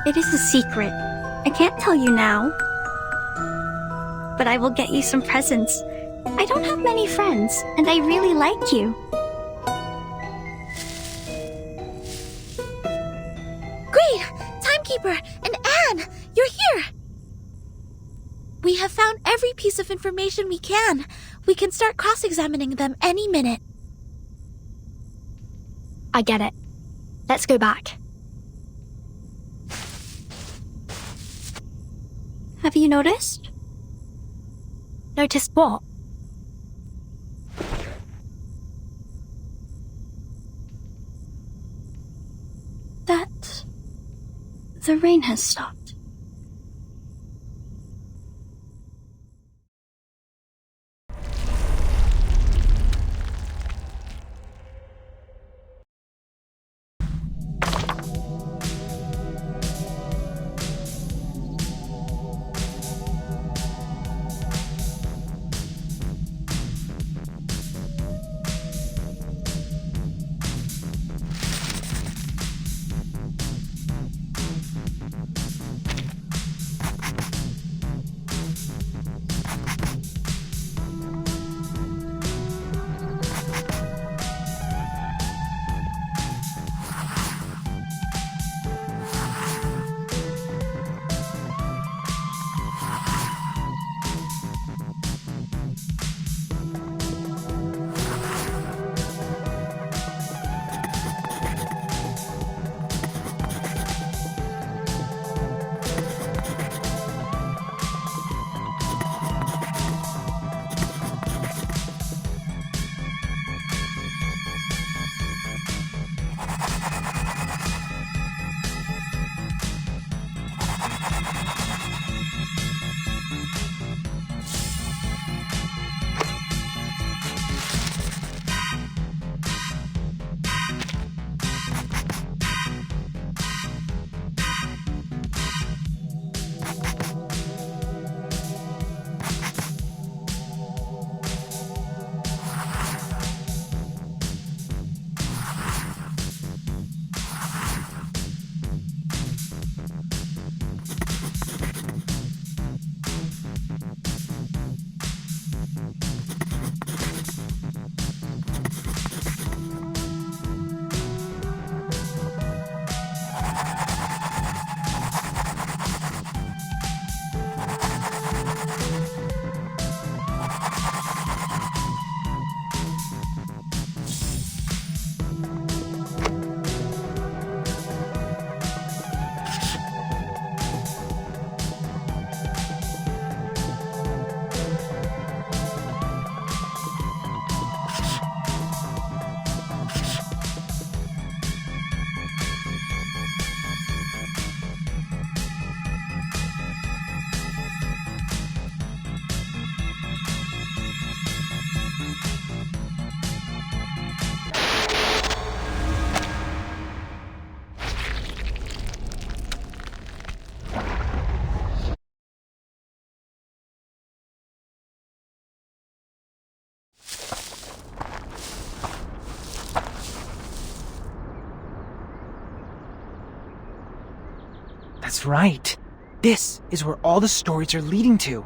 It is a secret. I can't tell you now. But I will get you some presents. I don't have many friends, and I really like you. Great! Timekeeper and Anne, you're here! We have found every piece of information we can. We can start cross-examining them any minute. I get it. Let's go back. Have you noticed? Noticed what? That the rain has stopped. That's right. This is where all the stories are leading to.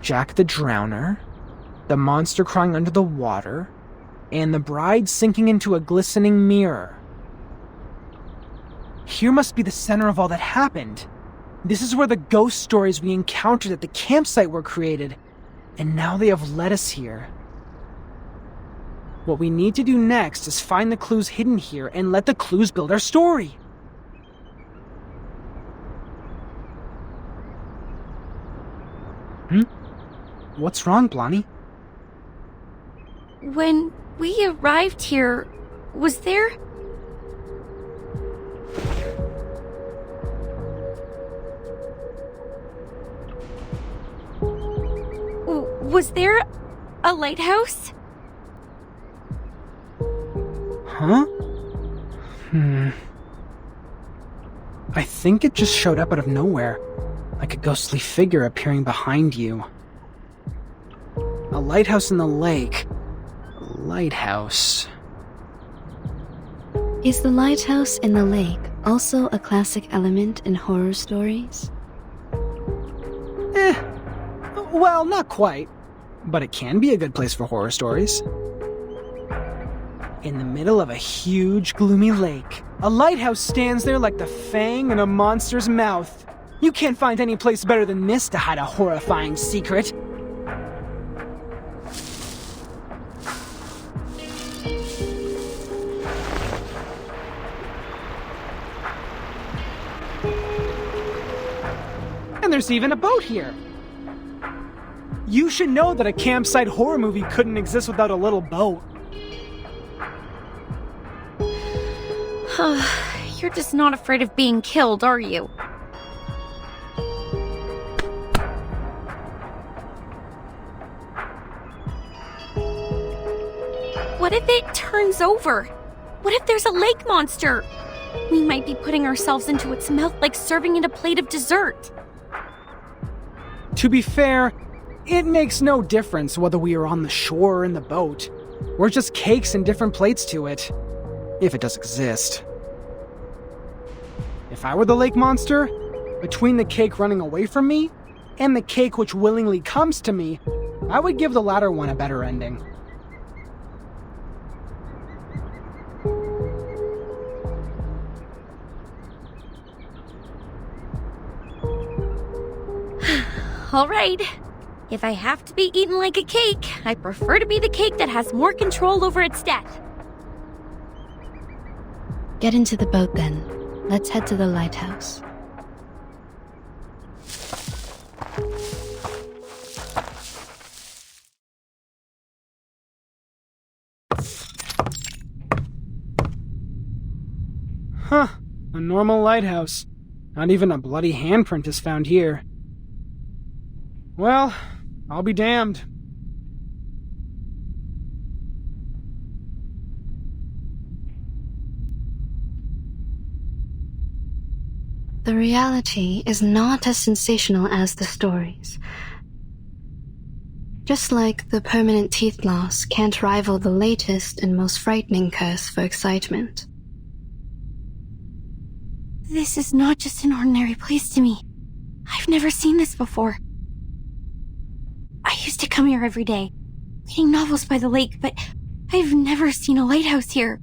Jack the Drowner, the monster crying under the water, and the bride sinking into a glistening mirror. Here must be the center of all that happened. This is where the ghost stories we encountered at the campsite were created, and now they have led us here. What we need to do next is find the clues hidden here and let the clues build our story. What's wrong, Blondie? When we arrived here, was there... Was there a lighthouse? Huh? I think it just showed up out of nowhere, like a ghostly figure appearing behind you. A lighthouse in the lake. A lighthouse. Is the lighthouse in the lake also a classic element in horror stories? Well, not quite. But it can be a good place for horror stories. In the middle of a huge, gloomy lake, a lighthouse stands there like the fang in a monster's mouth. You can't find any place better than this to hide a horrifying secret. And there's even a boat here. You should know that a campsite horror movie couldn't exist without a little boat. You're just not afraid of being killed, are you? What if it turns over? What if there's a lake monster? We might be putting ourselves into its mouth like serving it a plate of dessert. To be fair, it makes no difference whether we are on the shore or in the boat. We're just cakes and different plates to it. If it does exist. If I were the lake monster, between the cake running away from me and the cake which willingly comes to me, I would give the latter one a better ending. All right. If I have to be eaten like a cake, I prefer to be the cake that has more control over its death. Get into the boat then. Let's head to the lighthouse. Huh. A normal lighthouse. Not even a bloody handprint is found here. Well, I'll be damned. The reality is not as sensational as the stories. Just like the permanent teeth loss can't rival the latest and most frightening curse for excitement. This is not just an ordinary place to me. I've never seen this before. I used to come here every day, reading novels by the lake, but I've never seen a lighthouse here.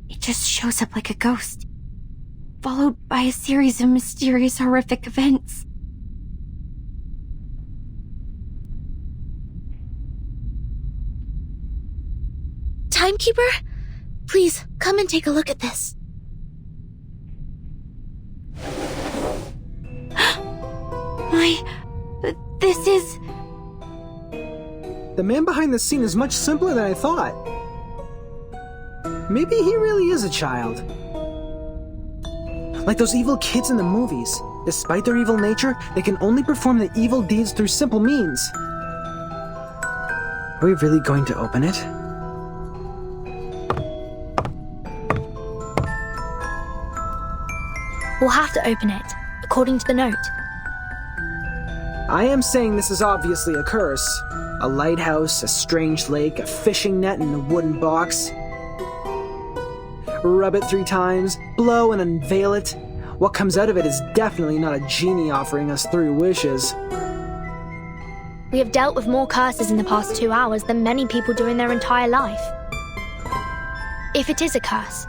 It just shows up like a ghost, followed by a series of mysterious, horrific events. Timekeeper? Please, come and take a look at this. This is... The man behind the scene is much simpler than I thought. Maybe he really is a child. Like those evil kids in the movies. Despite their evil nature, they can only perform the evil deeds through simple means. Are we really going to open it? We'll have to open it, according to the note. I am saying this is obviously a curse. A lighthouse, a strange lake, a fishing net, and a wooden box. Rub it 3 times, blow and unveil it. What comes out of it is definitely not a genie offering us 3 wishes. We have dealt with more curses in the past 2 hours than many people do in their entire life. If it is a curse,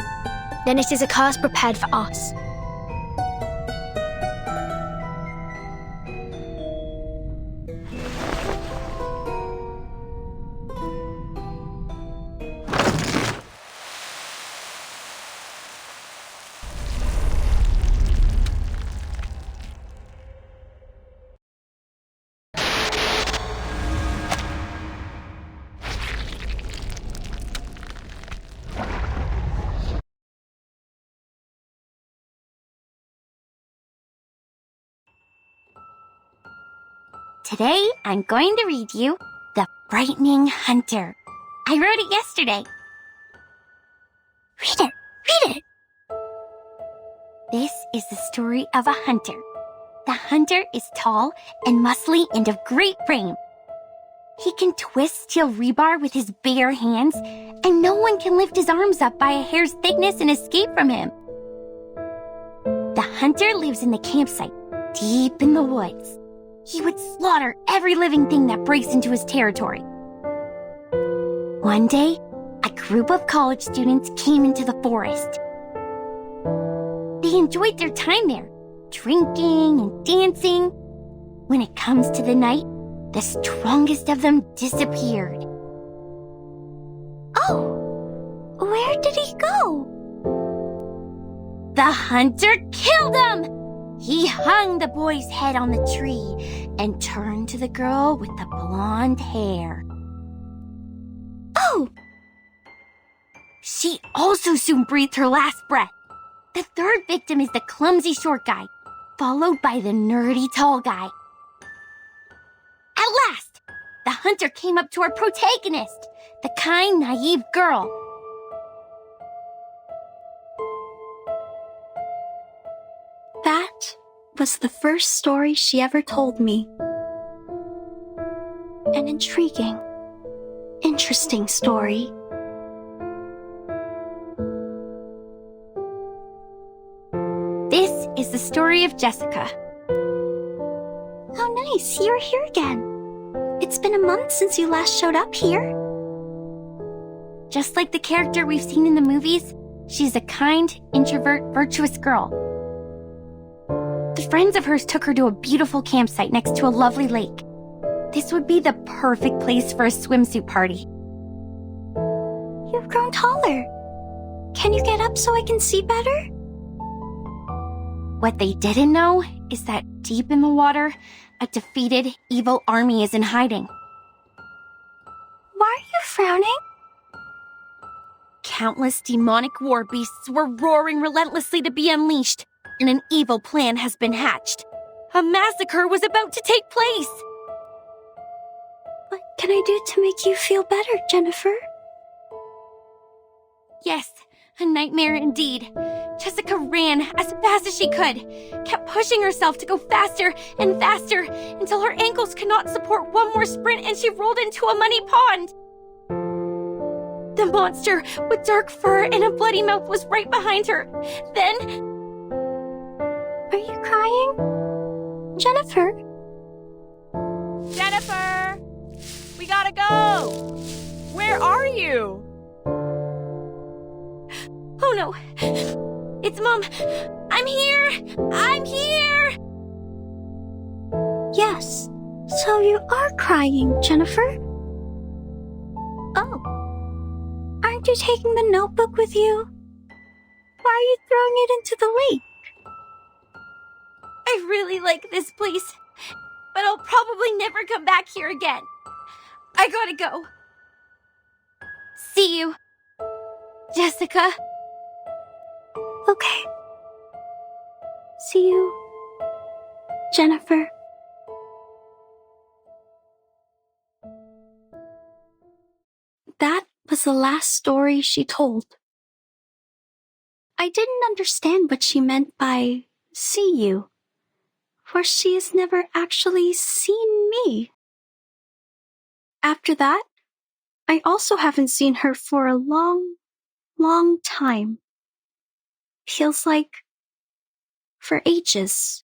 then it is a curse prepared for us. Today, I'm going to read you The Frightening Hunter. I wrote it yesterday. Read it! This is the story of a hunter. The hunter is tall and muscly and of great frame. He can twist steel rebar with his bare hands, and no one can lift his arms up by a hair's thickness and escape from him. The hunter lives in the campsite, deep in the woods. He would slaughter every living thing that breaks into his territory. One day, a group of college students came into the forest. They enjoyed their time there, drinking and dancing. When it comes to the night, the strongest of them disappeared. Oh, where did he go? The hunter killed him! He hung the boy's head on the tree and turned to the girl with the blonde hair. Oh! She also soon breathed her last breath. The third victim is the clumsy short guy, followed by the nerdy tall guy. At last, the hunter came up to our protagonist, the kind, naive girl. That was the first story she ever told me. An intriguing, interesting story. This is the story of Jessica. How nice, you're here again. It's been a month since you last showed up here. Just like the character we've seen in the movies, she's a kind, introvert, virtuous girl. The friends of hers took her to a beautiful campsite next to a lovely lake. This would be the perfect place for a swimsuit party. You've grown taller. Can you get up so I can see better? What they didn't know is that deep in the water, a defeated, evil army is in hiding. Why are you frowning? Countless demonic war beasts were roaring relentlessly to be unleashed, and an evil plan has been hatched. A massacre was about to take place. What can I do to make you feel better, Jennifer? Yes, a nightmare indeed. Jessica ran as fast as she could, kept pushing herself to go faster and faster until her ankles could not support one more sprint and she rolled into a muddy pond. The monster with dark fur and a bloody mouth was right behind her. Then... Are you crying? Jennifer? Jennifer! We gotta go! Where are you? Oh no! It's Mom! I'm here! I'm here! Yes, so you are crying, Jennifer. Oh. Aren't you taking the notebook with you? Why are you throwing it into the lake? I really like this place, but I'll probably never come back here again. I gotta go. See you, Jessica. Okay. See you, Jennifer. That was the last story she told. I didn't understand what she meant by see you, for she has never actually seen me. After that, I also haven't seen her for a long time. Feels like for ages.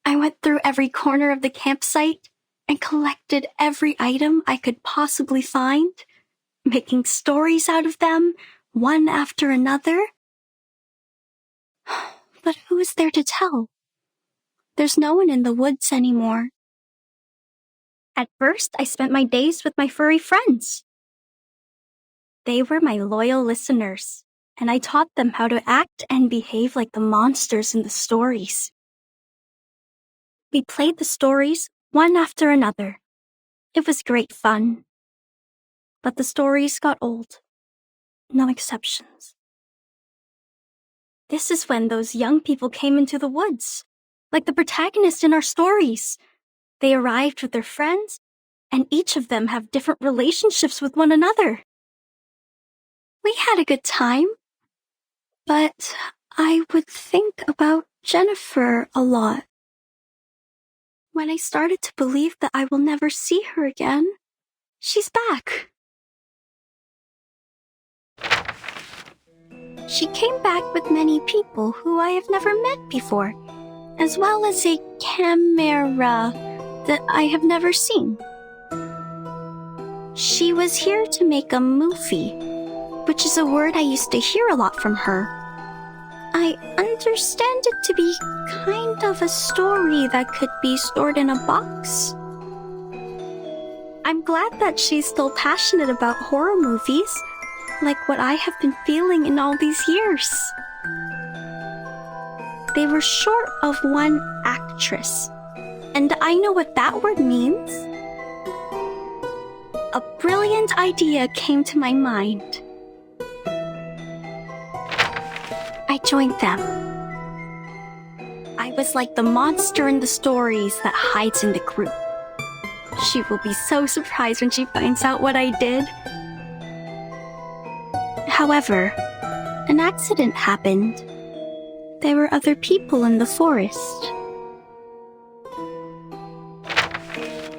I went through every corner of the campsite and collected every item I could possibly find, making stories out of them, one after another. But who is there to tell? There's no one in the woods anymore. At first, I spent my days with my furry friends. They were my loyal listeners, and I taught them how to act and behave like the monsters in the stories. We played the stories one after another. It was great fun. But the stories got old. No exceptions. This is when those young people came into the woods, like the protagonist in our stories. They arrived with their friends, and each of them have different relationships with one another. We had a good time, but I would think about Jennifer a lot. When I started to believe that I will never see her again, she's back. She came back with many people who I have never met before, as well as a camera that I have never seen. She was here to make a movie, which is a word I used to hear a lot from her. I understand it to be kind of a story that could be stored in a box. I'm glad that she's still passionate about horror movies, like what I have been feeling in all these years. They were short of one actress, and I know what that word means. A brilliant idea came to my mind. I joined them. I was like the monster in the stories that hides in the group. She will be so surprised when she finds out what I did. However, an accident happened. There were other people in the forest.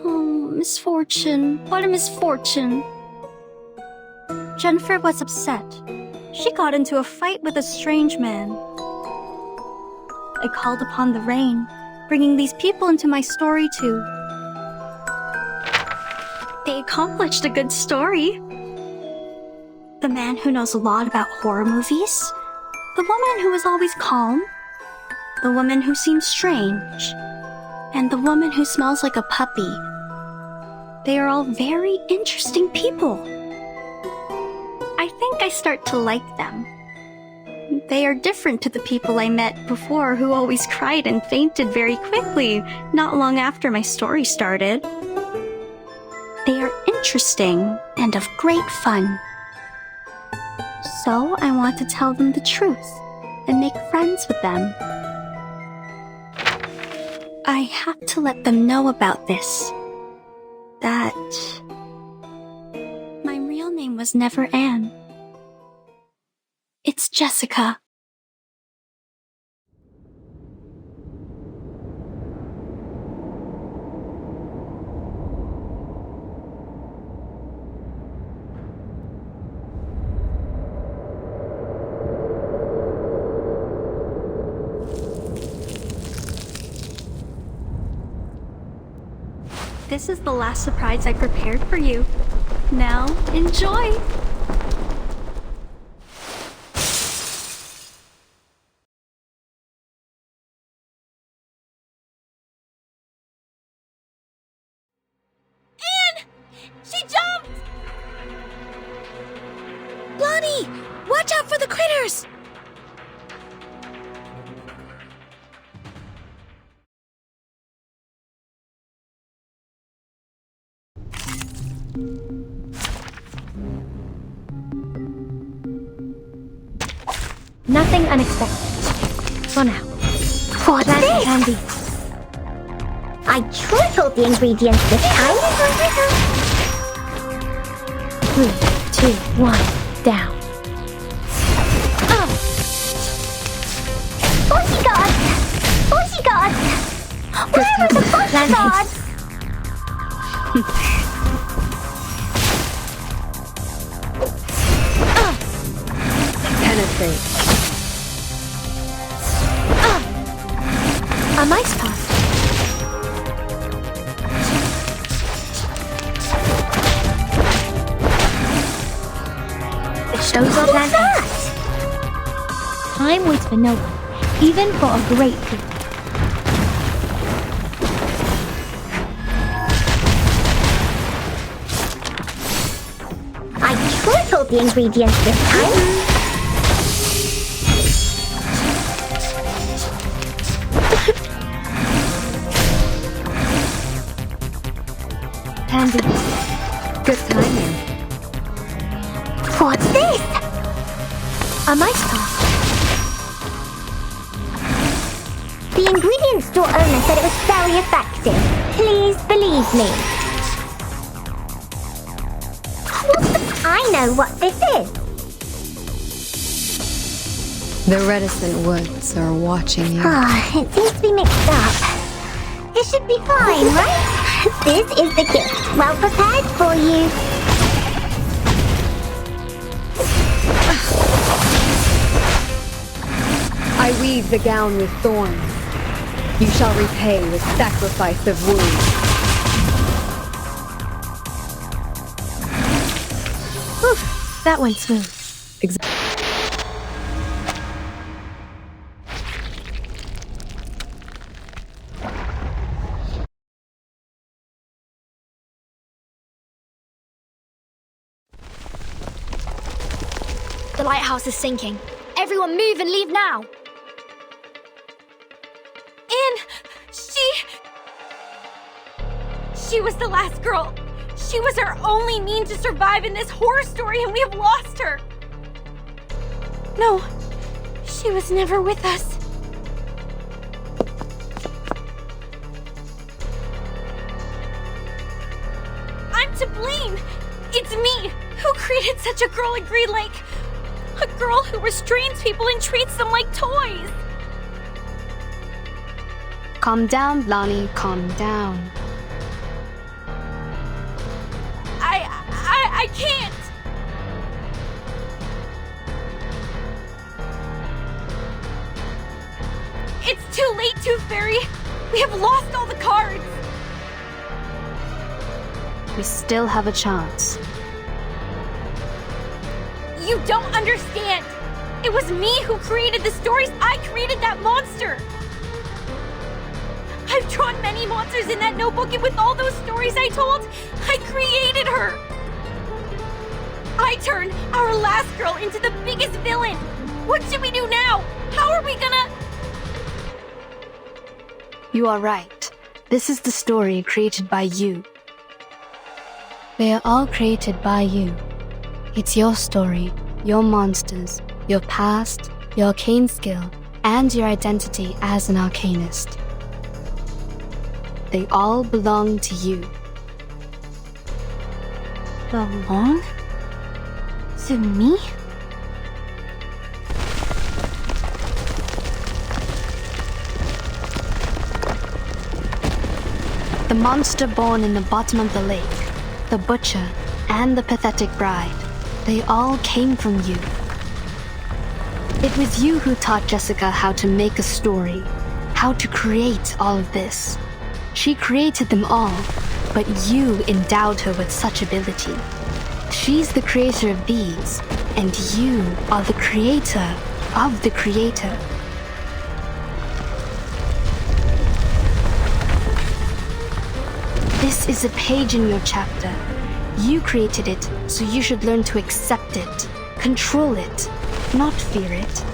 Oh, misfortune. What a misfortune. Jennifer was upset. She got into a fight with a strange man. I called upon the rain, bringing these people into my story too. They accomplished a good story. The man who knows a lot about horror movies, the woman who is always calm, the woman who seems strange, and the woman who smells like a puppy. They are all very interesting people. I think I start to like them. They are different to the people I met before who always cried and fainted very quickly, not long after my story started. They are interesting and of great fun. So I want to tell them the truth and make friends with them. I have to let them know about this. That my real name was never Anne. It's Jessica. This is the last surprise I prepared for you. Now, enjoy! Anne! She jumped! Blondie! Watch out for the critters! Nothing unexpected. For now. What's Plant this? candy. I tripled the ingredients this time. 3, 2, 1, down. Bushy gods! Bushy gods! Where are the bushy gods? trait. A mice pass. Those are plantains. Time waits for no one, even for a great gift. I tripled the ingredients this time. Candy. Good timing. What's this? A mice pass. The ingredient store owner said it was very effective. Please believe me. I know what this is. The reticent woods are watching you. It seems to be mixed up. It should be fine, right? This is the gift. Well prepared for you. I weave the gown with thorns. You shall repay with sacrifice of wounds. That went smooth. The lighthouse is sinking. Everyone move and leave now. Anne! She was the last girl. She was our only means to survive in this horror story, and we have lost her. No, she was never with us. I'm to blame. It's me who created such a girl in Green Lake. A girl who restrains people and treats them like toys. Calm down, Blondie, calm down. I can't. It's too late, Tooth Fairy. We have lost all the cards. We still have a chance. You don't understand. It was me who created the stories. I created that monster. I've drawn many monsters in that notebook, and with all those stories I told, I created her. I turned our last girl into the biggest villain. What should we do now? How are we gonna... You are right. This is the story created by you. They are all created by you. It's your story, your monsters, your past, your arcane skill, and your identity as an arcanist. They all belong to you. Belong? To me? The monster born in the bottom of the lake, the butcher, and the pathetic bride, they all came from you. It was you who taught Jessica how to make a story, how to create all of this. She created them all, but you endowed her with such ability. She's the creator of these, and you are the creator of the creator. This is a page in your chapter. You created it, so you should learn to accept it, control it, not fear it.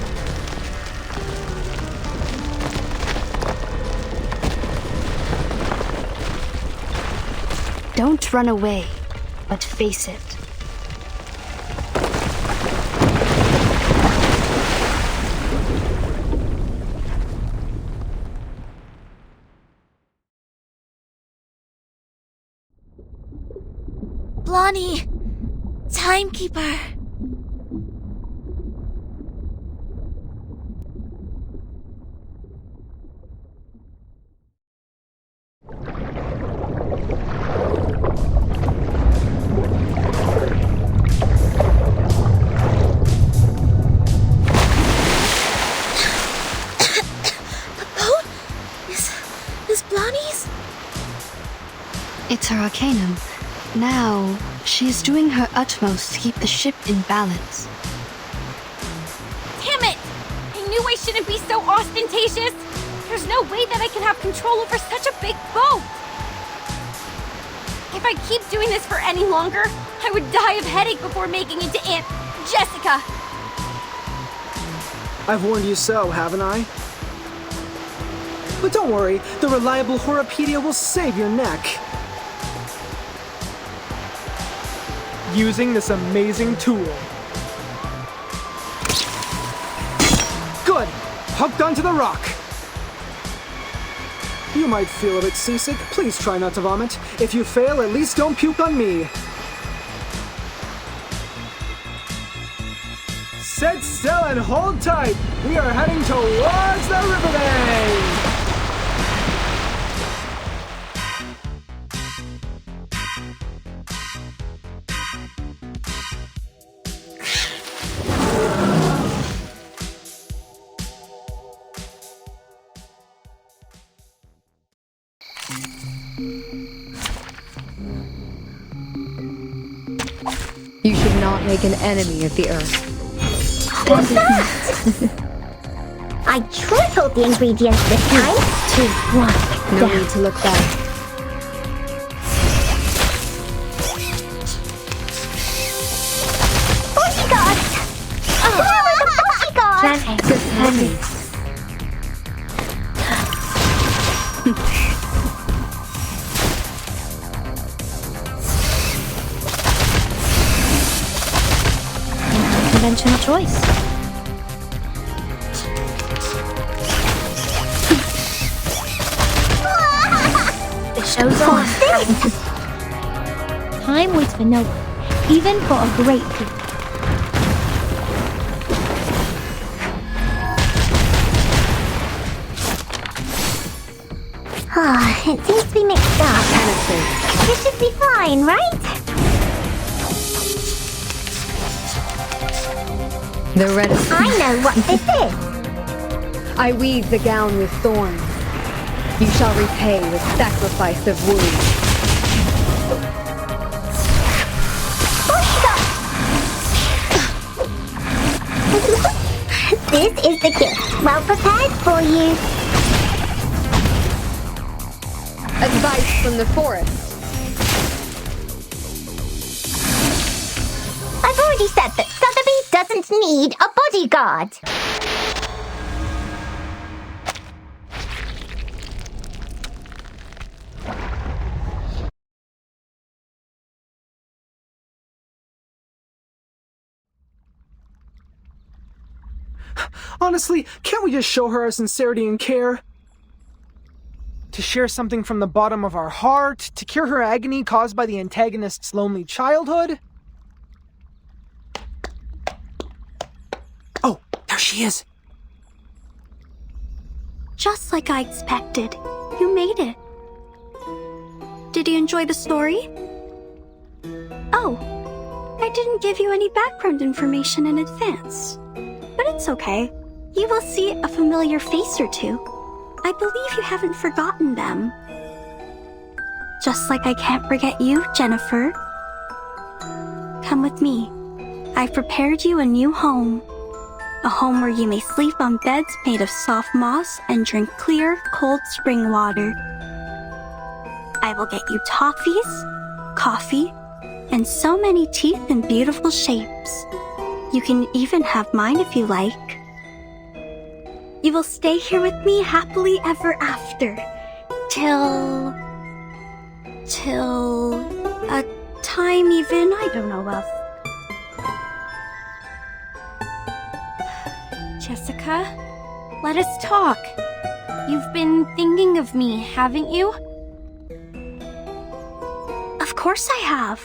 Don't run away, but face it. Blondie! Timekeeper! this? It's her arcanum. Now, she is doing her utmost to keep the ship in balance. Damn it! I knew I shouldn't be so ostentatious! There's no way that I can have control over such a big boat! If I keep doing this for any longer, I would die of headache before making it to Aunt Jessica! I've warned you so, haven't I? But don't worry, the reliable Horopedia will save your neck. Using this amazing tool. Good! Hooked onto the rock! You might feel a bit seasick. Please try not to vomit. If you fail, at least don't puke on me. Set still and hold tight! We are heading towards the riverbank! You should not make an enemy of the earth. What's that? I tripled the ingredients this time. 2, 1. No need to look back. Bodyguards! Where are the bodyguards? Just heavy. Conventional choice. The show's on. Time waits for no one, even for a great gift. It seems to be mixed up. This should be fine, right? The reticence. I know what this is. I weave the gown with thorns. You shall repay with sacrifice of wounds. This is the gift. Well prepared for you. Advice from the forest. I've already said that Sotheby doesn't need a bodyguard. Honestly, can't we just show her our sincerity and care? To share something from the bottom of our heart, to cure her agony caused by the antagonist's lonely childhood? Oh, there she is. Just like I expected, you made it. Did you enjoy the story? Oh, I didn't give you any background information in advance. But it's okay. You will see a familiar face or two. I believe you haven't forgotten them. Just like I can't forget you, Jennifer. Come with me. I've prepared you a new home. A home where you may sleep on beds made of soft moss and drink clear, cold spring water. I will get you toffees, coffee, and so many teeth in beautiful shapes. You can even have mine if you like. You will stay here with me happily ever after. Till a time even I don't know of. Jessica, let us talk. You've been thinking of me, haven't you? Of course I have.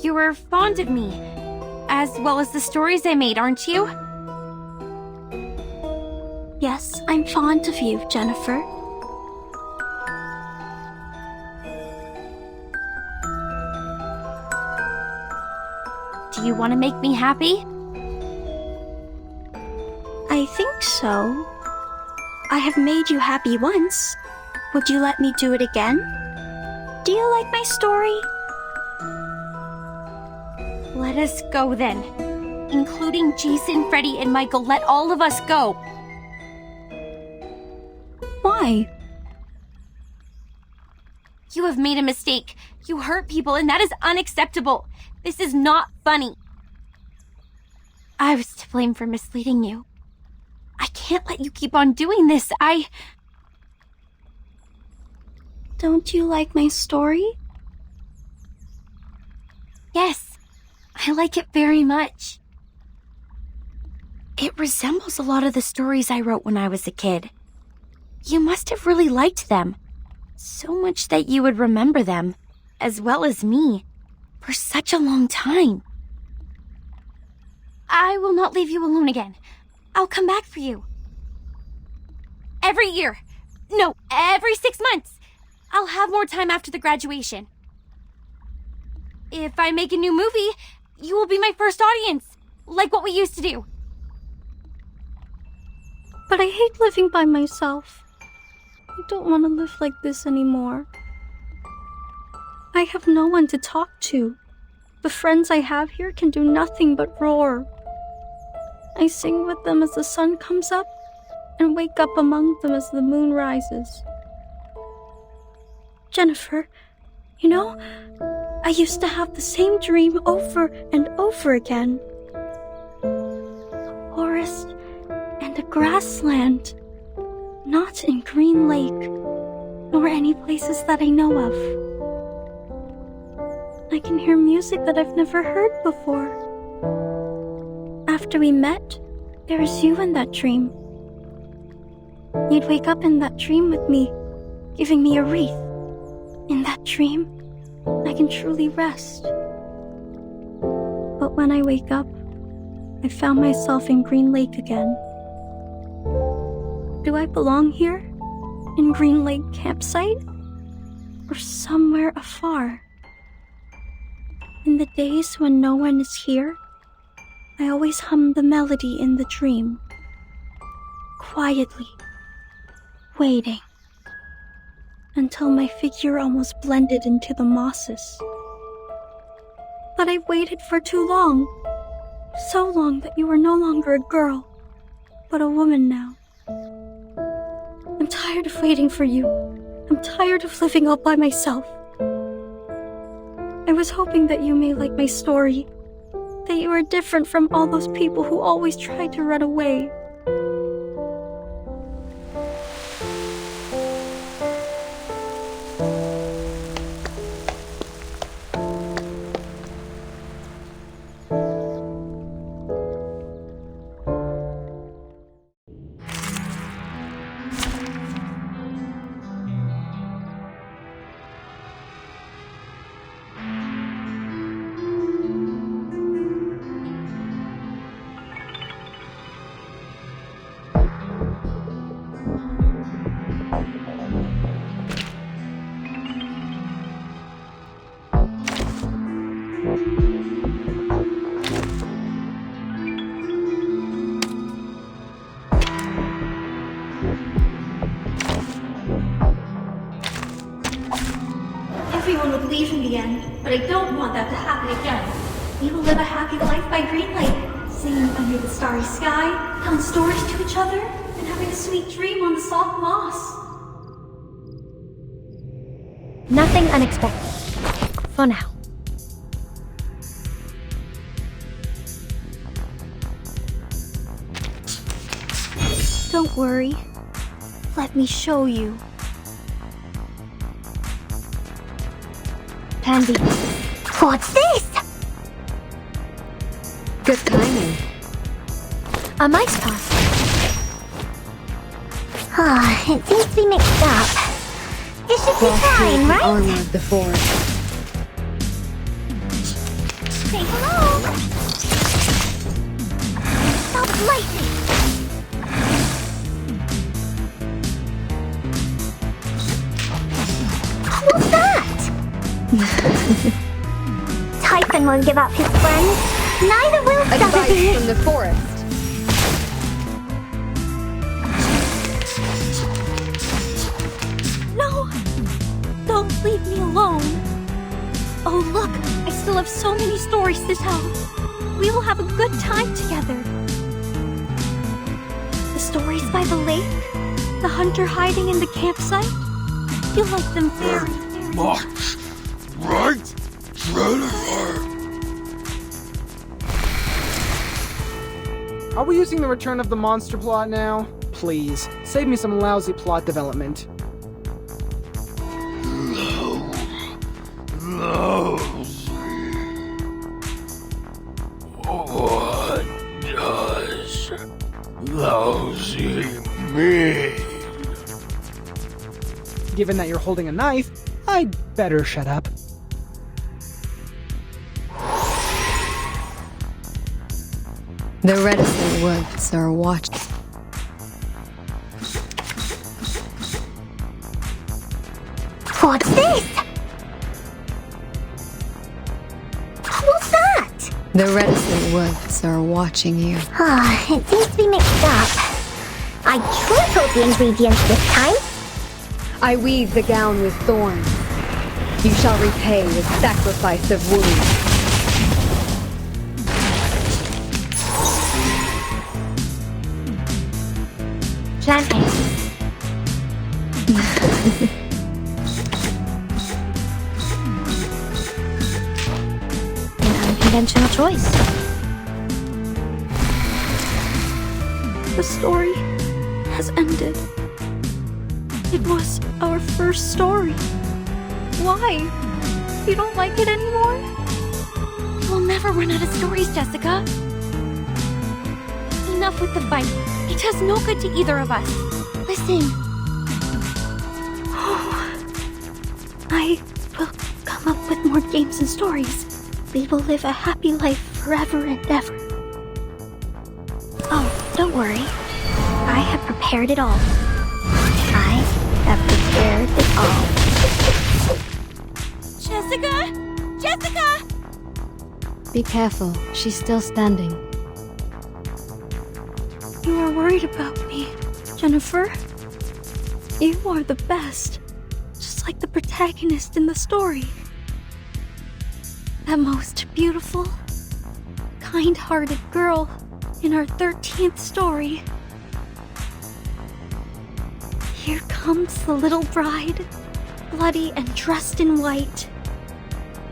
You were fond of me, as well as the stories I made, aren't you? Yes, I'm fond of you, Jennifer. Do you want to make me happy? I think so. I have made you happy once. Would you let me do it again? Do you like my story? Let us go then. Including Jason, Freddy, and Michael. Let all of us go. Why? You have made a mistake. You hurt people, and that is unacceptable. This is not funny. I was to blame for misleading you. I can't let you keep on doing this. Don't you like my story? Yes, I like it very much. It resembles a lot of the stories I wrote when I was a kid. You must have really liked them. So much that you would remember them, as well as me, for such a long time. I will not leave you alone again. I'll come back for you. Every year. No, every 6 months. I'll have more time after the graduation. If I make a new movie, you will be my first audience, like what we used to do. But I hate living by myself. I don't want to live like this anymore. I have no one to talk to. The friends I have here can do nothing but roar. I sing with them as the sun comes up and wake up among them as the moon rises. Jennifer, you know, I used to have the same dream over and over again. A forest and a grassland, not in Green Lake, nor any places that I know of. I can hear music that I've never heard before. After we met, there was you in that dream. You'd wake up in that dream with me, giving me a wreath. In that dream, I can truly rest. But when I wake up, I found myself in Green Lake again. Do I belong here? In Green Lake campsite? Or somewhere afar? In the days when no one is here, I always hum the melody in the dream. Quietly, waiting, until my figure almost blended into the mosses. But I waited for too long. So long that you are no longer a girl, but a woman now. I'm tired of waiting for you. I'm tired of living all by myself. I was hoping that you may like my story, that you are different from all those people who always try to run away. Everyone would leave in the end, but I don't want that to happen again. We will live a happy life by Green Lake, singing under the starry sky, telling stories to each other, and having a sweet dream on the soft moss. Nothing unexpected. For now. Don't worry. Let me show you. Plan B. What's this? Good timing. A mice pass. It seems to be mixed up. It should be fine, right? Armor of the forest. Say hello. Stop lightning. What's that? Typhon won't give up his friends. Neither will Sotheby. Advice from the forest. alone. Oh, look, I still have so many stories to tell. We will have a good time together. The stories by the lake, the hunter hiding in the campsite. You like them very much, right, Jennifer? Are we using the Return of the Monster plot now? Please, save me some lousy plot development. What does lousy mean? Given that you're holding a knife, I'd better shut up. The reticent woods are watching. What's this? What's that? The reticent woods are watching you. It seems to be mixed up. I tripled the ingredients this time. I weave the gown with thorns. You shall repay with sacrifice of wounds. Planting. An unconventional choice. The story has ended. It was our first story. Why? You don't like it anymore? We'll never run out of stories, Jessica. Enough with the fight. It does no good to either of us. Listen. I will come up with more games and stories. We will live a happy life forever and ever. Oh, don't worry. I have prepared it all. I have prepared it all. Jessica! Jessica! Be careful, she's still standing. You are worried about me, Jennifer. You are the best, just like the protagonist in the story. That most beautiful, kind-hearted girl in our 13th story. Here comes the little bride, bloody and dressed in white.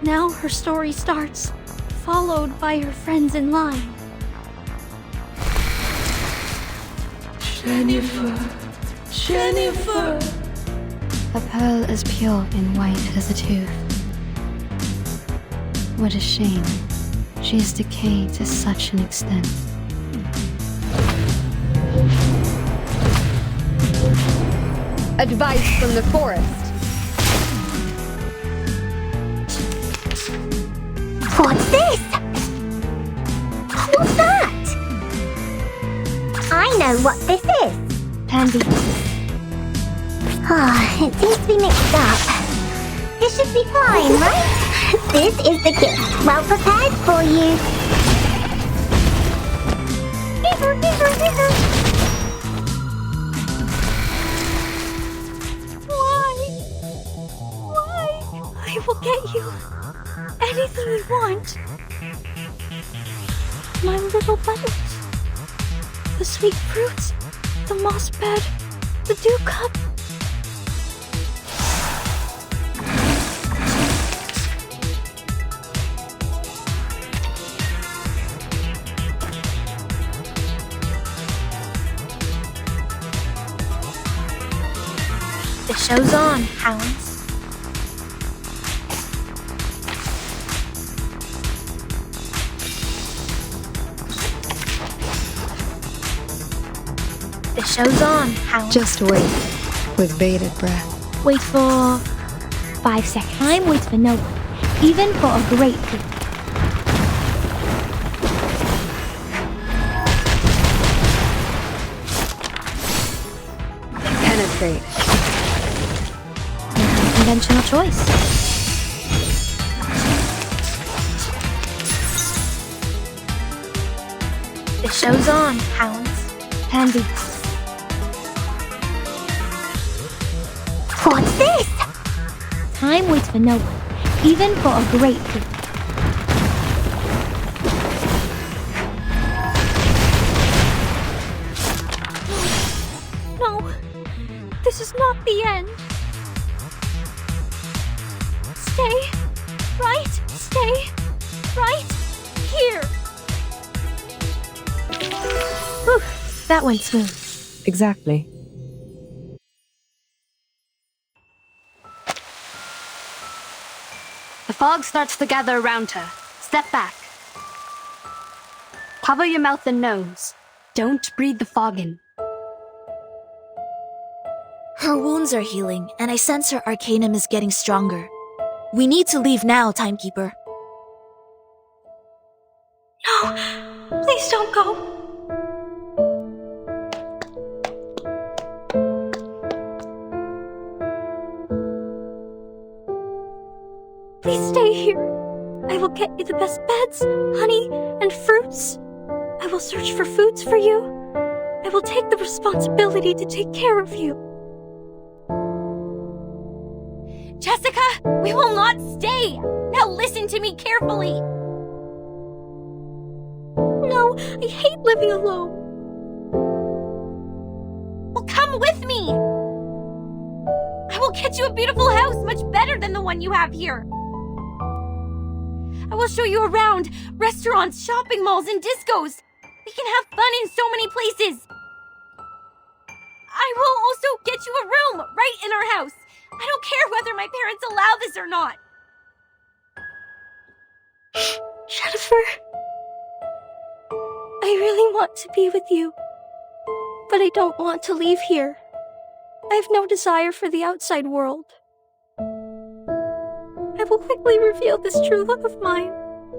Now her story starts, followed by her friends in line. Jennifer. Jennifer. A pearl as pure and white as a tooth. What a shame. She has decayed to such an extent. Advice from the forest. What's this? What's that? I know what this is. Pansy. It seems to be mixed up. This should be fine, right? This is the gift. Well prepared for you. Why? I will get you anything you want. My little buttons. The sweet fruits. The moss bed. The dew cup. The show's on, hounds. The show's on, hounds. Just wait, with bated breath. Wait for 5 seconds. Time waits for no one, even for a great gift. Penetrate. An unconventional choice. The show's on, hounds. Pansy. What's this? Time waits for no one, even for a great gift. No, this is not the end. Stay right here. Whew, that went smooth. Exactly. The fog starts to gather around her. Step back. Cover your mouth and nose. Don't breathe the fog in. Her wounds are healing, and I sense her arcanum is getting stronger. We need to leave now, Timekeeper. No, please don't go. Please stay here. I will get you the best beds, honey, and fruits. I will search for foods for you. I will take the responsibility to take care of you. Jessica, we will not stay! Now listen to me carefully! No, I hate living alone. Well, come with me! I will get you a beautiful house much better than the one you have here. I will show you around restaurants, shopping malls, and discos. We can have fun in so many places. I will also get you a room right in our house. I don't care whether my parents allow this or not. Jennifer, I really want to be with you, but I don't want to leave here. I have no desire for the outside world. I will quickly reveal this true love of mine,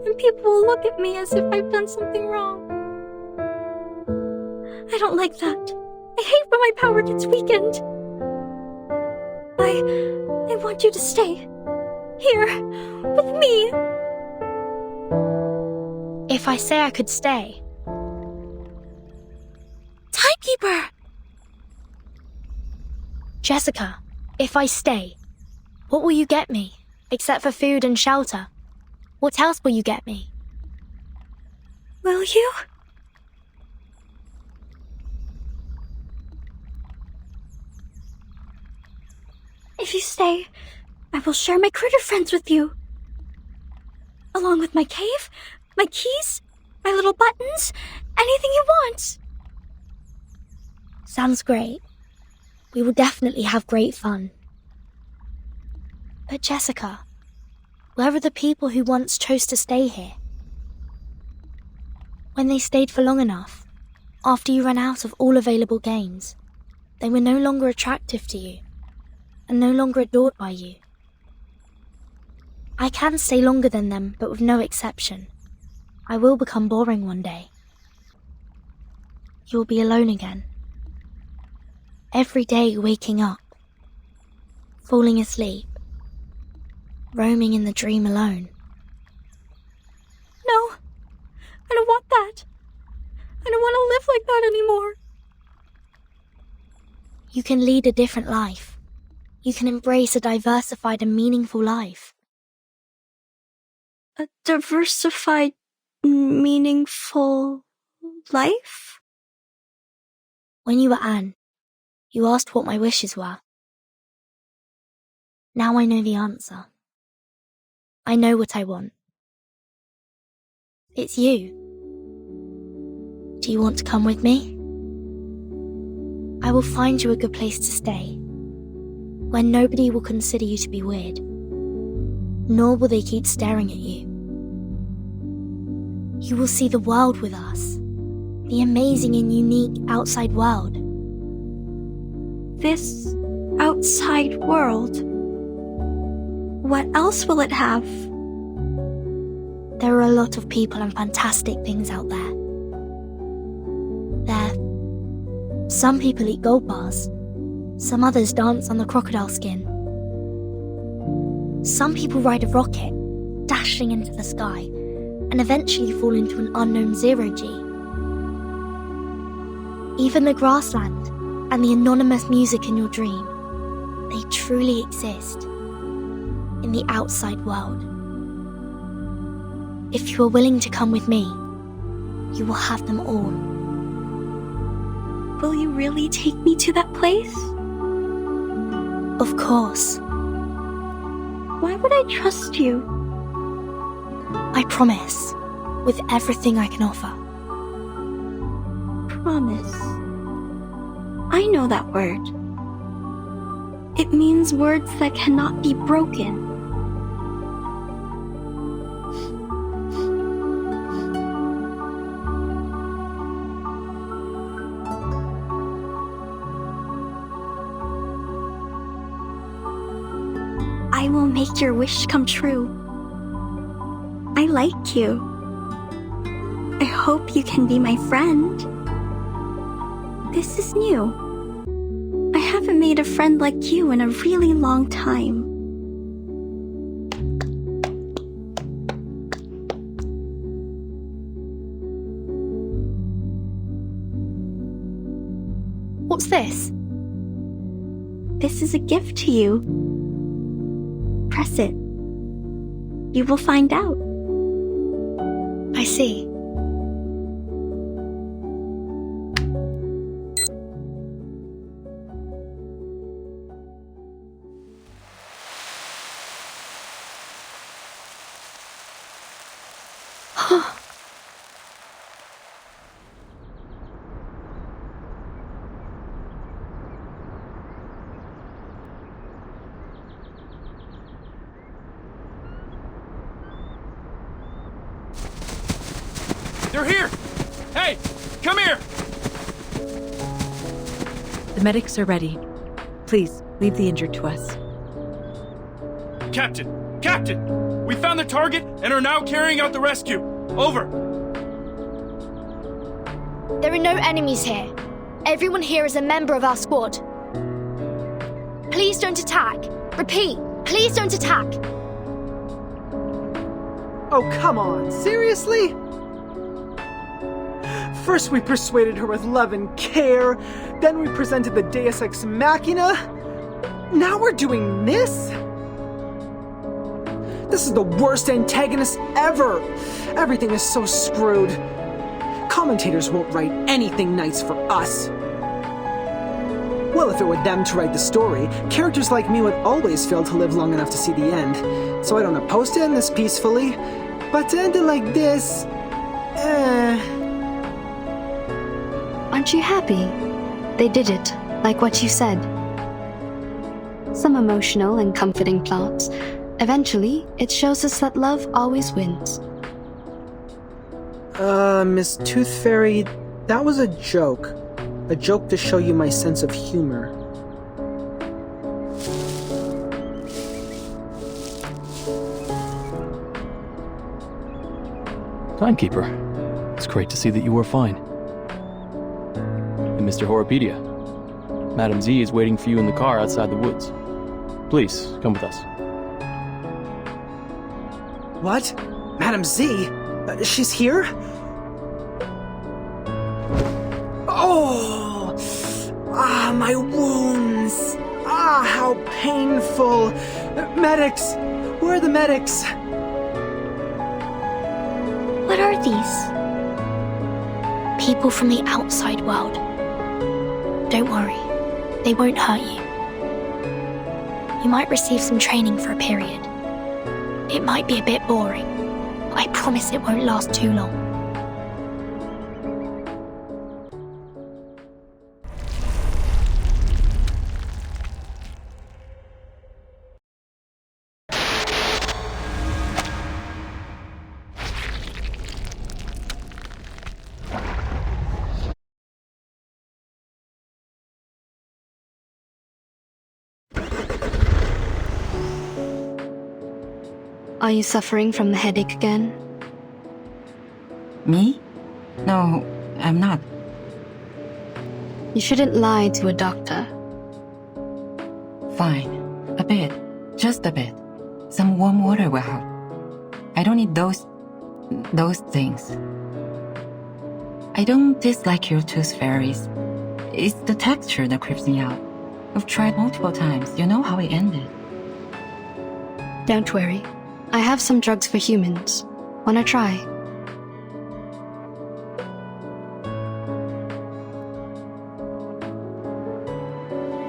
and people will look at me as if I've done something wrong. I don't like that. I hate when my power gets weakened. I want you to stay here with me. If I say I could stay. Timekeeper! Jessica, if I stay, what will you get me? Except for food and shelter. What else will you get me? Will you? If you stay, I will share my critter friends with you. Along with my cave, my keys, my little buttons, anything you want. Sounds great. We will definitely have great fun. But Jessica, where are the people who once chose to stay here? When they stayed for long enough, after you ran out of all available games, they were no longer attractive to you, and no longer adored by you. I can stay longer than them, but with no exception. I will become boring one day. You will be alone again. Every day waking up, falling asleep, roaming in the dream alone. No, I don't want that. I don't want to live like that anymore. You can lead a different life. You can embrace a diversified and meaningful life. A diversified, meaningful life? When you were Anne, you asked what my wishes were. Now I know the answer. I know what I want. It's you. Do you want to come with me? I will find you a good place to stay, where nobody will consider you to be weird, nor will they keep staring at you. You will see the world with us, the amazing and unique outside world. This outside world? What else will it have? There are a lot of people and fantastic things out there. Some people eat gold bars. Some others dance on the crocodile skin. Some people ride a rocket, dashing into the sky, and eventually fall into an unknown zero-G. Even the grassland and the anonymous music in your dream, they truly exist. in the outside world. If you are willing to come with me, you will have them all. Will you really take me to that place? Of course. Why would I trust you? I promise, with everything I can offer. Promise. I know that word. It means words that cannot be broken. I will make your wish come true. I like you. I hope you can be my friend. This is new. I haven't made a friend like you in a really long time. What's this? This is a gift to you. Press it. You will find out. I see. They're here! Hey, come here! The medics are ready. Please, leave the injured to us. Captain! Captain! We found the target and are now carrying out the rescue. Over. There are no enemies here. Everyone here is a member of our squad. Please don't attack. Repeat, please don't attack. Oh, come on. Seriously? First we persuaded her with love and care, then we presented the Deus Ex Machina. Now we're doing this? This is the worst antagonist ever. Everything is so screwed. Commentators won't write anything nice for us. Well, if it were them to write the story, characters like me would always fail to live long enough to see the end. So I don't oppose to end this peacefully, but to end it like this, Aren't you happy? They did it, like what you said. Some emotional and comforting plots. Eventually, it shows us that love always wins. Miss Tooth Fairy, that was a joke. A joke to show you my sense of humor. Timekeeper, it's great to see that you are fine. And Mr. Horopedia, Madam Z is waiting for you in the car outside the woods. Please, come with us. What? Madam Z? She's here? Oh! Ah, my wounds! Ah, how painful! Medics! Where are the medics? What are these? People from the outside world. Don't worry, they won't hurt you. You might receive some training for a period. It might be a bit boring, but I promise it won't last too long. Are you suffering from the headache again? Me? No, I'm not. You shouldn't lie to a doctor. Fine. A bit. Just a bit. Some warm water will help. I don't need those things. I don't dislike your tooth fairies. It's the texture that creeps me out. I've tried multiple times. You know how it ended. Don't worry. I have some drugs for humans. Wanna try?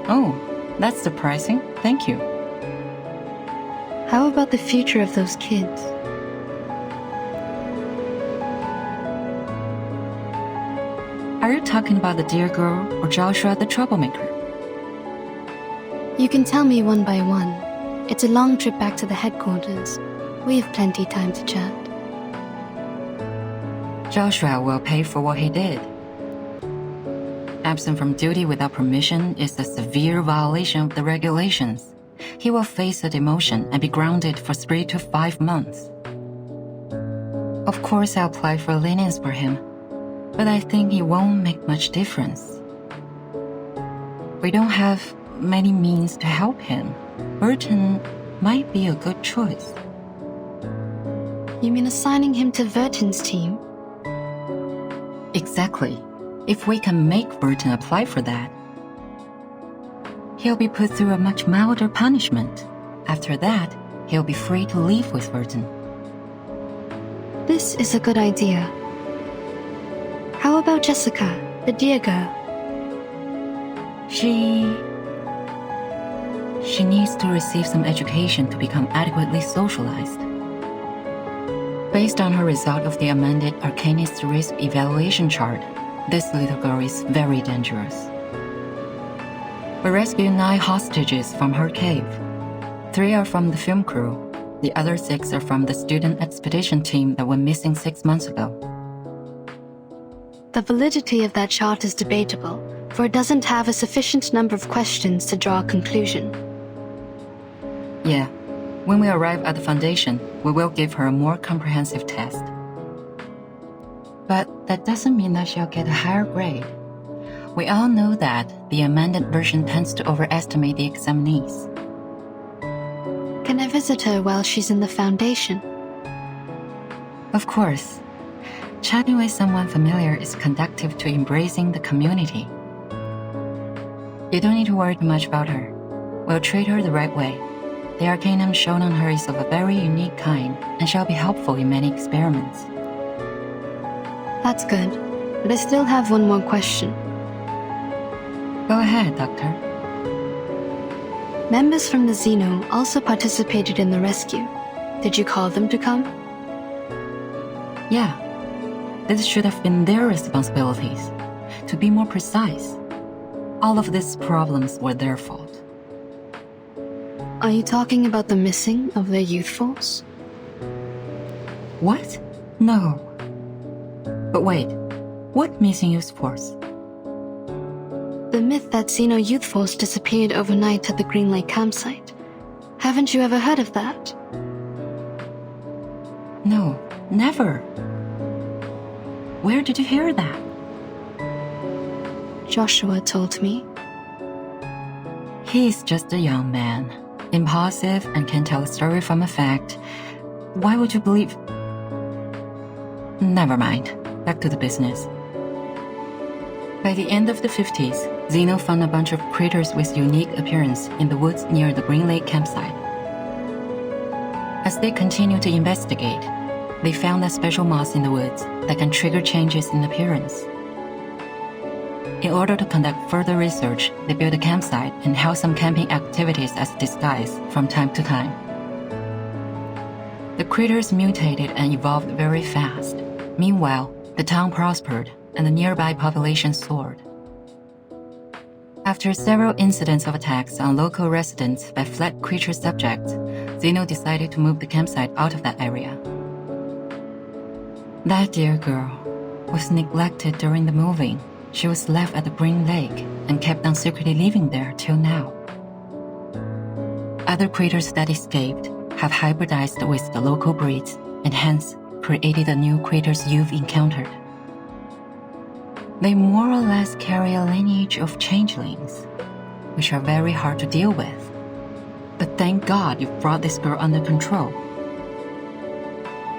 Oh, that's surprising. Thank you. How about the future of those kids? Are you talking about the dear girl or Joshua the troublemaker? You can tell me one by one. It's a long trip back to the headquarters. We have plenty time to chat. Joshua will pay for what he did. Absent from duty without permission is a severe violation of the regulations. He will face a demotion and be grounded for 3 to 5 months. Of course, I'll apply for lenience for him, but I think it won't make much difference. We don't have many means to help him. Burton might be a good choice. You mean assigning him to Verton's team? Exactly. If we can make Burton apply for that, he'll be put through a much milder punishment. After that, he'll be free to leave with Burton. This is a good idea. How about Jessica, the dear girl? She needs to receive some education to become adequately socialized. Based on her result of the amended Arcanist Risk Evaluation chart, this little girl is very dangerous. We rescued 9 hostages from her cave. 3 are from the film crew. The other 6 are from the student expedition team that went missing 6 months ago. The validity of that chart is debatable, for it doesn't have a sufficient number of questions to draw a conclusion. Yeah, when we arrive at the Foundation, we will give her a more comprehensive test. But that doesn't mean that she'll get a higher grade. We all know that the amended version tends to overestimate the examinees. Can I visit her while she's in the Foundation? Of course. Chatting with someone familiar is conducive to embracing the community. You don't need to worry too much about her. We'll treat her the right way. The arcanum shown on her is of a very unique kind and shall be helpful in many experiments. That's good, but I still have one more question. Go ahead, Doctor. Members from the Xeno also participated in the rescue. Did you call them to come? Yeah. This should have been their responsibilities. To be more precise, all of these problems were their fault. Are you talking about the missing of their youth force? What? No. But wait, what missing youth force? The myth that Xeno youth force disappeared overnight at the Green Lake campsite. Haven't you ever heard of that? No, never. Where did you hear that? Joshua told me. He's just a young man, impulsive and can tell a story from a fact. Why would you believe? Never mind. Back to the business. By the end of the 50s, Xeno found a bunch of critters with unique appearance in the woods near the Green Lake campsite. As they continued to investigate, they found a special moss in the woods that can trigger changes in appearance. In order to conduct further research, they built a campsite and held some camping activities as a disguise from time to time. The critters mutated and evolved very fast. Meanwhile, the town prospered and the nearby population soared. After several incidents of attacks on local residents by fled creature subjects, Xeno decided to move the campsite out of that area. That dear girl was neglected during the moving. She was left at the Green Lake and kept on secretly living there till now. Other critters that escaped have hybridized with the local breeds and hence created the new critters you've encountered. They more or less carry a lineage of changelings, which are very hard to deal with. But thank God you've brought this girl under control.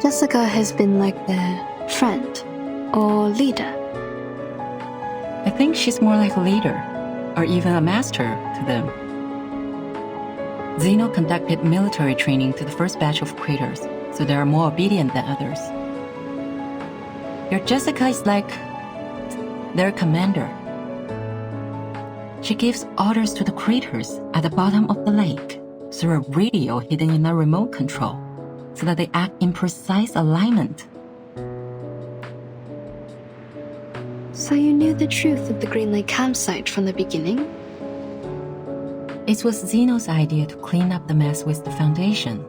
Jessica has been like their friend or leader. I think she's more like a leader, or even a master to them. Zeno conducted military training to the first batch of critters, so they are more obedient than others. Your Jessica is like their commander. She gives orders to the critters at the bottom of the lake through a radio hidden in a remote control, so that they act in precise alignment. So you knew the truth of the Green Lake campsite from the beginning? It was Zeno's idea to clean up the mess with the Foundation.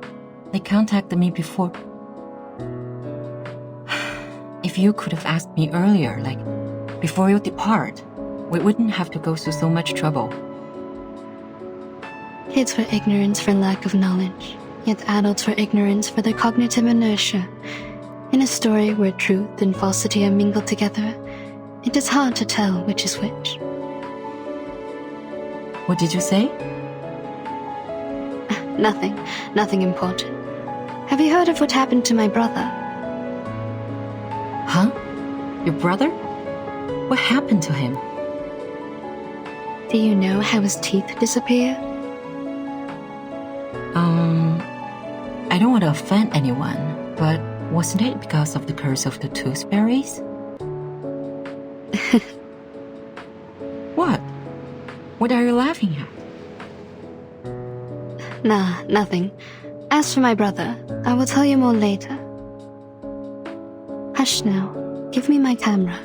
They contacted me before. If you could have asked me earlier, like before you depart, we wouldn't have to go through so much trouble. Kids were ignorant for lack of knowledge, yet adults were ignorant for their cognitive inertia. In a story where truth and falsity are mingled together, it is hard to tell which is which. What did you say? Nothing important. Have you heard of what happened to my brother? Huh? Your brother? What happened to him? Do you know how his teeth disappeared? I don't want to offend anyone, but wasn't it because of the curse of the tooth fairies? What? What are you laughing at? Nah, nothing. As for my brother, I will tell you more later. Hush now. Give me my camera.